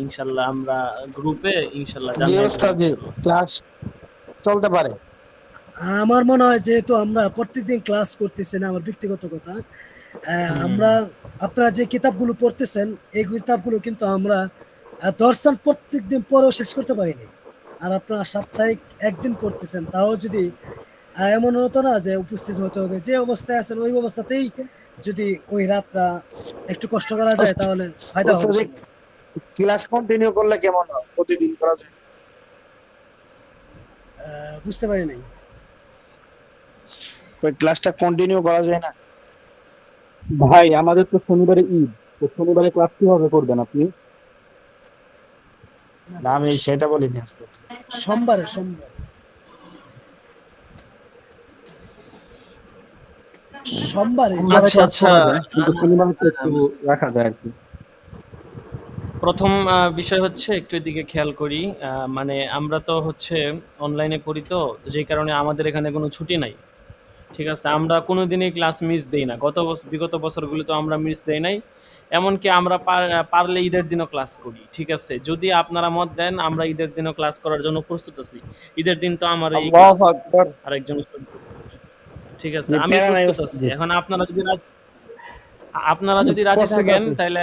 ইনশাল্লাহ আমরা গ্রুপে ইনশাল্লাহ জি জানিয়ে দেবো ওস্তাদ জি, ইনশাল্লাহ। ক্লাস চলতে পারে। আমার মনে হয় যেহেতু আমরা প্রত্যেকদিন ক্লাস করতেছি না, আমার ব্যক্তিগত কথা, হুম, আমরা আপনারা যে কিতাবগুলো পড়তেছেন এই কিতাবগুলো কিন্তু আমরা দর্শন প্রত্যেকদিন পড়েও শেষ করতে পারিনি। আর আপনারা সাপ্তাহিক একদিন পড়তেছেন, তাও যদি এমন হতো না যে উপস্থিত হতে হবে, যে অবস্থায় আছেন ওই অবস্থাতেই যদি ওই রাতটা একটু কষ্ট করা যায় তাহলে ফায়দা হবে ওস্তাদ জি, সবার। ক্লাস কন্টিনিউ করলে কেমন হয়? প্রতিদিন করা যায়? বুঝতে পারি নাই। ওই ক্লাসটা কন্টিনিউ করা যায় না? ভাই আমাদের তো শনিবারে ঈদ, তো শনিবারে ক্লাস কিভাবে করবেন আপনি? না, আমি সেটা বলিনি ওস্তাদ। সোমবারে সোমবারে সোমবারে সোমবারে আচ্ছা, ক্লাস আচ্ছা। করা যায়, কিন্তু শনিবারে তো একটু রাখা যায় আর কি। প্রথম বিষয় হচ্ছে একটু এদিকে খেয়াল করি। মানে আমরা তো হচ্ছে অনলাইনে করি, তো যেই কারণে আমাদের এখানে কোনো ছুটি নাই। ঠিক আছে, আমরা কোনোদিনই ক্লাস মিস দেই না। বিগত বছরগুলো তো আমরা মিস দেই নাই। এমনকি আমরা পারলে ঈদের দিনও ক্লাস করি। ঠিক আছে, যদি আপনারা মত দেন আমরা ঈদের দিনও ক্লাস করার জন্য প্রস্তুত আছি। ঈদের দিন তো আমার এই ক্লাস, আল্লাহু আকবার। আরেকজন ঠিক আছে, জি, আমি প্যারা নাই প্রস্তুত ওস্তাদ আছি। জি। এখন আপনারা যদি রাজি প্রস্তুত থাকেন আছি। তাহলে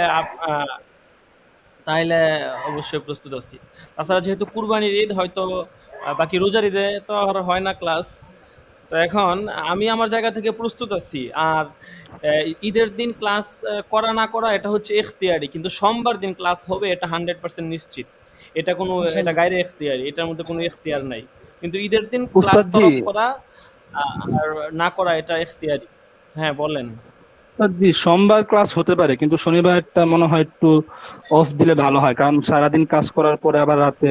তাইলে অবশ্যই প্রস্তুত আছি। তাছাড়া যেহেতু কুরবানির ঈদ, হয়তো বাকি রোজার ঈদে তো আর হয় না ক্লাস। তো এখন আমি আমার জায়গা থেকে প্রস্তুত আছি। আর ঈদের দিন ক্লাস করা না করা এটা হচ্ছে এখতিয়ারি, কিন্তু সোমবার দিন ক্লাস হবে এটা 100% নিশ্চিত। এটা ইনশাল্লাহ। গায়রে এখতিয়ারি, এটার মধ্যে কোনো এখতিয়ার নাই। কিন্তু ঈদের দিন ক্লাস উস্তাদ জি, তরক করা আর না করা এটা এখতিয়ারি। হ্যাঁ, বলেন। উস্তাদ জি সোমবার ক্লাস হতে পারে, কিন্তু শনিবারটা মনে হয় একটু অফ দিলে ভালো হয়, কারণ সারাদিন কাজ করার পরে আবার রাতে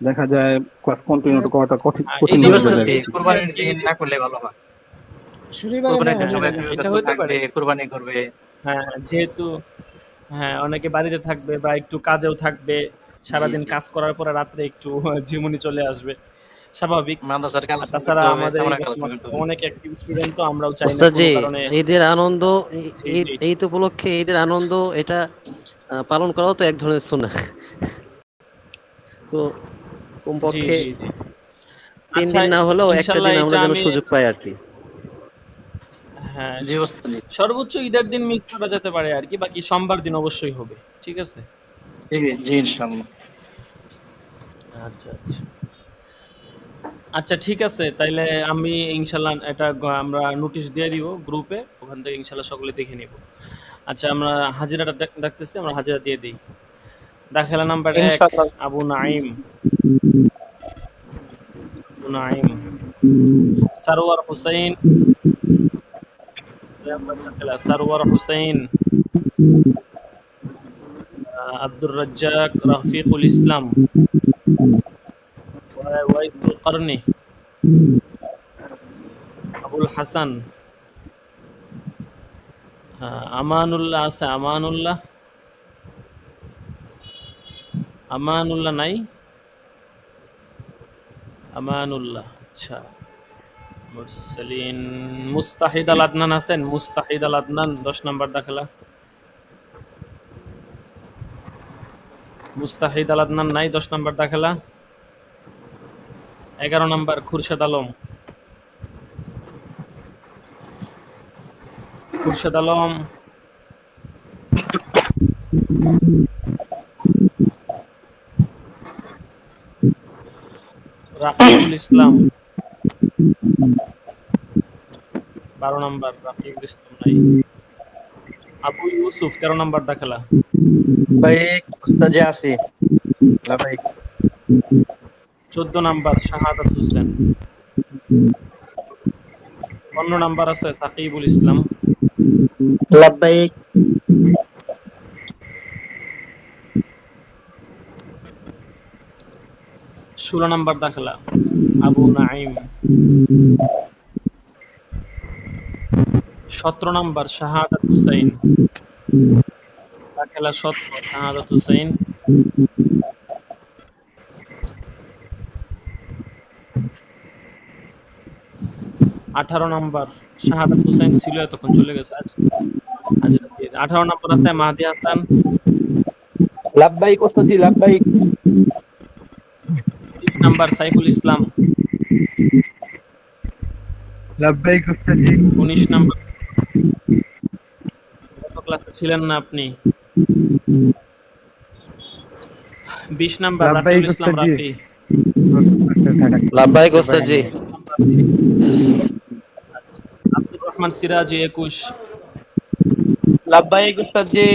দেখা যায় ক্লাস কন্টিনিউ করাটা কঠিন এই কঠিন জি হয়ে জন্যই ওস্তাদ যাবে তো আর জি, কি। বলতেছি আর কুরবানির কি দিন যে না করলে ভালো হয়। শনিবারে না কুরবানির দিন হলে সবাই হ্যাঁ, একটু এটা ব্যস্ত হইতে থাকবে, পারে। কুরবানি করবে। হ্যাঁ, হ্যাঁ, যেহেতু হ্যাঁ, অনেকে বাড়িতে থাকবে বা একটু কাজেও থাকবে। জি সারাদিন জি, কাজ করার পরে রাত্রে একটু ঝিমুনি চলে আসবে। স্বাভাবিক। মাদ্রাসার আর কালেকশন করতে তাছাড়া হবে, আমাদের এই সামনের বছর কালেকশন করতে হবে। অনেক অ্যাক্টিভ স্টুডেন্ট, তো আমরাও চাই না ওস্তাদ কোনো জি, কারণে। ঈদের আনন্দ, জি, ঈদ জি, ঈদ উপলক্ষে ঈদের আনন্দ এটা পালন করাও তো এক ধরনের সুন্নাহ। তো জি, কমপক্ষে জি, জি। তিন আচ্ছা, দিন না হলেও একটা ইনশাল্লাহ দিন আমরা এটা যেন আমি সুযোগ পাই আর কি। হ্যাঁ, জি ওস্তাদ জি, সর্বোচ্চ ঈদের দিন মিস করা যেতে পারে আর কি। বাকি সোমবার দিন অবশ্যই হবে। ঠিক আছে? জি জি ইনশাআল্লাহ। আচ্ছা, আচ্ছা। আচ্ছা, ঠিক আছে। তাইলে আমি ইনশাল্লাহ এটা আমরা নোটিশ দিয়ে দিব গ্রুপে। ওখান থেকে ইনশাল্লাহ সকলে দেখে নিব। আচ্ছা, আমরা হাজিরাটা ডাকতেছি, আমরা হাজিরা দিয়ে দিই। দাখিলা নাম্বার ১, ইনশাআল্লাহ। আবু নাঈম। আবু নাঈম। সারোয়ার হুসাইন। ২ নাম্বার দাখিলা সারোয়ার হুসাইন। আব্দুর রাজ্জাক রফিকুল ইসলাম। ওয়াইসুল করনি। আবুল হাসান। আমানুল্লাহ আছে, আমানুল্লাহ। আমানুল্লাহ নাই? আমানুল্লাহ, আচ্ছা। মুরসালিন। মুস্তাহিদ আল আদনান আছেন? মুস্তাহিদ আল আদনান 10 নাম্বার দাখিলা। মুস্তাহিদ আল আদনান নাই? 10 নাম্বার দাখিলা। 11 নাম্বার খুরশেদ আলম। খুরশেদ আলম। রাকিবুল ইসলাম 12 নাম্বার, রাকিবুল ইসলাম নাই। আবু ইউসুফ 13 নাম্বার দাখিলা। লাব্বাইক উস্তাজি আছি। লাব্বাইক। 14 নাম্বার শাহাদাত হোসেন। 15 নাম্বার আছে সাকিবুল ইসলাম। লাব্বাইক। 16 নাম্বার দাখিলা আবু নাঈম। 17 নাম্বার শাহাদাত হুসাইন। দাখিলা 17 শাহাদাত হুসাইন। 18 নাম্বার শাহাদাত হুসাইন ছিল, তখন চলে গেছে। আচ্ছা 18 নাম্বার আছে মাহদি হাসান। লাব্বাইক ওস্তাদ জি, লাব্বাইক। 20 নাম্বার সাইফুল ইসলাম। লাব্বাইক ওস্তাদ জি। 19 নাম্বার। কত ক্লাসে ছিলেন না আপনি? 20 নাম্বার রাফিউল ইসলাম রাফি। লাব্বাইক ওস্তাদ জি। আব্দুর রহমান সিরাজি 21। লাব্বাইক উস্তাদ জি।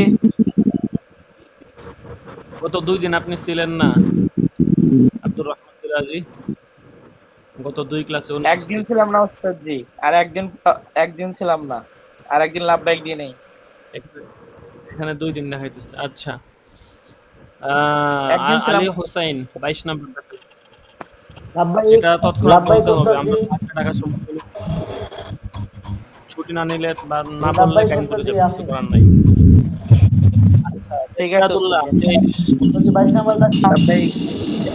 গত 2 দিন আপনি ছিলেন না আব্দুর রহমান সিরাজি? গত 2 ক্লাসে একদিন ছিলাম না উস্তাদ জি, আর একদিন ছিলাম না, আর একদিন লাব্বাইক দিয়ে নেই। এখানে 2 দিন দেখাইতেছে। আচ্ছা একদিন ছিলাম। আলী হোসেন 22 নাম্বার। লাব্বাইক। এটা তৎক্ষণাৎ বলতে হবে, আমরা টাকা সম্পূর্ণ ছুটি না নিলে বা না বললে কাইন করে যাবে, কিছু করার নাই। আচ্ছা ঠিক আছে ইকরাতুল্লাহ উস্তাদ জি। 22 নাম্বার লাব্বাইক।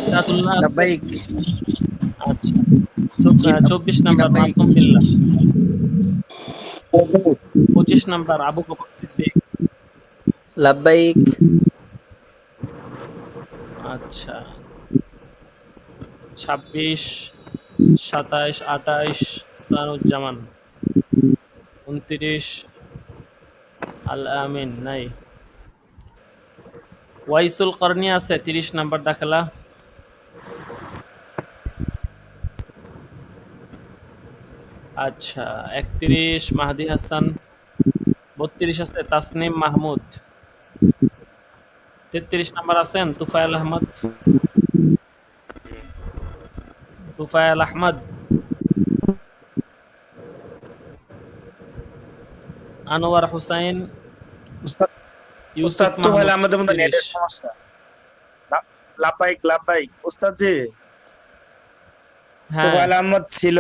ইকরাতুল্লাহ। লাব্বাইক। আচ্ছা 24 নাম্বার মাসুম বিল্লাহ। 25 নাম্বার আবু বকর সিদ্দিক। লাব্বাইক। আচ্ছা 26, 27, 28 সানুজ্জামান। 29 আল আমিন নাই। ওয়াইসুল করনি আছে 30 নাম্বার দাখিলা। আচ্ছা 31 মাহদি হাসান। 32 আছে তাসনিম মাহমুদ। 33 নাম্বার আছেন তুফাইল আহমদ। তুফাইল আহমদ। আনোয়ার হুসাইন। উস্তাদ তো হলে আমাদের মধ্যে নেটের সমস্যা। লাব্বাইক লাব্বাইক উস্তাদ জি। হ্যাঁ তোফায়েল আহমদ ছিল,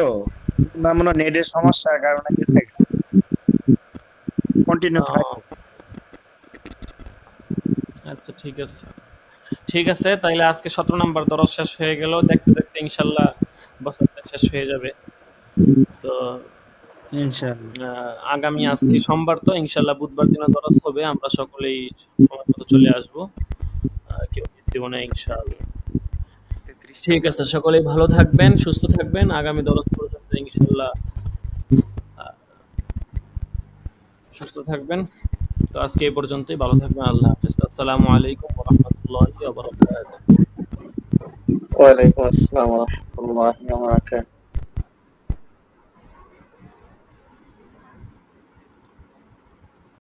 মনে নেটের সমস্যার কারণে গেছে। কন্টিনিউ থাক। আচ্ছা ঠিক আছে তাইলে আজকে 17 নাম্বার দরস শেষ হয়ে গেল। দেখতে দেখতে ইনশাআল্লাহ বছরটা শেষ হয়ে যাবে। তো ইনশাআল্লাহ আগামী আজকে সোমবার, তো ইনশাআল্লাহ বুধবার দিনে দরস হবে। আমরা সকলেই সময় মতো চলে আসব, কেউ মিস দিব না ইনশাআল্লাহ। ঠিক আছে, সকলেই ভালো থাকবেন, সুস্থ থাকবেন। আগামী দরস পর্যন্ত ইনশাআল্লাহ সুস্থ থাকবেন। তো আজকে এই পর্যন্তই, ভালো থাকবেন। আল্লাহ হাফেজ। আসসালামু আলাইকুম ওয়া রাহমাতুল্লাহি ওয়া বারাকাতুহু। ওয়া আলাইকুম আসসালাম ওয়া রাহমাতুল্লাহি ওয়া বারাকাতুহু।